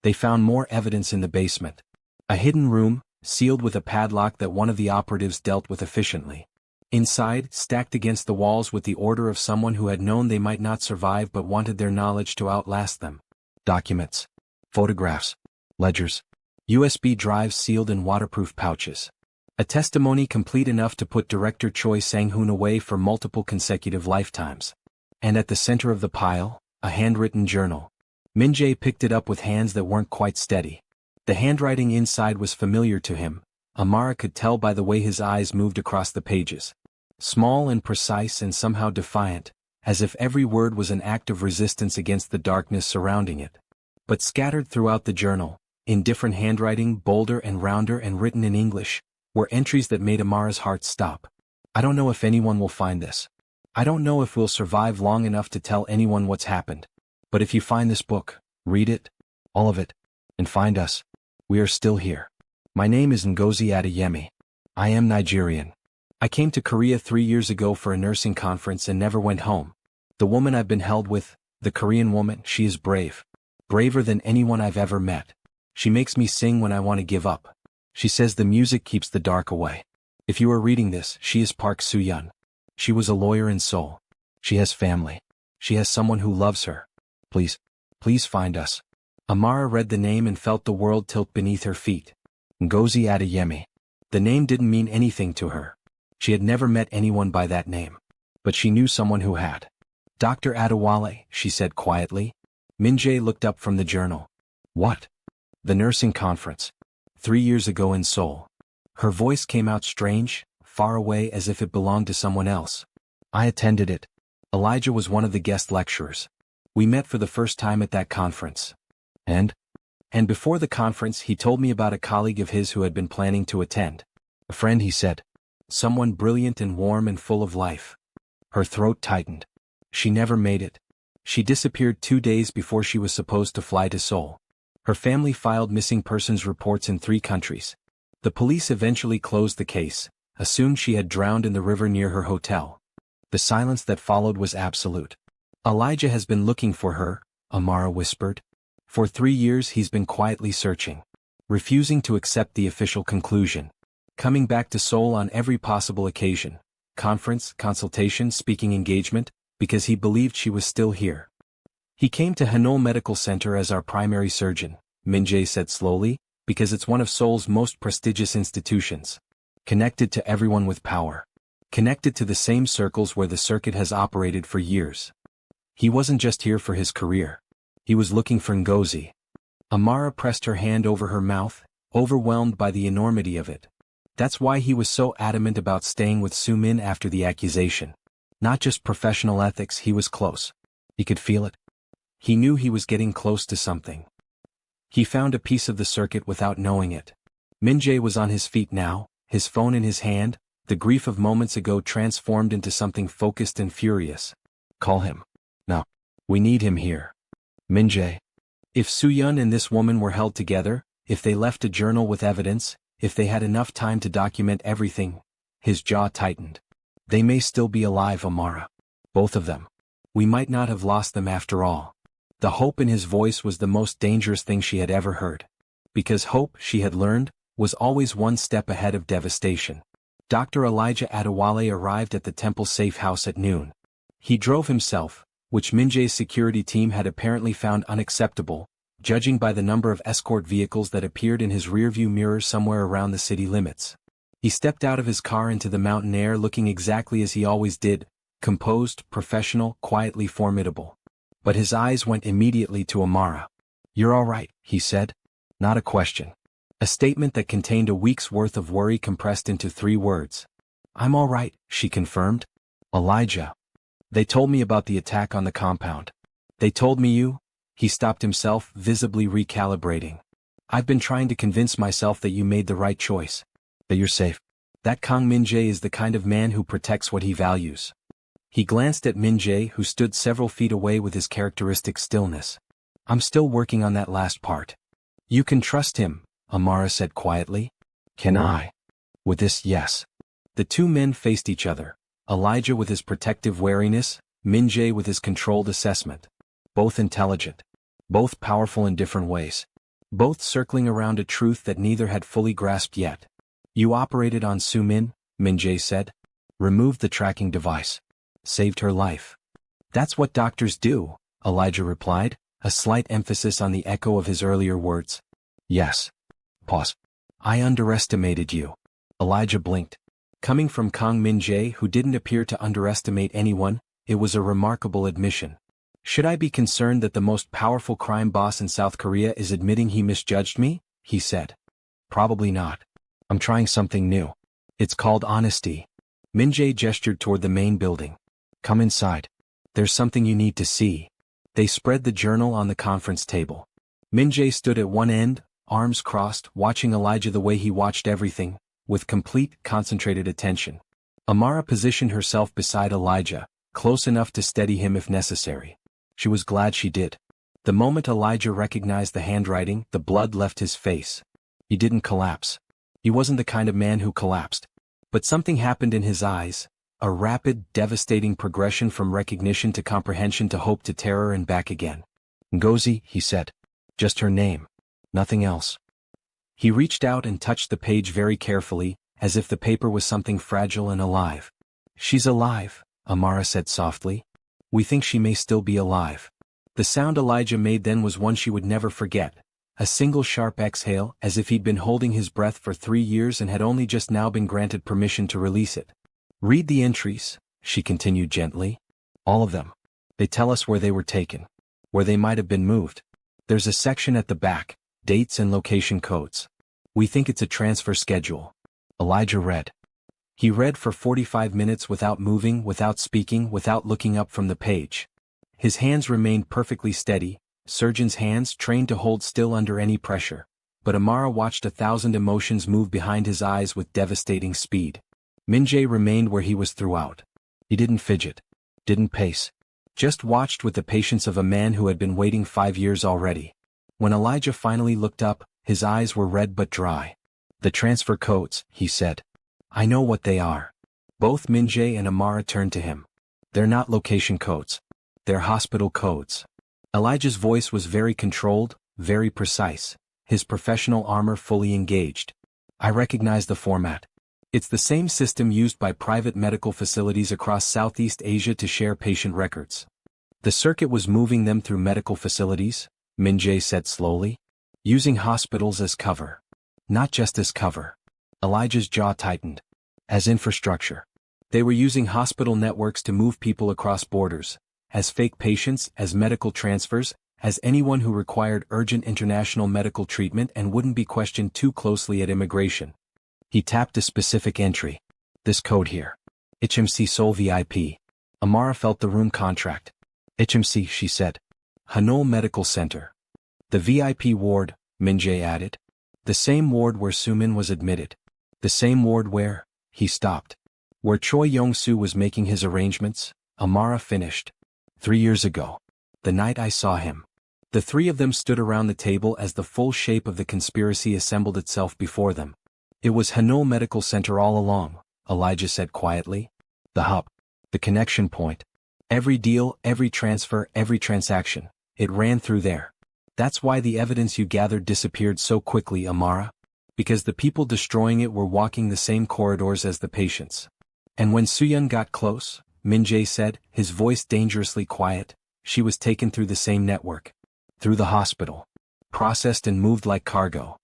They found more evidence in the basement. A hidden room, sealed with a padlock that one of the operatives dealt with efficiently. Inside, stacked against the walls with the order of someone who had known they might not survive but wanted their knowledge to outlast them. Documents. Photographs. Ledgers. USB drives sealed in waterproof pouches. A testimony complete enough to put director Choi Sang-hoon away for multiple consecutive lifetimes. And at the center of the pile, a handwritten journal. Minjae picked it up with hands that weren't quite steady. The handwriting inside was familiar to him. Amara could tell by the way his eyes moved across the pages. Small and precise and somehow defiant, as if every word was an act of resistance against the darkness surrounding it. But scattered throughout the journal, in different handwriting, bolder and rounder and written in English, were entries that made Amara's heart stop. "I don't know if anyone will find this. I don't know if we'll survive long enough to tell anyone what's happened. But if you find this book, read it, all of it, and find us. We are still here. My name is Ngozi Adeyemi. I am Nigerian. I came to Korea 3 years ago for a nursing conference and never went home. The woman I've been held with, the Korean woman, she is brave. Braver than anyone I've ever met. She makes me sing when I want to give up. She says the music keeps the dark away. If you are reading this, she is Park Soo-yeon. She was a lawyer in Seoul. She has family. She has someone who loves her. Please, please find us." Amara read the name and felt the world tilt beneath her feet. Ngozi Adeyemi. The name didn't mean anything to her. She had never met anyone by that name. But she knew someone who had. "Dr. Adewale," she said quietly. Minjae looked up from the journal. "What?" "The nursing conference. 3 years ago in Seoul." Her voice came out strange, far away as if it belonged to someone else. "I attended it. Elijah was one of the guest lecturers. We met for the first time at that conference. And before the conference he told me about a colleague of his who had been planning to attend. A friend, he said. Someone brilliant and warm and full of life. Her throat tightened. She never made it. She disappeared 2 days before she was supposed to fly to Seoul. Her family filed missing persons reports in 3 countries. The police eventually closed the case, assumed she had drowned in the river near her hotel. The silence that followed was absolute. Elijah has been looking for her, Amara whispered. For 3 years he's been quietly searching, refusing to accept the official conclusion. Coming back to Seoul on every possible occasion, conference, consultation, speaking engagement, because he believed she was still here. He came to Hanul Medical Center as our primary surgeon, Min-jae said slowly, because it's one of Seoul's most prestigious institutions. Connected to everyone with power. Connected to the same circles where the circuit has operated for years. He wasn't just here for his career. He was looking for Ngozi. Amara pressed her hand over her mouth, overwhelmed by the enormity of it. That's why he was so adamant about staying with Soo-min after the accusation. Not just professional ethics, he was close. He could feel it. He knew he was getting close to something. He found a piece of the circuit without knowing it. Min-jae was on his feet now, his phone in his hand, the grief of moments ago transformed into something focused and furious. Call him. No. We need him here. Min-jae. If Soo-yeon and this woman were held together, if they left a journal with evidence, if they had enough time to document everything, his jaw tightened. They may still be alive, Amara. Both of them. We might not have lost them after all. The hope in his voice was the most dangerous thing she had ever heard. Because hope, she had learned, was always one step ahead of devastation. Dr. Elijah Adewale arrived at the Temple safe house at noon. He drove himself, which Min-jae's security team had apparently found unacceptable, judging by the number of escort vehicles that appeared in his rearview mirror somewhere around the city limits. He stepped out of his car into the mountain air looking exactly as he always did, composed, professional, quietly formidable. But his eyes went immediately to Amara. You're all right, he said. Not a question. A statement that contained a week's worth of worry compressed into 3 words. I'm all right, she confirmed. Elijah. They told me about the attack on the compound. They told me you. He stopped himself, visibly recalibrating. I've been trying to convince myself that you made the right choice. That you're safe. That Kang Min-jae is the kind of man who protects what he values. He glanced at Min-jae, who stood several feet away with his characteristic stillness. I'm still working on that last part. You can trust him, Amara said quietly. Can I? With this, yes. The 2 men faced each other, Elijah with his protective wariness, Min-jae with his controlled assessment. Both intelligent. Both powerful in different ways. Both circling around a truth that neither had fully grasped yet. You operated on Soo-min, Min-jae said. Removed the tracking device. Saved her life. That's what doctors do, Elijah replied, a slight emphasis on the echo of his earlier words. Yes. Pause. I underestimated you. Elijah blinked. Coming from Kang Min-jae, who didn't appear to underestimate anyone, it was a remarkable admission. Should I be concerned that the most powerful crime boss in South Korea is admitting he misjudged me? He said. Probably not. I'm trying something new. It's called honesty. Min-jae gestured toward the main building. Come inside. There's something you need to see. They spread the journal on the conference table. Min-jae stood at one end, arms crossed, watching Elijah the way he watched everything, with complete, concentrated attention. Amara positioned herself beside Elijah, close enough to steady him if necessary. She was glad she did. The moment Elijah recognized the handwriting, the blood left his face. He didn't collapse. He wasn't the kind of man who collapsed. But something happened in his eyes, a rapid, devastating progression from recognition to comprehension to hope to terror and back again. Ngozi, he said. Just her name. Nothing else. He reached out and touched the page very carefully, as if the paper was something fragile and alive. She's alive, Amara said softly. We think she may still be alive. The sound Elijah made then was one she would never forget. A single sharp exhale, as if he'd been holding his breath for 3 years and had only just now been granted permission to release it. Read the entries, she continued gently. All of them. They tell us where they were taken. Where they might have been moved. There's a section at the back, dates and location codes. We think it's a transfer schedule. Elijah read. He read for 45 minutes without moving, without speaking, without looking up from the page. His hands remained perfectly steady, surgeons' hands trained to hold still under any pressure. But Amara watched 1,000 emotions move behind his eyes with devastating speed. Min-jae remained where he was throughout. He didn't fidget, didn't pace. Just watched with the patience of a man who had been waiting 5 years already. When Elijah finally looked up, his eyes were red but dry. "The transfer codes," he said. "I know what they are." Both Min-jae and Amara turned to him. "They're not location codes. They're hospital codes." Elijah's voice was very controlled, very precise, his professional armor fully engaged. "I recognize the format. It's the same system used by private medical facilities across Southeast Asia to share patient records." "The circuit was moving them through medical facilities," Min-jae said slowly. "Using hospitals as cover. Not just as cover." Elijah's jaw tightened. "As infrastructure. They were using hospital networks to move people across borders, as fake patients, as medical transfers, as anyone who required urgent international medical treatment and wouldn't be questioned too closely at immigration." He tapped a specific entry. "This code here. HMC Seoul VIP." Amara felt the room contract. "HMC," she said. "Hanol Medical Center." "The VIP ward," Min-jae added. "The same ward where Sumin was admitted. The same ward where—" he stopped. "Where Choi Yong-soo was making his arrangements," Amara finished. "3 years ago. The night I saw him." The three of them stood around the table as the full shape of the conspiracy assembled itself before them. "It was Hanol Medical Center all along," Elijah said quietly. "The hub. The connection point. Every deal, every transfer, every transaction. It ran through there. That's why the evidence you gathered disappeared so quickly, Amara. Because the people destroying it were walking the same corridors as the patients." "And when Soo-yeon got close," Min-jae said, his voice dangerously quiet, "she was taken through the same network. Through the hospital. Processed and moved like cargo."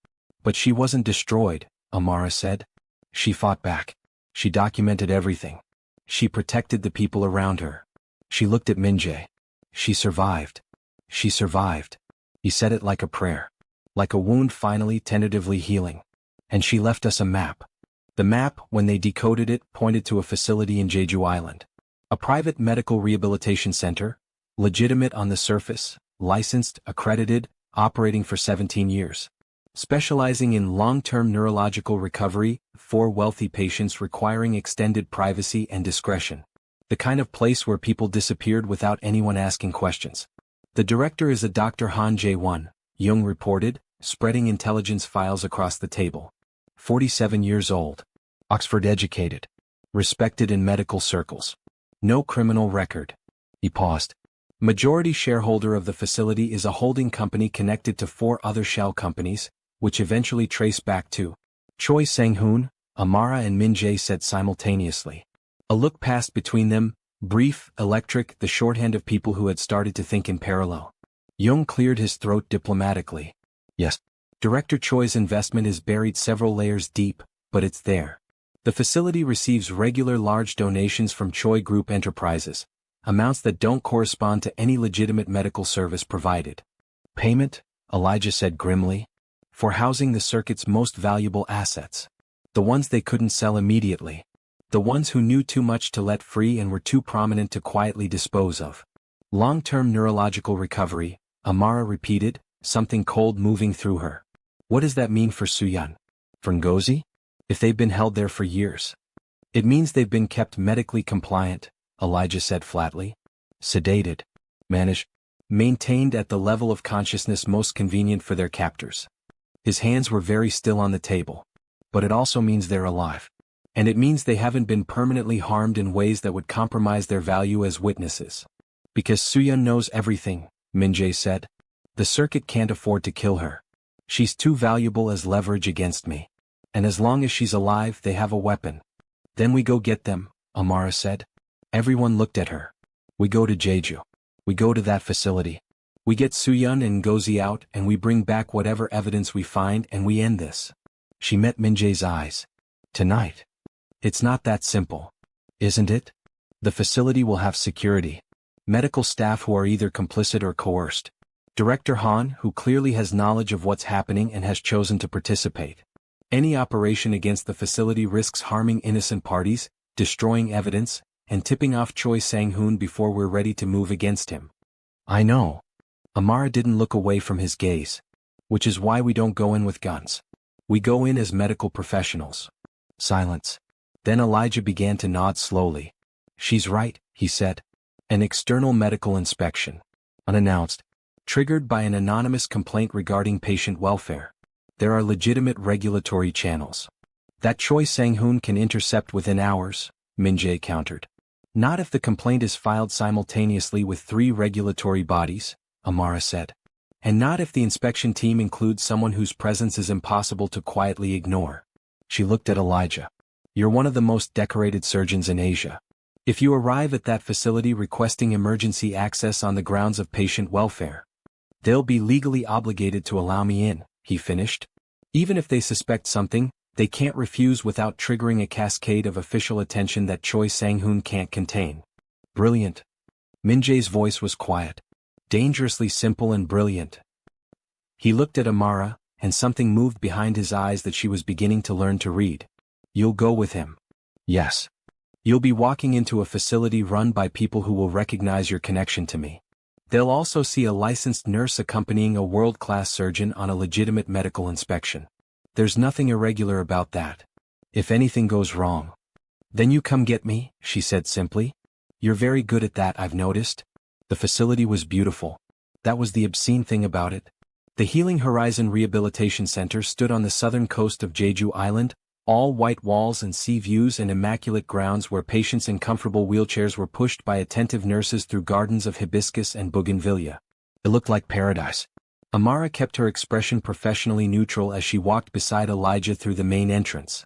"But she wasn't destroyed," Amara said. "She fought back. She documented everything. She protected the people around her." She looked at Min-jae. "She survived. She survived." He said it like a prayer. Like a wound finally tentatively healing. "And she left us a map." The map, when they decoded it, pointed to a facility in Jeju Island. A private medical rehabilitation center, legitimate on the surface, licensed, accredited, operating for 17 years. Specializing in long-term neurological recovery for wealthy patients requiring extended privacy and discretion. The kind of place where people disappeared without anyone asking questions. "The director is a Dr. Han Jae-won," Jung reported, spreading intelligence files across the table. 47 years old. Oxford educated. Respected in medical circles. No criminal record. He paused. "Majority shareholder of the facility is a holding company connected to 4 other shell companies, which eventually trace back to Choi Sang-hoon," Amara and Min-jae said simultaneously. A look passed between them, brief, electric, the shorthand of people who had started to think in parallel. Jung cleared his throat diplomatically. "Yes. Director Choi's investment is buried several layers deep, but it's there. The facility receives regular large donations from Choi Group Enterprises, amounts that don't correspond to any legitimate medical service provided. Payment," Elijah said grimly, "for housing the circuit's most valuable assets. The ones they couldn't sell immediately. The ones who knew too much to let free and were too prominent to quietly dispose of." "Long-term neurological recovery," Amara repeated, something cold moving through her. "What does that mean for Soo-yeon? For Ngozi? If they've been held there for years?" "It means they've been kept medically compliant," Elijah said flatly. "Sedated. Maintained at the level of consciousness most convenient for their captors." His hands were very still on the table. "But it also means they're alive. And it means they haven't been permanently harmed in ways that would compromise their value as witnesses." "Because Soo-yeon knows everything," Min-jae said. "The circuit can't afford to kill her. She's too valuable as leverage against me. And as long as she's alive, they have a weapon." "Then we go get them," Amara said. Everyone looked at her. "We go to Jeju. We go to that facility. We get Soo-yeon and Ngozi out and we bring back whatever evidence we find and we end this." She met Min-jae's eyes. "Tonight. It's not that simple. Isn't it? The facility will have security. Medical staff who are either complicit or coerced. Director Han, who clearly has knowledge of what's happening and has chosen to participate. Any operation against the facility risks harming innocent parties, destroying evidence, and tipping off Choi Sang-hoon before we're ready to move against him. I know. Amara didn't look away from his gaze. Which is why we don't go in with guns. We go in as medical professionals. Silence. Then Elijah began to nod slowly. She's right, he said. An external medical inspection. Unannounced. Triggered by an anonymous complaint regarding patient welfare. There are legitimate regulatory channels. That Choi Sang-hoon can intercept within hours, Min-jae countered. Not if the complaint is filed simultaneously with 3 regulatory bodies, Amara said. And not if the inspection team includes someone whose presence is impossible to quietly ignore. She looked at Elijah. You're one of the most decorated surgeons in Asia. If you arrive at that facility requesting emergency access on the grounds of patient welfare, they'll be legally obligated to allow me in, he finished. Even if they suspect something, they can't refuse without triggering a cascade of official attention that Choi Sang-hoon can't contain. Brilliant. Min-jae's voice was quiet. Dangerously simple and brilliant. He looked at Amara, and something moved behind his eyes that she was beginning to learn to read. You'll go with him. Yes. You'll be walking into a facility run by people who will recognize your connection to me. They'll also see a licensed nurse accompanying a world-class surgeon on a legitimate medical inspection. There's nothing irregular about that. If anything goes wrong, then you come get me, she said simply. You're very good at that, I've noticed. The facility was beautiful. That was the obscene thing about it. The Healing Horizon Rehabilitation Center stood on the southern coast of Jeju Island, all white walls and sea views and immaculate grounds where patients in comfortable wheelchairs were pushed by attentive nurses through gardens of hibiscus and bougainvillea. It looked like paradise. Amara kept her expression professionally neutral as she walked beside Elijah through the main entrance.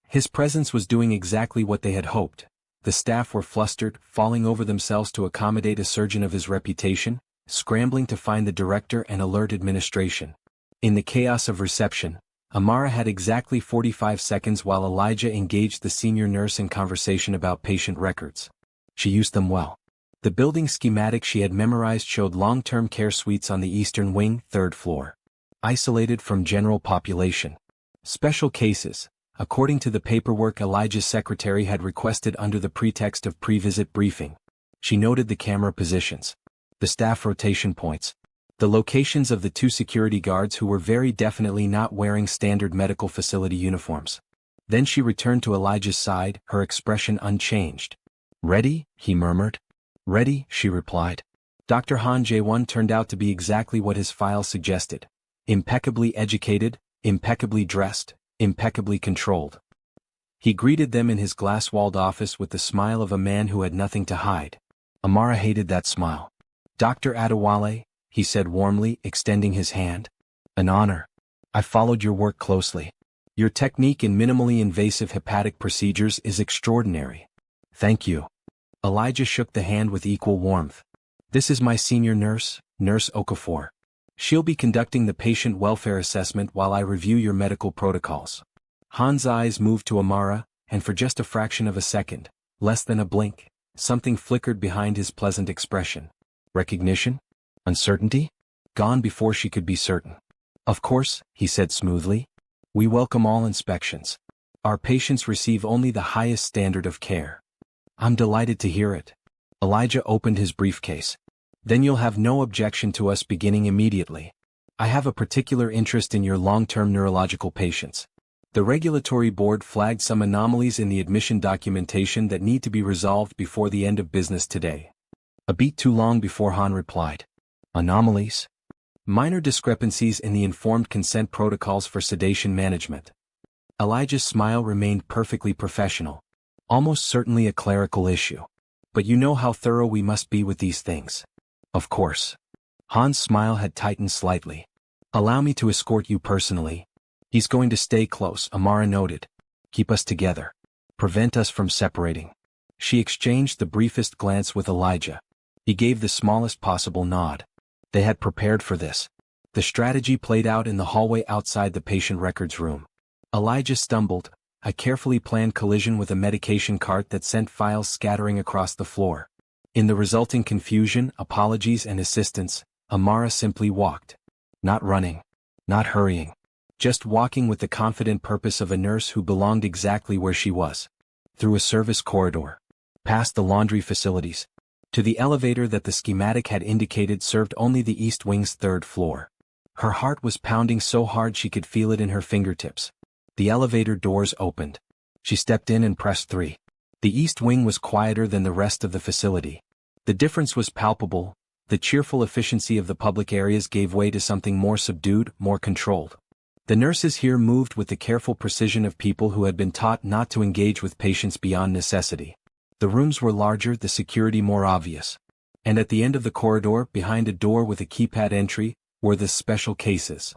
His presence was doing exactly what they had hoped. The staff were flustered, falling over themselves to accommodate a surgeon of his reputation, scrambling to find the director and alert administration. In the chaos of reception, Amara had exactly 45 seconds while Elijah engaged the senior nurse in conversation about patient records. She used them well. The building schematic she had memorized showed long-term care suites on the eastern wing, 3rd floor. Isolated from general population. Special cases, according to the paperwork Elijah's secretary had requested under the pretext of pre-visit briefing. She noted the camera positions. The staff rotation points. The locations of the 2 security guards who were very definitely not wearing standard medical facility uniforms. Then she returned to Elijah's side, her expression unchanged. Ready? He murmured. Ready, she replied. Dr. Han Jae-won turned out to be exactly what his file suggested. Impeccably educated, impeccably dressed, impeccably controlled. He greeted them in his glass-walled office with the smile of a man who had nothing to hide. Amara hated that smile. Dr. Adewale, he said warmly, extending his hand. An honor. I followed your work closely. Your technique in minimally invasive hepatic procedures is extraordinary. Thank you. Elijah shook the hand with equal warmth. This is my senior nurse, Nurse Okafor. She'll be conducting the patient welfare assessment while I review your medical protocols. Han's eyes moved to Amara, and for just a fraction of a second, less than a blink, something flickered behind his pleasant expression. Recognition? Uncertainty? Gone before she could be certain. Of course, he said smoothly. We welcome all inspections. Our patients receive only the highest standard of care. I'm delighted to hear it. Elijah opened his briefcase. Then you'll have no objection to us beginning immediately. I have a particular interest in your long-term neurological patients. The regulatory board flagged some anomalies in the admission documentation that need to be resolved before the end of business today. A beat too long before Han replied. Anomalies? Minor discrepancies in the informed consent protocols for sedation management. Elijah's smile remained perfectly professional. Almost certainly a clerical issue. But you know how thorough we must be with these things. Of course. Han's smile had tightened slightly. Allow me to escort you personally. He's going to stay close, Amara noted. Keep us together. Prevent us from separating. She exchanged the briefest glance with Elijah. He gave the smallest possible nod. They had prepared for this. The strategy played out in the hallway outside the patient records room. Elijah stumbled, a carefully planned collision with a medication cart that sent files scattering across the floor. In the resulting confusion, apologies and assistance, Amara simply walked. Not running. Not hurrying. Just walking with the confident purpose of a nurse who belonged exactly where she was. Through a service corridor. Past the laundry facilities. to the elevator that the schematic had indicated served only the East Wing's 3rd floor. Her heart was pounding so hard she could feel it in her fingertips. The elevator doors opened. She stepped in and pressed 3. The East Wing was quieter than the rest of the facility. The difference was palpable. The cheerful efficiency of the public areas gave way to something more subdued, more controlled. The nurses here moved with the careful precision of people who had been taught not to engage with patients beyond necessity. The rooms were larger, the security more obvious. And at the end of the corridor, behind a door with a keypad entry, were the special cases.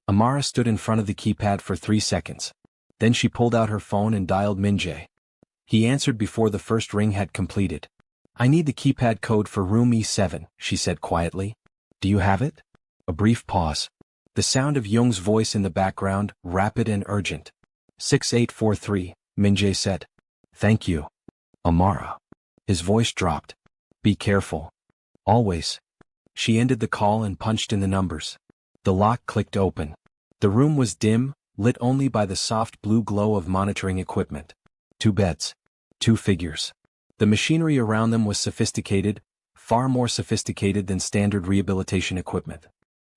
Amara stood in front of the keypad for 3 seconds. Then she pulled out her phone and dialed Minjae. He answered before the first ring had completed. "I need the keypad code for room E7, she said quietly. "Do you have it?" A brief pause. The sound of Young's voice in the background, rapid and urgent. 6843, Minjae said. "Thank you, Amara." His voice dropped. "Be careful. Always." She ended the call and punched in the numbers. The lock clicked open. The room was dim, lit only by the soft blue glow of monitoring equipment. 2 beds. 2 figures. The machinery around them was sophisticated, far more sophisticated than standard rehabilitation equipment.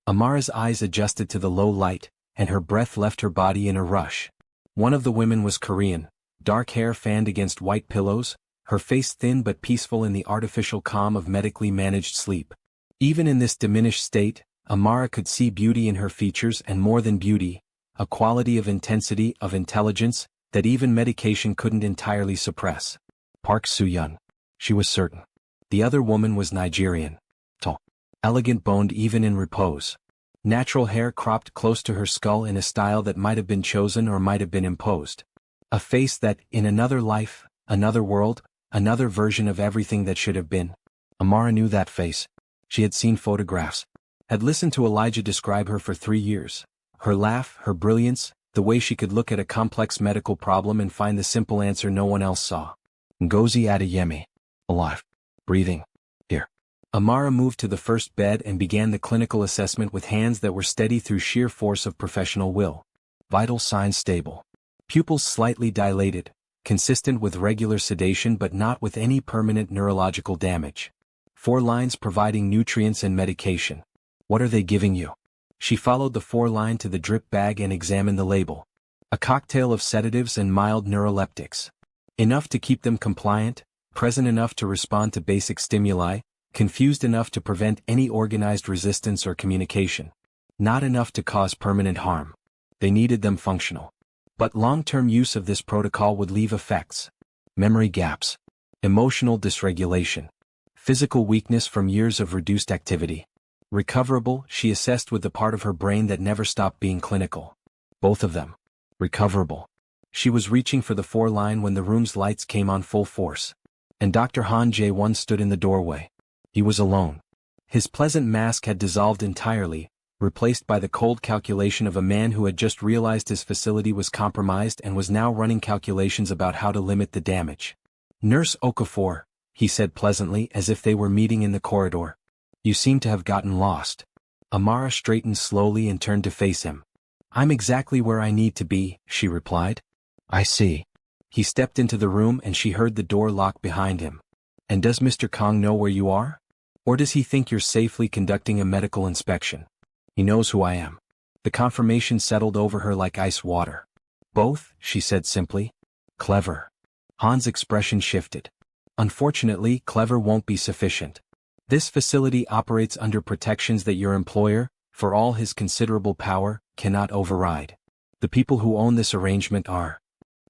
Amara's eyes adjusted to the low light, and her breath left her body in a rush. One of the women was Korean, dark hair fanned against white pillows, her face thin but peaceful in the artificial calm of medically managed sleep. Even in this diminished state, Amara could see beauty in her features and more than beauty, a quality of intensity, of intelligence, that even medication couldn't entirely suppress. Park Soo-yeon. She was certain. The other woman was Nigerian. Tall. Elegant boned even in repose. Natural hair cropped close to her skull in a style that might have been chosen or might have been imposed. A face that, in another life, another world, another version of everything that should have been. Amara knew that face. She had seen photographs. Had listened to Elijah describe her for 3 years. Her laugh, her brilliance, the way she could look at a complex medical problem and find the simple answer no one else saw. Ngozi Adeyemi. Alive. Breathing. Here. Amara moved to the first bed and began the clinical assessment with hands that were steady through sheer force of professional will. Vital signs stable. Pupils slightly dilated, consistent with regular sedation but not with any permanent neurological damage. 4 lines providing nutrients and medication. What are they giving you? She followed the 4 line to the drip bag and examined the label. A cocktail of sedatives and mild neuroleptics. Enough to keep them compliant, present enough to respond to basic stimuli, confused enough to prevent any organized resistance or communication. Not enough to cause permanent harm. They needed them functional. But long-term use of this protocol would leave effects. Memory gaps. Emotional dysregulation. Physical weakness from years of reduced activity. Recoverable, she assessed with the part of her brain that never stopped being clinical. Both of them. Recoverable. She was reaching for the 4 line when the room's lights came on full force. And Dr. Han Jae-won stood in the doorway. He was alone. His pleasant mask had dissolved entirely, replaced by the cold calculation of a man who had just realized his facility was compromised and was now running calculations about how to limit the damage. "Nurse Okafor," he said pleasantly as if they were meeting in the corridor. "You seem to have gotten lost." Amara straightened slowly and turned to face him. "I'm exactly where I need to be," she replied. "I see." He stepped into the room and she heard the door lock behind him. "And does Mr. Kong know where you are? Or does he think you're safely conducting a medical inspection?" "He knows who I am." The confirmation settled over her like ice water. "Both," she said simply. "Clever." Han's expression shifted. "Unfortunately, clever won't be sufficient. This facility operates under protections that your employer, for all his considerable power, cannot override. The people who own this arrangement are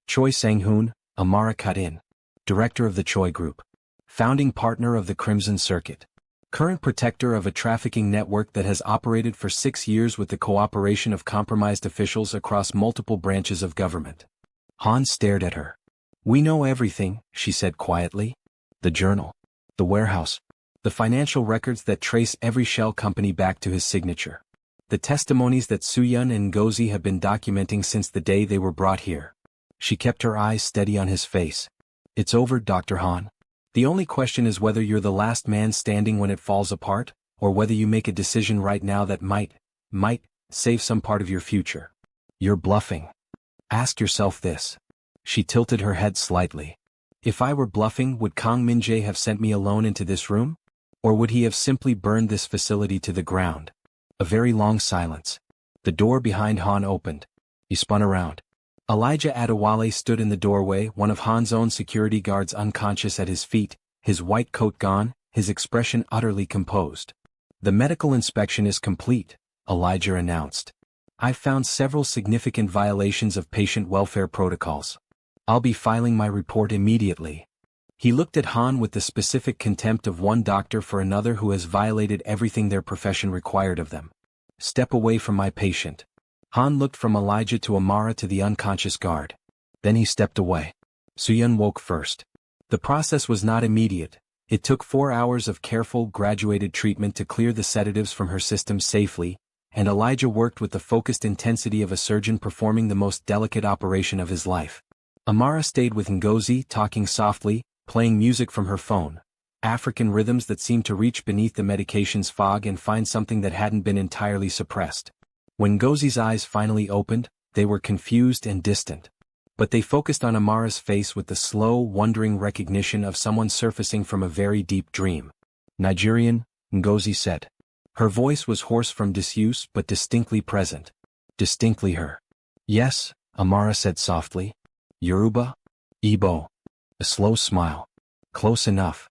Choi Sang-hoon, Amara cut in. Director of the Choi Group. Founding partner of the Crimson Circuit. Current protector of a trafficking network that has operated for 6 years with the cooperation of compromised officials across multiple branches of government." Han stared at her. "We know everything," she said quietly. "The journal. The warehouse. The financial records that trace every shell company back to his signature. The testimonies that Soo-yeon and Ngozi have been documenting since the day they were brought here." She kept her eyes steady on his face. "It's over, Dr. Han. The only question is whether you're the last man standing when it falls apart, or whether you make a decision right now that might save some part of your future. You're bluffing. Ask yourself this." She tilted her head slightly. If I were bluffing, would Kang Min-jae have sent me alone into this room? Or would he have simply burned this facility to the ground? A very long silence. The door behind Han opened. He spun around. Elijah Adewale stood in the doorway, one of Han's own security guards unconscious at his feet, his white coat gone, his expression utterly composed. The medical inspection is complete, Elijah announced. I've found several significant violations of patient welfare protocols. I'll be filing my report immediately. He looked at Han with the specific contempt of one doctor for another who has violated everything their profession required of them. Step away from my patient. Han looked from Elijah to Amara to the unconscious guard. Then he stepped away. Soo-yeon woke first. The process was not immediate. It took 4 hours of careful, graduated treatment to clear the sedatives from her system safely, and Elijah worked with the focused intensity of a surgeon performing the most delicate operation of his life. Amara stayed with Ngozi, talking softly, playing music from her phone, African rhythms that seemed to reach beneath the medication's fog and find something that hadn't been entirely suppressed. When Ngozi's eyes finally opened, they were confused and distant. But they focused on Amara's face with the slow, wondering recognition of someone surfacing from a very deep dream. Nigerian, Ngozi said. Her voice was hoarse from disuse but distinctly present. Distinctly her. Yes, Amara said softly. Yoruba? Igbo. A slow smile. Close enough.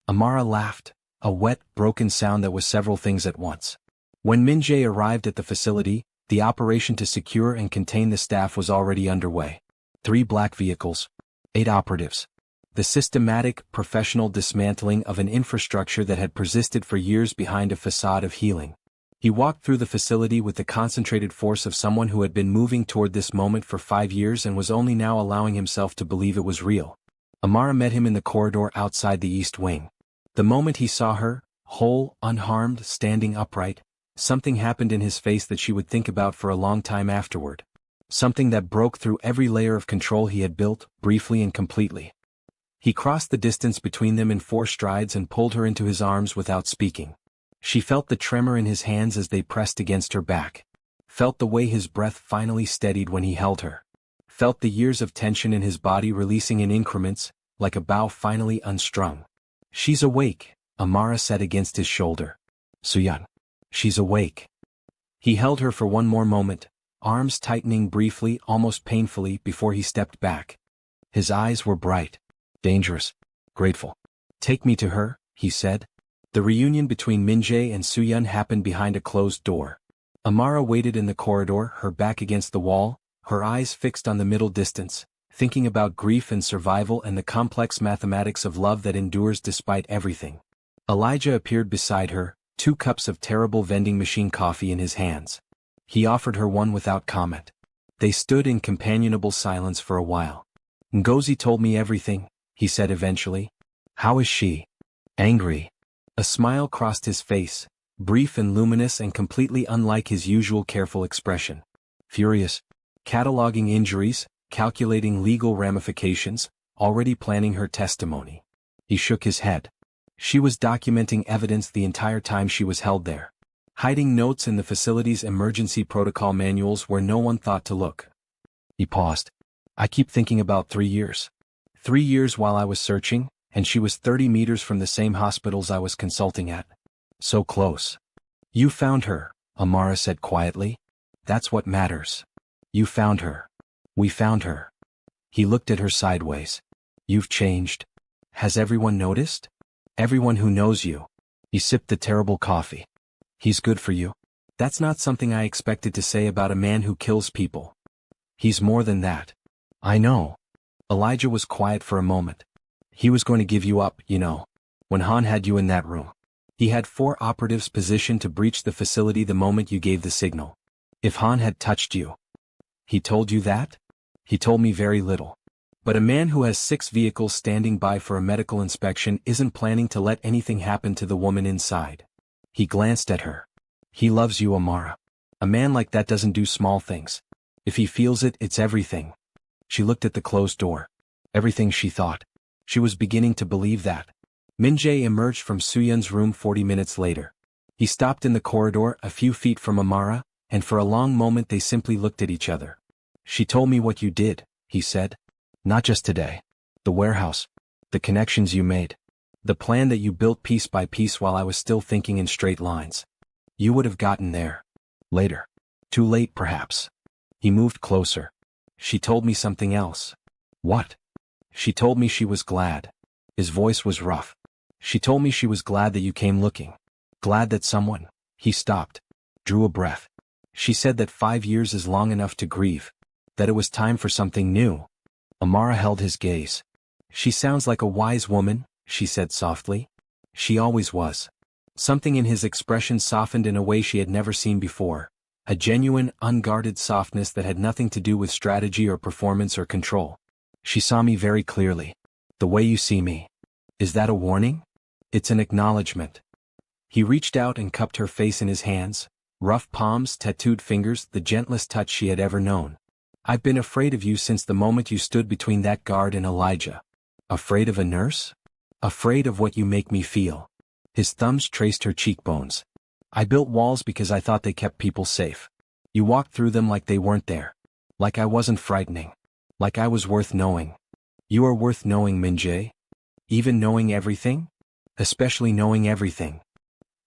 Amara laughed, a wet, broken sound that was several things at once. When Min-jae arrived at the facility, the operation to secure and contain the staff was already underway. 3 black vehicles. 8 operatives. The systematic, professional dismantling of an infrastructure that had persisted for years behind a facade of healing. He walked through the facility with the concentrated force of someone who had been moving toward this moment for 5 years and was only now allowing himself to believe it was real. Amara met him in the corridor outside the East Wing. The moment he saw her, whole, unharmed, standing upright, something happened in his face that she would think about for a long time afterward. Something that broke through every layer of control he had built, briefly and completely. He crossed the distance between them in 4 strides and pulled her into his arms without speaking. She felt the tremor in his hands as they pressed against her back. Felt the way his breath finally steadied when he held her. Felt the years of tension in his body releasing in increments, like a bow finally unstrung. She's awake, Amara said against his shoulder. Soo-yeon. She's awake. He held her for one more moment, arms tightening briefly, almost painfully, before he stepped back. His eyes were bright. Dangerous. Grateful. Take me to her, he said. The reunion between Min-jae and Soo-yeon happened behind a closed door. Amara waited in the corridor, her back against the wall, her eyes fixed on the middle distance, thinking about grief and survival and the complex mathematics of love that endures despite everything. Elijah appeared beside her, 2 cups of terrible vending machine coffee in his hands. He offered her one without comment. They stood in companionable silence for a while. Ngozi told me everything, he said eventually. How is she? Angry. A smile crossed his face, brief and luminous and completely unlike his usual careful expression. Furious. Cataloging injuries, calculating legal ramifications, already planning her testimony. He shook his head. She was documenting evidence the entire time she was held there. Hiding notes in the facility's emergency protocol manuals where no one thought to look. He paused. I keep thinking about 3 years. 3 years while I was searching, and she was 30 meters from the same hospitals I was consulting at. So close. You found her, Amara said quietly. That's what matters. You found her. We found her. He looked at her sideways. You've changed. Has everyone noticed? Everyone who knows you. He sipped the terrible coffee. He's good for you. That's not something I expected to say about a man who kills people. He's more than that. I know. Elijah was quiet for a moment. He was going to give you up, you know. When Han had you in that room. He had 4 operatives positioned to breach the facility the moment you gave the signal. If Han had touched you. He told you that? He told me very little. But a man who has 6 vehicles standing by for a medical inspection isn't planning to let anything happen to the woman inside. He glanced at her. He loves you, Amara. A man like that doesn't do small things. If he feels it, it's everything. She looked at the closed door. Everything, she thought. She was beginning to believe that. Min-jae emerged from Soo-yeon's room 40 minutes later. He stopped in the corridor a few feet from Amara, and for a long moment they simply looked at each other. She told me what you did, he said. Not just today. The warehouse. The connections you made. The plan that you built piece by piece while I was still thinking in straight lines. You would have gotten there. Later. Too late, perhaps. He moved closer. She told me something else. What? She told me she was glad. His voice was rough. She told me she was glad that you came looking. Glad that someone. He stopped. Drew a breath. She said that 5 years is long enough to grieve. That it was time for something new. Amara held his gaze. She sounds like a wise woman, she said softly. She always was. Something in his expression softened in a way she had never seen before. A genuine, unguarded softness that had nothing to do with strategy or performance or control. She saw me very clearly. The way you see me. Is that a warning? It's an acknowledgement. He reached out and cupped her face in his hands. Rough palms, tattooed fingers, the gentlest touch she had ever known. I've been afraid of you since the moment you stood between that guard and Elijah. Afraid of a nurse? Afraid of what you make me feel. His thumbs traced her cheekbones. I built walls because I thought they kept people safe. You walked through them like they weren't there. Like I wasn't frightening. Like I was worth knowing. You are worth knowing, Min-jae. Even knowing everything? Especially knowing everything.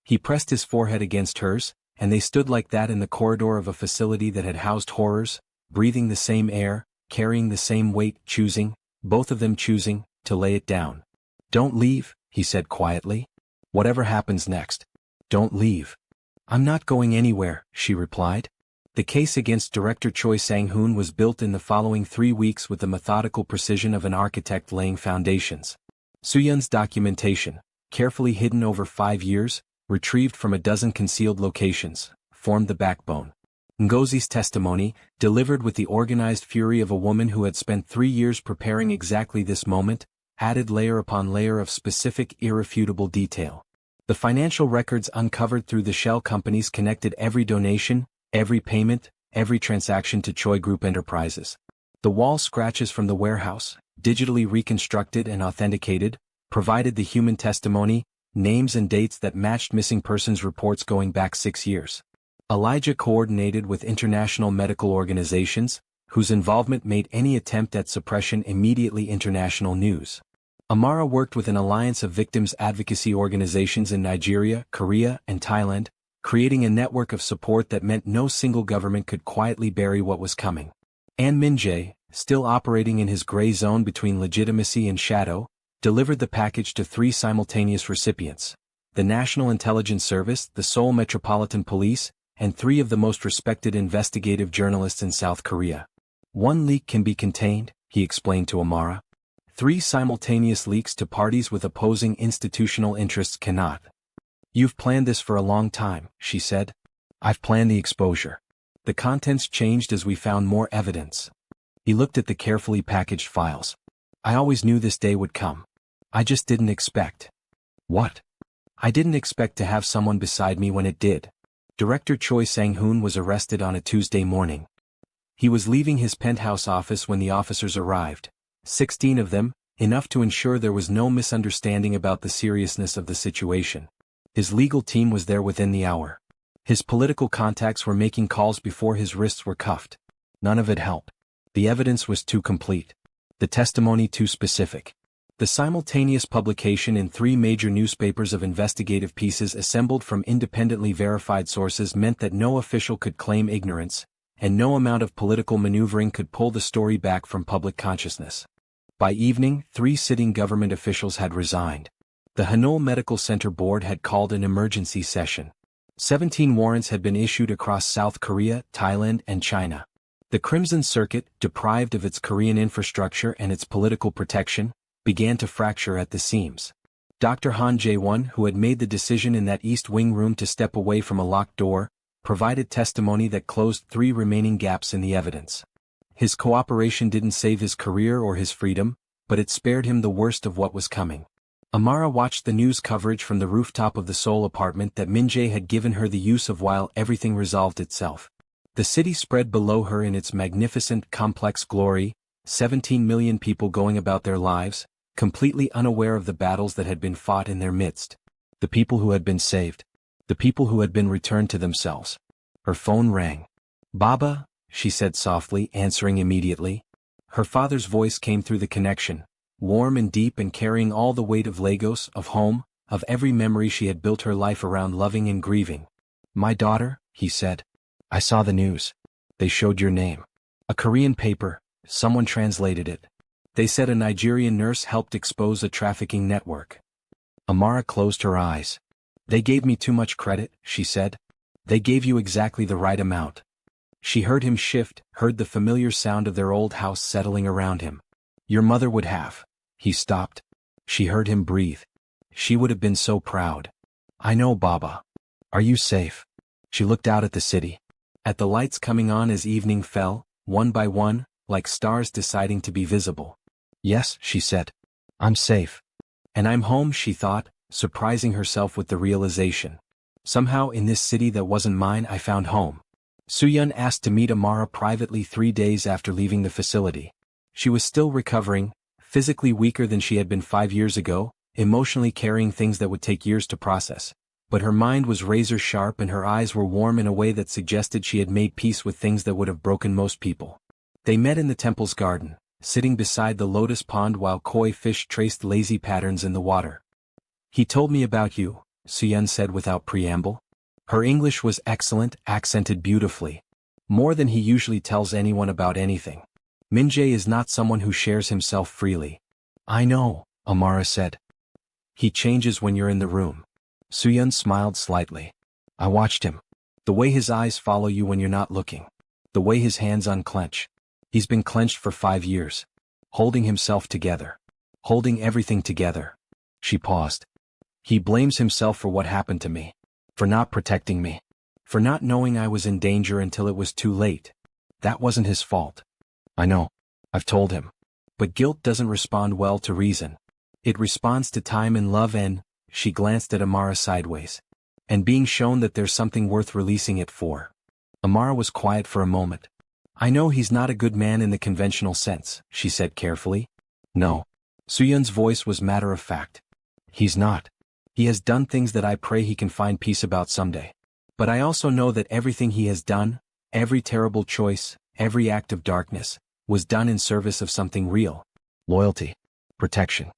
He pressed his forehead against hers, and they stood like that in the corridor of a facility that had housed horrors, breathing the same air, carrying the same weight, choosing, both of them choosing, to lay it down. Don't leave, he said quietly. Whatever happens next. Don't leave. I'm not going anywhere, she replied. The case against director Choi Sang-hoon was built in the following 3 weeks with the methodical precision of an architect laying foundations. Soo-yeon's documentation, carefully hidden over 5 years, retrieved from a dozen concealed locations, formed the backbone. Ngozi's testimony, delivered with the organized fury of a woman who had spent 3 years preparing exactly this moment, added layer upon layer of specific, irrefutable detail. The financial records uncovered through the shell companies connected every donation, every payment, every transaction to Choi Group Enterprises. The wall scratches from the warehouse, digitally reconstructed and authenticated, provided the human testimony, names and dates that matched missing persons reports going back 6 years. Elijah coordinated with international medical organizations, whose involvement made any attempt at suppression immediately international news. Amara worked with an alliance of victims advocacy organizations in Nigeria, Korea, and Thailand, creating a network of support that meant no single government could quietly bury what was coming. And Min-jae, still operating in his gray zone between legitimacy and shadow, delivered the package to 3 simultaneous recipients: the National Intelligence Service, the Seoul Metropolitan Police, and 3 of the most respected investigative journalists in South Korea. 1 leak can be contained, he explained to Amara. 3 simultaneous leaks to parties with opposing institutional interests cannot. You've planned this for a long time, she said. I've planned the exposure. The contents changed as we found more evidence. He looked at the carefully packaged files. I always knew this day would come. I just didn't expect. What? I didn't expect to have someone beside me when it did. Director Choi Sang-hoon was arrested on a Tuesday morning. He was leaving his penthouse office when the officers arrived. 16 of them, enough to ensure there was no misunderstanding about the seriousness of the situation. His legal team was there within the hour. His political contacts were making calls before his wrists were cuffed. None of it helped. The evidence was too complete. The testimony too specific. The simultaneous publication in 3 major newspapers of investigative pieces assembled from independently verified sources meant that no official could claim ignorance, and no amount of political maneuvering could pull the story back from public consciousness. By evening, 3 sitting government officials had resigned. The Hanul Medical Center Board had called an emergency session. 17 warrants had been issued across South Korea, Thailand, and China. The Crimson Circuit, deprived of its Korean infrastructure and its political protection, began to fracture at the seams. Dr. Han Jae-won, who had made the decision in that East Wing room to step away from a locked door, provided testimony that closed 3 remaining gaps in the evidence. His cooperation didn't save his career or his freedom, but it spared him the worst of what was coming. Amara watched the news coverage from the rooftop of the Seoul apartment that Min-jae had given her the use of while everything resolved itself. The city spread below her in its magnificent, complex glory, 17 million people going about their lives, completely unaware of the battles that had been fought in their midst. The people who had been saved. The people who had been returned to themselves. Her phone rang. "Baba," she said softly, answering immediately. Her father's voice came through the connection. warm and deep and carrying all the weight of Lagos, of home, of every memory she had built her life around loving and grieving. "My daughter," he said. "I saw the news. They showed your name. A Korean paper, someone translated it. They said a Nigerian nurse helped expose a trafficking network." Amara closed her eyes. "They gave me too much credit," she said. "They gave you exactly the right amount." She heard him shift, heard the familiar sound of their old house settling around him. "Your mother would have." He stopped. She heard him breathe. "She would have been so proud." "I know, Baba. Are you safe?" She looked out at the city. At the lights coming on as evening fell, one by one, like stars deciding to be visible. "Yes," she said. "I'm safe. And I'm home," she thought, surprising herself with the realization. "Somehow in this city that wasn't mine I found home." Soo-yeon asked to meet Amara privately 3 days after leaving the facility. She was still recovering, physically weaker than she had been 5 years ago, emotionally carrying things that would take years to process. But her mind was razor sharp and her eyes were warm in a way that suggested she had made peace with things that would have broken most people. They met in the temple's garden, sitting beside the lotus pond while koi fish traced lazy patterns in the water. "He told me about you," Soo-yeon said without preamble. Her English was excellent, accented beautifully. More than he usually tells anyone about anything. Min-jae is not someone who shares himself freely. "I know," Amara said. "He changes when you're in the room." Soo-yeon smiled slightly. "I watched him. The way his eyes follow you when you're not looking. The way his hands unclench. He's been clenched for 5 years. Holding himself together. Holding everything together." She paused. "He blames himself for what happened to me. For not protecting me. For not knowing I was in danger until it was too late. That wasn't his fault." "I know. I've told him. But guilt doesn't respond well to reason. It responds to time and love and," she glanced at Amara sideways. "And being shown that there's something worth releasing it for." Amara was quiet for a moment. "I know he's not a good man in the conventional sense," she said carefully. "No." Soo-yeon's voice was matter of fact. "He's not. He has done things that I pray he can find peace about someday. But I also know that everything he has done, every terrible choice, every act of darkness, was done in service of something real. Loyalty. Protection.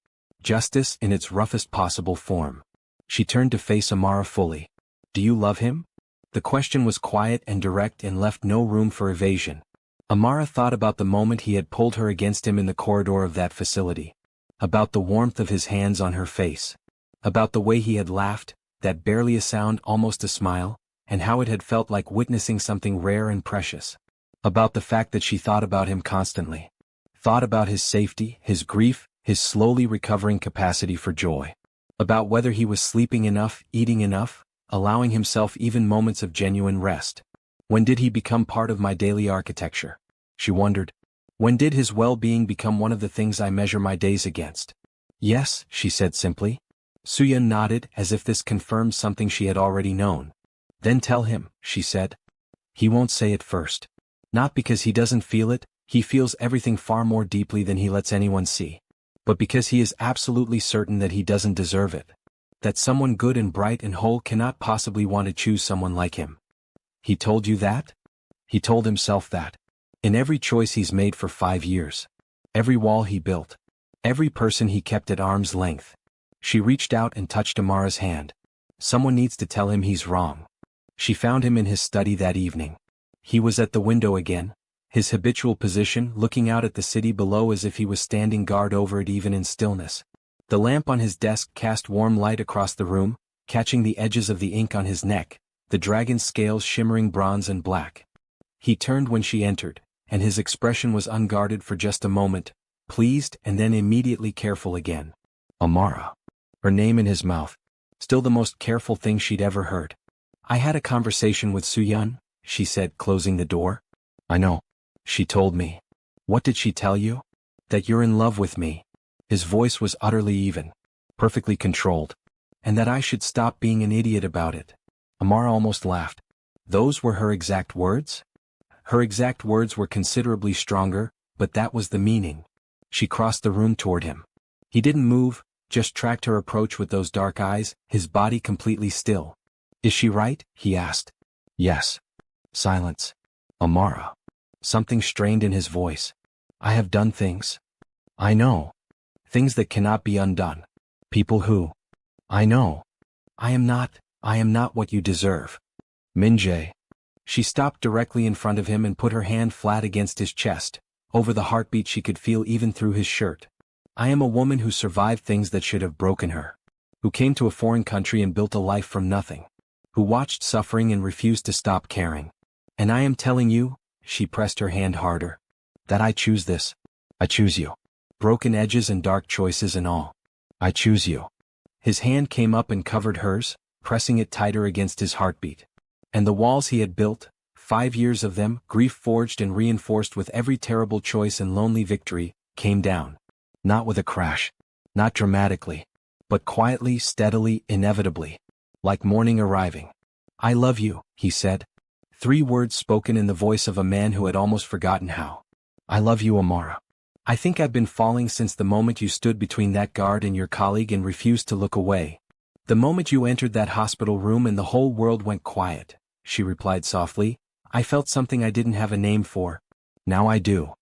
Justice in its roughest possible form." She turned to face Amara fully. "Do you love him?" The question was quiet and direct and left no room for evasion. Amara thought about the moment he had pulled her against him in the corridor of that facility. About the warmth of his hands on her face. About the way he had laughed, that barely a sound, almost a smile, and how it had felt like witnessing something rare and precious. About the fact that she thought about him constantly. Thought about his safety, his grief, his slowly recovering capacity for joy. About whether he was sleeping enough, eating enough, allowing himself even moments of genuine rest. When did he become part of my daily architecture? She wondered. When did his well-being become one of the things I measure my days against? "Yes," she said simply. Soo-yeon nodded as if this confirmed something she had already known. "Then tell him," she said. "He won't say it first. Not because he doesn't feel it, he feels everything far more deeply than he lets anyone see. But because he is absolutely certain that he doesn't deserve it. That someone good and bright and whole cannot possibly want to choose someone like him." "He told you that?" "He told himself that. In every choice he's made for 5 years. Every wall he built. Every person he kept at arm's length." She reached out and touched Amara's hand. "Someone needs to tell him he's wrong." She found him in his study that evening. He was at the window again, his habitual position, looking out at the city below as if he was standing guard over it even in stillness. The lamp on his desk cast warm light across the room, catching the edges of the ink on his neck, the dragon's scales shimmering bronze and black. He turned when she entered, and his expression was unguarded for just a moment, pleased and then immediately careful again. Amara. Her name in his mouth. Still the most careful thing she'd ever heard. "I had a conversation with Soo-yeon," she said, closing the door. "I know. She told me." "What did she tell you?" "That you're in love with me." His voice was utterly even. Perfectly controlled. "And that I should stop being an idiot about it." Amara almost laughed. Those were her exact words? Her exact words were considerably stronger, but that was the meaning. She crossed the room toward him. He didn't move, just tracked her approach with those dark eyes, his body completely still. "Is she right?" he asked. "Yes." Silence. "Amara." Something strained in his voice. "I have done things." "I know." Things that cannot be undone. People who. I know. I am not what you deserve. Min-jae. She stopped directly in front of him and put her hand flat against his chest, over the heartbeat she could feel even through his shirt. I am a woman who survived things that should have broken her. Who came to a foreign country and built a life from nothing. Who watched suffering and refused to stop caring. And I am telling you, she pressed her hand harder, that I choose this. I choose you. Broken edges and dark choices and all. I choose you. His hand came up and covered hers, pressing it tighter against his heartbeat. And the walls he had built, 5 years of them, grief-forged and reinforced with every terrible choice and lonely victory, came down. Not with a crash. Not dramatically. But quietly, steadily, inevitably. Like morning arriving. I love you, he said. 3 words spoken in the voice of a man who had almost forgotten how. I love you, Amara. I think I've been falling since the moment you stood between that guard and your colleague and refused to look away. The moment you entered that hospital room and the whole world went quiet, she replied softly. I felt something I didn't have a name for. Now I do.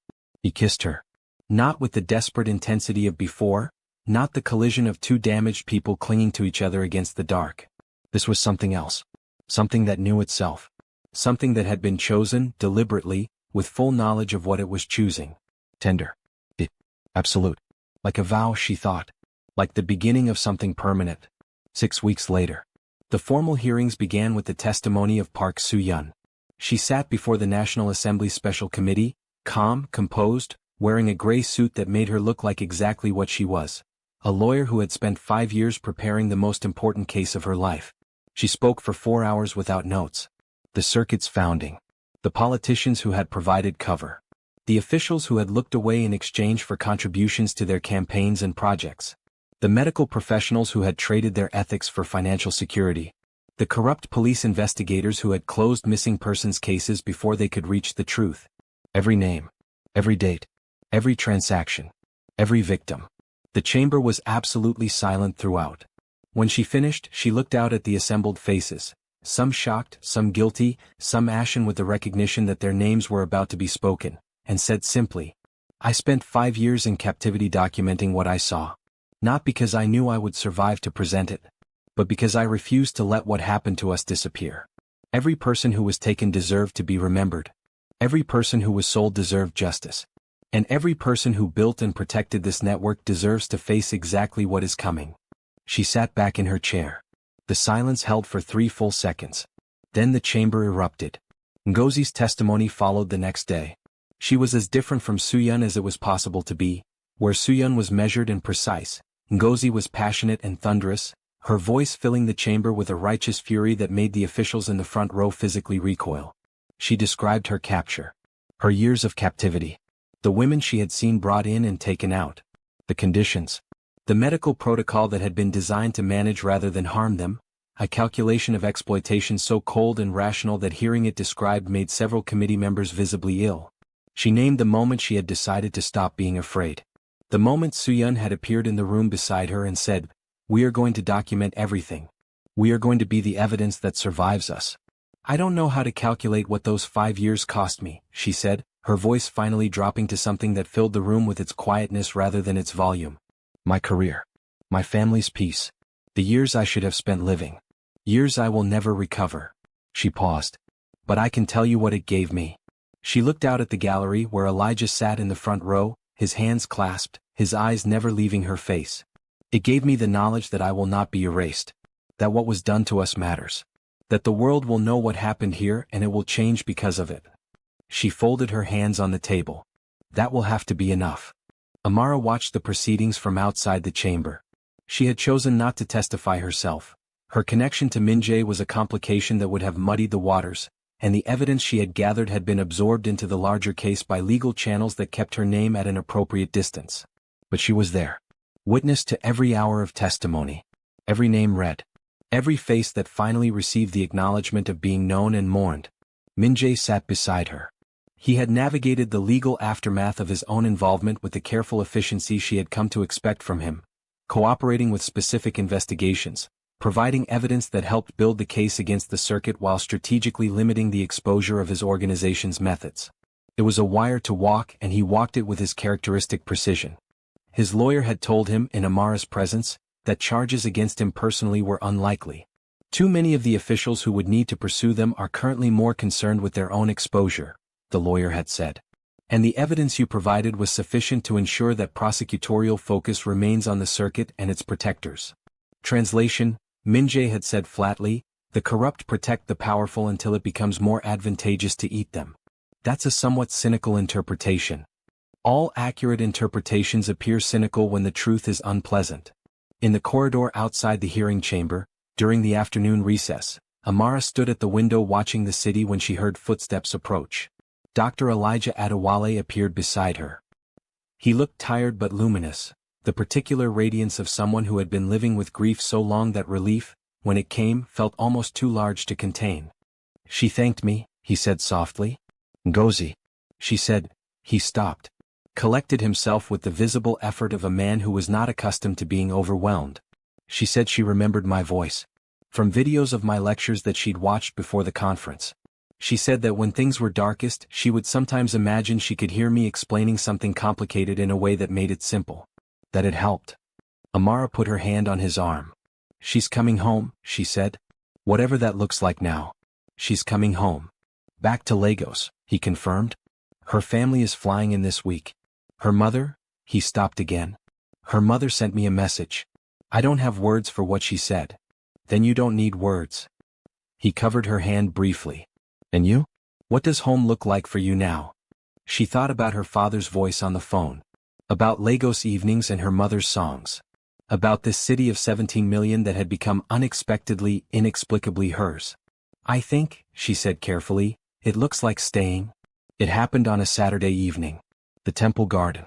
He kissed her. Not with the desperate intensity of before, not the collision of 2 damaged people clinging to each other against the dark. This was something else. Something that knew itself. Something that had been chosen, deliberately, with full knowledge of what it was choosing. Tender. Absolute. Like a vow, she thought. Like the beginning of something permanent. 6 weeks later. The formal hearings began with the testimony of Park Soo-yeon. She sat before the National Assembly Special Committee, calm, composed, wearing a gray suit that made her look like exactly what she was. A lawyer who had spent 5 years preparing the most important case of her life. She spoke for 4 hours without notes. The circuit's founding. The politicians who had provided cover. The officials who had looked away in exchange for contributions to their campaigns and projects. The medical professionals who had traded their ethics for financial security. The corrupt police investigators who had closed missing persons cases before they could reach the truth. Every name. Every date. Every transaction. Every victim. The chamber was absolutely silent throughout. When she finished, she looked out at the assembled faces. Some shocked, some guilty, some ashen with the recognition that their names were about to be spoken. And said simply, I spent 5 years in captivity documenting what I saw. Not because I knew I would survive to present it, but because I refused to let what happened to us disappear. Every person who was taken deserved to be remembered. Every person who was sold deserved justice. And every person who built and protected this network deserves to face exactly what is coming. She sat back in her chair. The silence held for 3 full seconds. Then the chamber erupted. Ngozi's testimony followed the next day. She was as different from Soo-yeon as it was possible to be. Where Soo-yeon was measured and precise, Ngozi was passionate and thunderous, her voice filling the chamber with a righteous fury that made the officials in the front row physically recoil. She described her capture. Her years of captivity. The women she had seen brought in and taken out. The conditions. The medical protocol that had been designed to manage rather than harm them. A calculation of exploitation so cold and rational that hearing it described made several committee members visibly ill. She named the moment she had decided to stop being afraid. The moment Soo-yeon had appeared in the room beside her and said, We are going to document everything. We are going to be the evidence that survives us. I don't know how to calculate what those 5 years cost me, she said, her voice finally dropping to something that filled the room with its quietness rather than its volume. My career. My family's peace. The years I should have spent living. Years I will never recover. She paused. But I can tell you what it gave me. She looked out at the gallery where Elijah sat in the front row, his hands clasped, his eyes never leaving her face. It gave me the knowledge that I will not be erased. That what was done to us matters. That the world will know what happened here and it will change because of it. She folded her hands on the table. That will have to be enough. Amara watched the proceedings from outside the chamber. She had chosen not to testify herself. Her connection to Min-jae was a complication that would have muddied the waters, and the evidence she had gathered had been absorbed into the larger case by legal channels that kept her name at an appropriate distance. But she was there. Witness to every hour of testimony. Every name read. Every face that finally received the acknowledgement of being known and mourned. Min-jae sat beside her. He had navigated the legal aftermath of his own involvement with the careful efficiency she had come to expect from him, cooperating with specific investigations, providing evidence that helped build the case against the circuit while strategically limiting the exposure of his organization's methods. It was a wire to walk and he walked it with his characteristic precision. His lawyer had told him in Amara's presence that charges against him personally were unlikely. Too many of the officials who would need to pursue them are currently more concerned with their own exposure, the lawyer had said. And the evidence you provided was sufficient to ensure that prosecutorial focus remains on the circuit and its protectors. Translation, Min-jae had said flatly, the corrupt protect the powerful until it becomes more advantageous to eat them. That's a somewhat cynical interpretation. All accurate interpretations appear cynical when the truth is unpleasant. In the corridor outside the hearing chamber, during the afternoon recess, Amara stood at the window watching the city when she heard footsteps approach. Dr. Elijah Adewale appeared beside her. He looked tired but luminous, the particular radiance of someone who had been living with grief so long that relief, when it came, felt almost too large to contain. She thanked me, he said softly. Ngozi, she said. He stopped, collected himself with the visible effort of a man who was not accustomed to being overwhelmed. She said she remembered my voice from videos of my lectures that she'd watched before the conference. She said that when things were darkest, she would sometimes imagine she could hear me explaining something complicated in a way that made it simple. That it helped. Amara put her hand on his arm. She's coming home, she said. Whatever that looks like now. She's coming home. Back to Lagos, he confirmed. Her family is flying in this week. Her mother? He stopped again. Her mother sent me a message. I don't have words for what she said. Then you don't need words. He covered her hand briefly. And you? What does home look like for you now? She thought about her father's voice on the phone. About Lagos evenings and her mother's songs. About this city of 17 million that had become unexpectedly, inexplicably hers. I think, she said carefully, it looks like staying. It happened on a Saturday evening. The temple garden.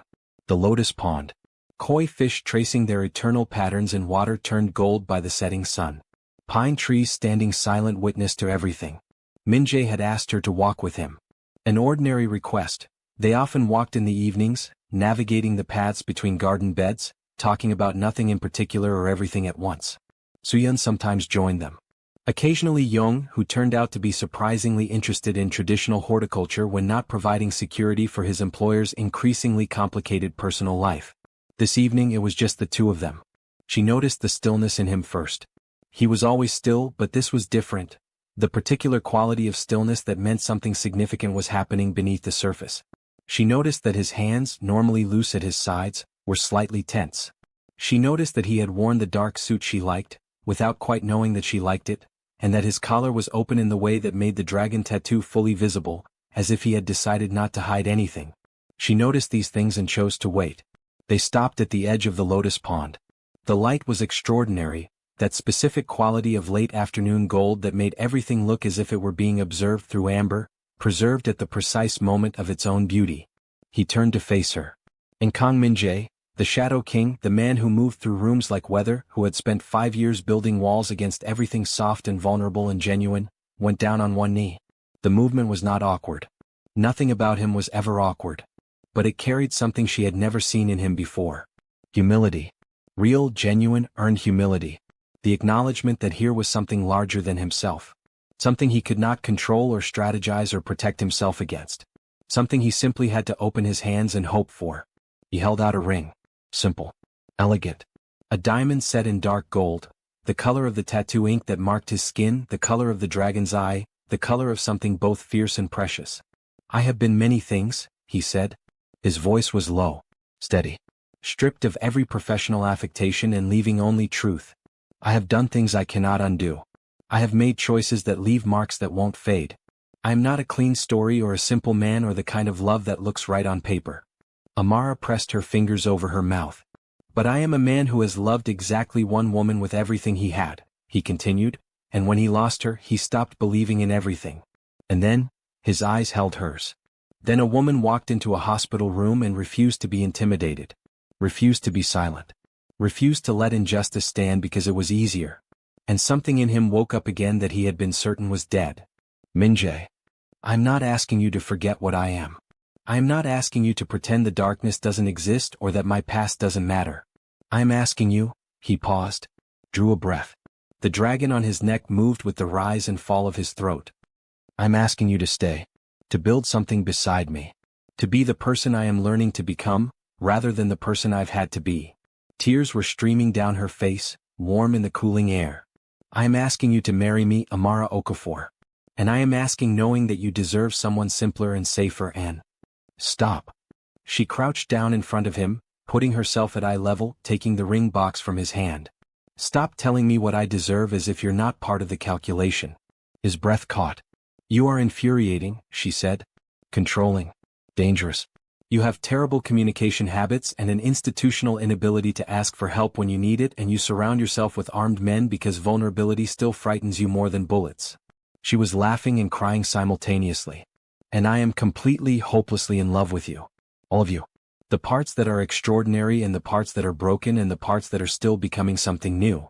The lotus pond. Koi fish tracing their eternal patterns in water turned gold by the setting sun. Pine trees standing silent witness to everything. Min-jae had asked her to walk with him. An ordinary request. They often walked in the evenings, navigating the paths between garden beds, talking about nothing in particular or everything at once. Soo-yeon sometimes joined them. Occasionally Young, who turned out to be surprisingly interested in traditional horticulture when not providing security for his employer's increasingly complicated personal life. This evening it was just the two of them. She noticed the stillness in him first. He was always still, but this was different. The particular quality of stillness that meant something significant was happening beneath the surface. She noticed that his hands, normally loose at his sides, were slightly tense. She noticed that he had worn the dark suit she liked, without quite knowing that she liked it, and that his collar was open in the way that made the dragon tattoo fully visible, as if he had decided not to hide anything. She noticed these things and chose to wait. They stopped at the edge of the lotus pond. The light was extraordinary, that specific quality of late afternoon gold that made everything look as if it were being observed through amber, preserved at the precise moment of its own beauty. He turned to face her. And Kang Min-jae, the Shadow King, the man who moved through rooms like weather, who had spent 5 years building walls against everything soft and vulnerable and genuine, went down on one knee. The movement was not awkward. Nothing about him was ever awkward. But it carried something she had never seen in him before. Humility. Real, genuine, earned humility. The acknowledgement that here was something larger than himself. Something he could not control or strategize or protect himself against. Something he simply had to open his hands and hope for. He held out a ring. Simple. Elegant. A diamond set in dark gold. The color of the tattoo ink that marked his skin, the color of the dragon's eye, the color of something both fierce and precious. I have been many things, he said. His voice was low, steady, stripped of every professional affectation and leaving only truth. I have done things I cannot undo. I have made choices that leave marks that won't fade. I am not a clean story or a simple man or the kind of love that looks right on paper. Amara pressed her fingers over her mouth. But I am a man who has loved exactly one woman with everything he had, he continued, and when he lost her, he stopped believing in everything. And then, his eyes held hers. Then a woman walked into a hospital room and refused to be intimidated. Refused to be silent. Refused to let injustice stand because it was easier. And something in him woke up again that he had been certain was dead. Min-jae. I'm not asking you to forget what I am. I am not asking you to pretend the darkness doesn't exist or that my past doesn't matter. I am asking you, he paused, drew a breath. The dragon on his neck moved with the rise and fall of his throat. I'm asking you to stay. To build something beside me. To be the person I am learning to become, rather than the person I've had to be. Tears were streaming down her face, warm in the cooling air. I am asking you to marry me, Amara Okafor. And I am asking knowing that you deserve someone simpler and safer and... Stop. She crouched down in front of him, putting herself at eye level, taking the ring box from his hand. Stop telling me what I deserve as if you're not part of the calculation. His breath caught. You are infuriating, she said. Controlling. Dangerous. You have terrible communication habits and an institutional inability to ask for help when you need it, and you surround yourself with armed men because vulnerability still frightens you more than bullets. She was laughing and crying simultaneously. And I am completely, hopelessly in love with you. All of you. The parts that are extraordinary and the parts that are broken and the parts that are still becoming something new.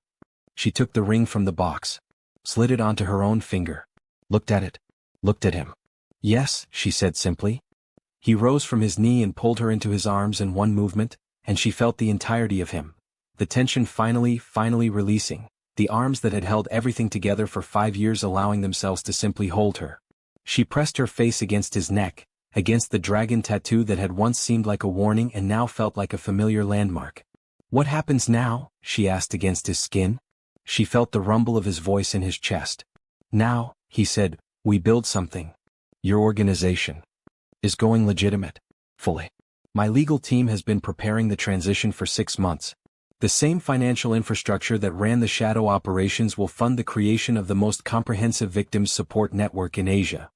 She took the ring from the box, slid it onto her own finger, looked at it, looked at him. Yes, she said simply. He rose from his knee and pulled her into his arms in one movement, and she felt the entirety of him. The tension finally releasing, the arms that had held everything together for 5 years allowing themselves to simply hold her. She pressed her face against his neck, against the dragon tattoo that had once seemed like a warning and now felt like a familiar landmark. What happens now? She asked against his skin. She felt the rumble of his voice in his chest. Now, he said, we build something. Your organization is going legitimate. Fully. My legal team has been preparing the transition for 6 months. The same financial infrastructure that ran the shadow operations will fund the creation of the most comprehensive victims support network in Asia.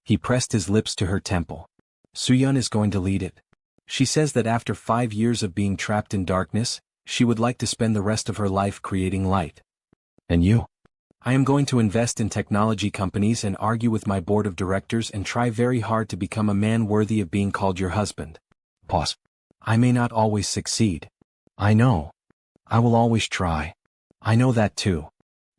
He pressed his lips to her temple. Soohyun is going to lead it. She says that after 5 years of being trapped in darkness, she would like to spend the rest of her life creating light. And you? I am going to invest in technology companies and argue with my board of directors and try very hard to become a man worthy of being called your husband. Pause. I may not always succeed. I know. I will always try. I know that too.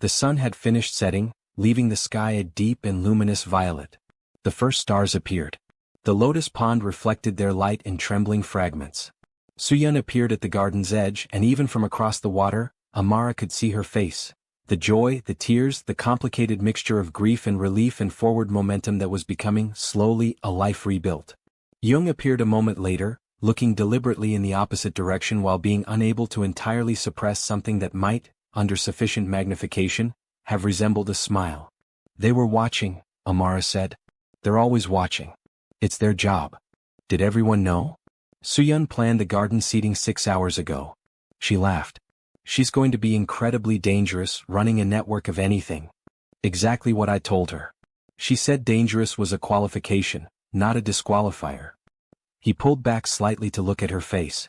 The sun had finished setting, leaving the sky a deep and luminous violet. The first stars appeared. The lotus pond reflected their light in trembling fragments. Soohyun appeared at the garden's edge, and even from across the water, Amara could see her face. The joy, the tears, the complicated mixture of grief and relief and forward momentum that was becoming, slowly, a life rebuilt. Jung appeared a moment later, looking deliberately in the opposite direction while being unable to entirely suppress something that might, under sufficient magnification, have resembled a smile. They were watching, Amara said. They're always watching. It's their job. Did everyone know? Soohyun planned the garden seating 6 hours ago. She laughed. She's going to be incredibly dangerous, running a network of anything. Exactly what I told her. She said dangerous was a qualification, not a disqualifier. He pulled back slightly to look at her face.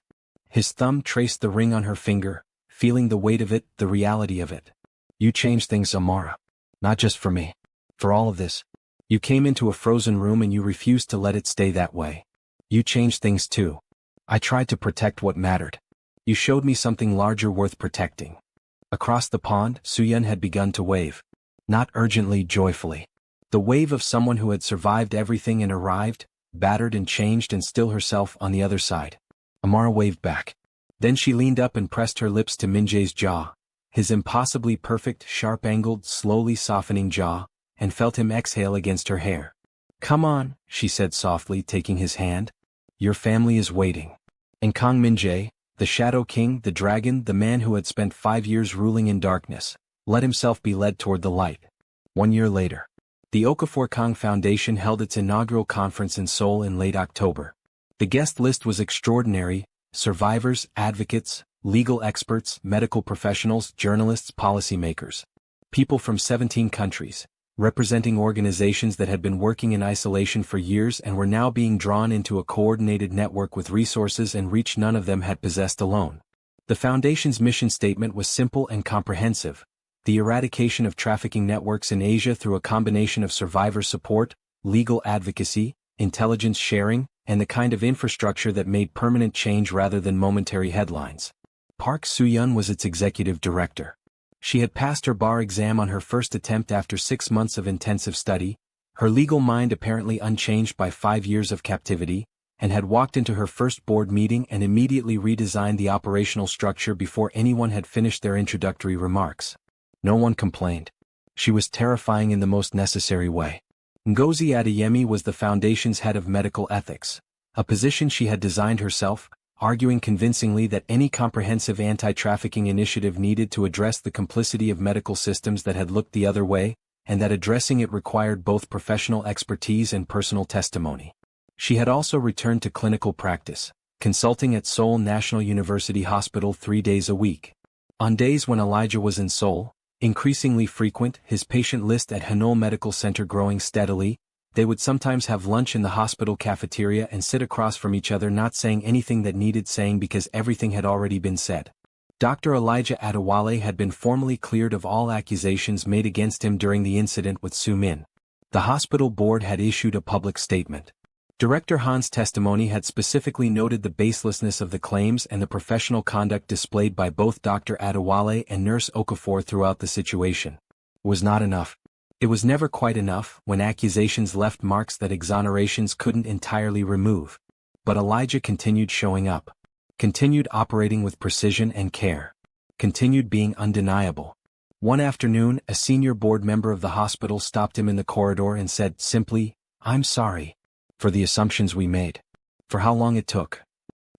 His thumb traced the ring on her finger, feeling the weight of it, the reality of it. You changed things, Amara. Not just for me. For all of this. You came into a frozen room and you refused to let it stay that way. You changed things too. I tried to protect what mattered. You showed me something larger worth protecting. Across the pond, Soohyun had begun to wave. Not urgently, joyfully. The wave of someone who had survived everything and arrived, battered and changed and still herself on the other side. Amara waved back. Then she leaned up and pressed her lips to Min-jae's jaw, his impossibly perfect, sharp-angled, slowly softening jaw, and felt him exhale against her hair. Come on, she said softly, taking his hand. Your family is waiting. And Kang Min-jae, the Shadow King, the dragon, the man who had spent 5 years ruling in darkness, let himself be led toward the light. 1 year later. The Okafor Kang Foundation held its inaugural conference in Seoul in late October. The guest list was extraordinary: survivors, advocates, legal experts, medical professionals, journalists, policymakers. People from 17 countries, representing organizations that had been working in isolation for years and were now being drawn into a coordinated network with resources and reach none of them had possessed alone. The Foundation's mission statement was simple and comprehensive: the eradication of trafficking networks in Asia through a combination of survivor support, legal advocacy, intelligence sharing, and the kind of infrastructure that made permanent change rather than momentary headlines. Park Soo-hyun was its executive director. She had passed her bar exam on her first attempt after 6 months of intensive study, her legal mind apparently unchanged by 5 years of captivity, and had walked into her first board meeting and immediately redesigned the operational structure before anyone had finished their introductory remarks. No one complained. She was terrifying in the most necessary way. Ngozi Adeyemi was the Foundation's head of medical ethics, a position she had designed herself, arguing convincingly that any comprehensive anti-trafficking initiative needed to address the complicity of medical systems that had looked the other way, and that addressing it required both professional expertise and personal testimony. She had also returned to clinical practice, consulting at Seoul National University Hospital 3 days a week. On days when Elijah was in Seoul, increasingly frequent, his patient list at Hanul Medical Center growing steadily, they would sometimes have lunch in the hospital cafeteria and sit across from each other not saying anything that needed saying because everything had already been said. Dr. Elijah Adewale had been formally cleared of all accusations made against him during the incident with Soo Min. The hospital board had issued a public statement. Director Han's testimony had specifically noted the baselessness of the claims and the professional conduct displayed by both Dr. Adewale and Nurse Okafor throughout the situation. It was not enough. It was never quite enough when accusations left marks that exonerations couldn't entirely remove. But Elijah continued showing up. Continued operating with precision and care. Continued being undeniable. One afternoon, a senior board member of the hospital stopped him in the corridor and said simply, "I'm sorry. For the assumptions we made. For how long it took."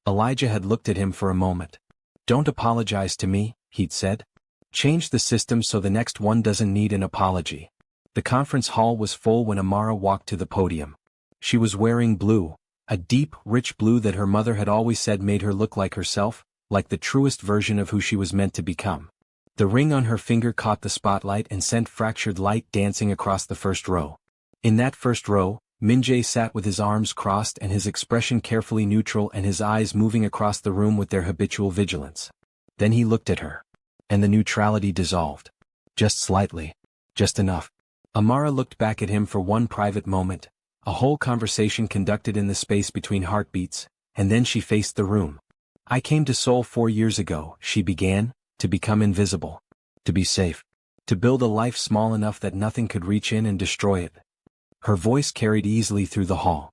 Elijah had looked at him for a moment. "Don't apologize to me," he'd said. "Change the system so the next one doesn't need an apology." The conference hall was full when Amara walked to the podium. She was wearing blue, a deep, rich blue that her mother had always said made her look like herself, like the truest version of who she was meant to become. The ring on her finger caught the spotlight and sent fractured light dancing across the first row. In that first row, Min-jae sat with his arms crossed and his expression carefully neutral and his eyes moving across the room with their habitual vigilance. Then he looked at her. And the neutrality dissolved. Just slightly. Just enough. Amara looked back at him for one private moment, a whole conversation conducted in the space between heartbeats, and then she faced the room. "I came to Seoul 4 years ago," she began, "to become invisible. To be safe. To build a life small enough that nothing could reach in and destroy it." Her voice carried easily through the hall.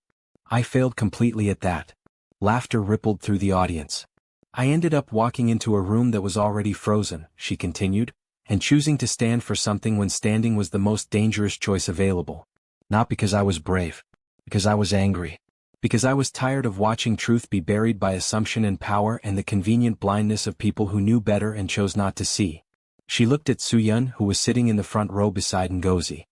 "I failed completely at that." Laughter rippled through the audience. "I ended up walking into a room that was already frozen," she continued, "and choosing to stand for something when standing was the most dangerous choice available. Not because I was brave. Because I was angry. Because I was tired of watching truth be buried by assumption and power and the convenient blindness of people who knew better and chose not to see." She looked at Soo-yeon, who was sitting in the front row beside Ngozi.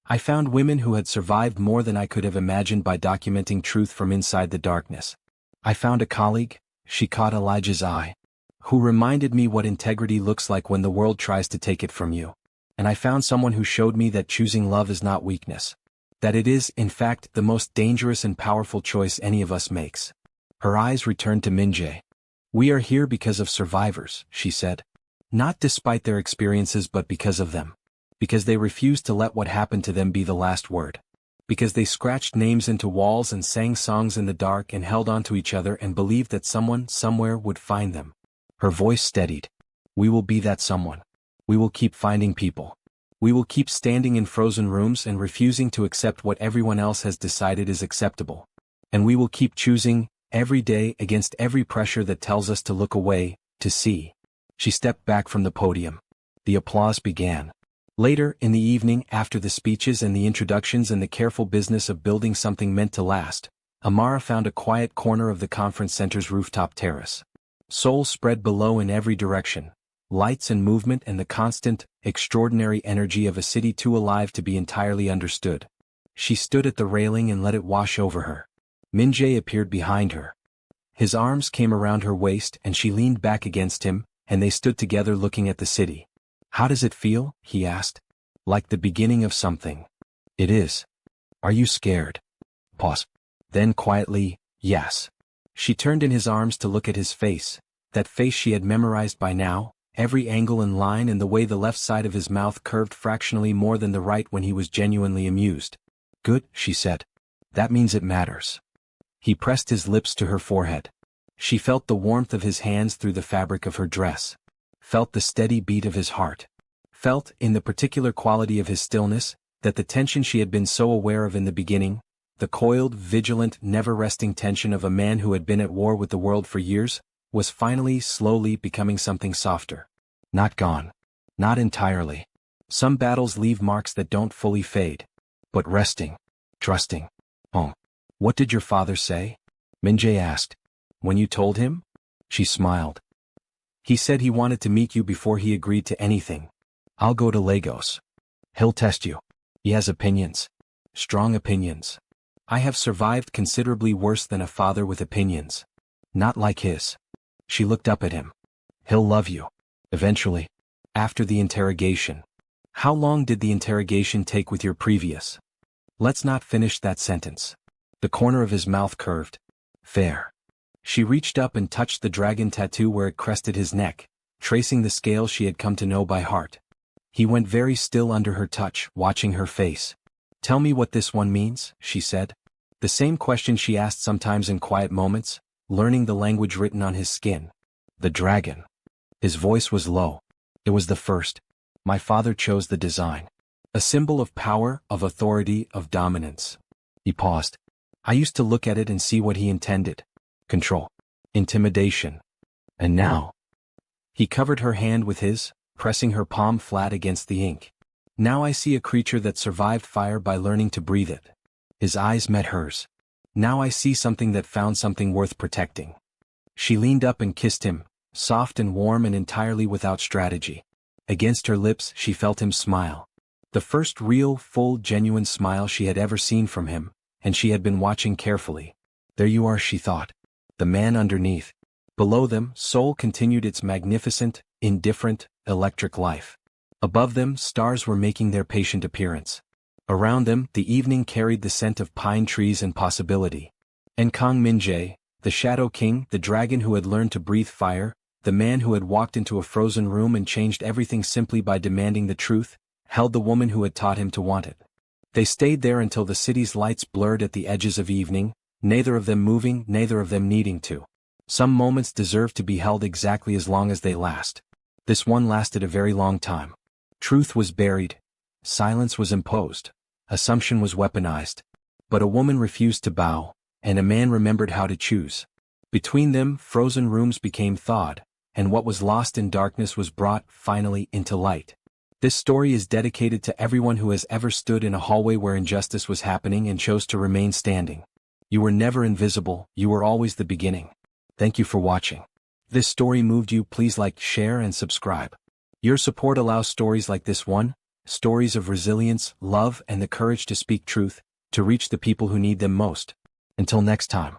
"I found women who had survived more than I could have imagined by documenting truth from inside the darkness. I found a colleague," she caught Elijah's eye, "who reminded me what integrity looks like when the world tries to take it from you. And I found someone who showed me that choosing love is not weakness. That it is, in fact, the most dangerous and powerful choice any of us makes." Her eyes returned to Min-jae. "We are here because of survivors," she said. "Not despite their experiences but because of them. Because they refused to let what happened to them be the last word. Because they scratched names into walls and sang songs in the dark and held on to each other and believed that someone, somewhere, would find them." Her voice steadied. "We will be that someone. We will keep finding people. We will keep standing in frozen rooms and refusing to accept what everyone else has decided is acceptable. And we will keep choosing, every day, against every pressure that tells us to look away, to see." She stepped back from the podium. The applause began. Later, in the evening, after the speeches and the introductions and the careful business of building something meant to last, Amara found a quiet corner of the conference center's rooftop terrace. Seoul spread below in every direction. Lights and movement and the constant, extraordinary energy of a city too alive to be entirely understood. She stood at the railing and let it wash over her. Min-jae appeared behind her. His arms came around her waist and she leaned back against him, and they stood together looking at the city. "How does it feel?" he asked. "Like the beginning of something." "It is." "Are you scared?" Pause. Then quietly, "Yes." She turned in his arms to look at his face, that face she had memorized by now, every angle and line and the way the left side of his mouth curved fractionally more than the right when he was genuinely amused. "Good," she said. "That means it matters." He pressed his lips to her forehead. She felt the warmth of his hands through the fabric of her dress. Felt the steady beat of his heart. Felt, in the particular quality of his stillness, that the tension she had been so aware of in the beginning, the coiled, vigilant, never-resting tension of a man who had been at war with the world for years, was finally, slowly becoming something softer. Not gone. Not entirely. Some battles leave marks that don't fully fade. But resting. Trusting. "Oh. What did your father say?" Min-jae asked. "When you told him?" She smiled. He said he wanted to meet you before he agreed to anything. I'll go to Lagos. He'll test you. He has opinions. Strong opinions. I have survived considerably worse than a father with opinions. Not like his. She looked up at him. He'll love you. Eventually. After the interrogation. How long did the interrogation take with your previous? Let's not finish that sentence. The corner of his mouth curved. Fair. She reached up and touched the dragon tattoo where it crested his neck, tracing the scale she had come to know by heart. He went very still under her touch, watching her face. Tell me what this one means, she said. The same question she asked sometimes in quiet moments, learning the language written on his skin. The dragon. His voice was low. It was the first. My father chose the design. A symbol of power, of authority, of dominance. He paused. I used to look at it and see what he intended. Control. Intimidation. And now. He covered her hand with his, pressing her palm flat against the ink. Now I see a creature that survived fire by learning to breathe it. His eyes met hers. Now I see something that found something worth protecting. She leaned up and kissed him, soft and warm and entirely without strategy. Against her lips she felt him smile. The first real, full, genuine smile she had ever seen from him, and she had been watching carefully. There you are, she thought. The man underneath. Below them, Seoul continued its magnificent, indifferent, electric life. Above them, stars were making their patient appearance. Around them, the evening carried the scent of pine trees and possibility. And Kang Min-jae, the Shadow King, the dragon who had learned to breathe fire, the man who had walked into a frozen room and changed everything simply by demanding the truth, held the woman who had taught him to want it. They stayed there until the city's lights blurred at the edges of evening, neither of them moving, neither of them needing to. Some moments deserve to be held exactly as long as they last. This one lasted a very long time. Truth was buried. Silence was imposed. Assumption was weaponized. But a woman refused to bow, and a man remembered how to choose. Between them, frozen rooms became thawed, and what was lost in darkness was brought, finally, into light. This story is dedicated to everyone who has ever stood in a hallway where injustice was happening and chose to remain standing. You were never invisible, you were always the beginning. Thank you for watching. If this story moved you, please like, share, and subscribe. Your support allows stories like this one, stories of resilience, love, and the courage to speak truth, to reach the people who need them most. Until next time.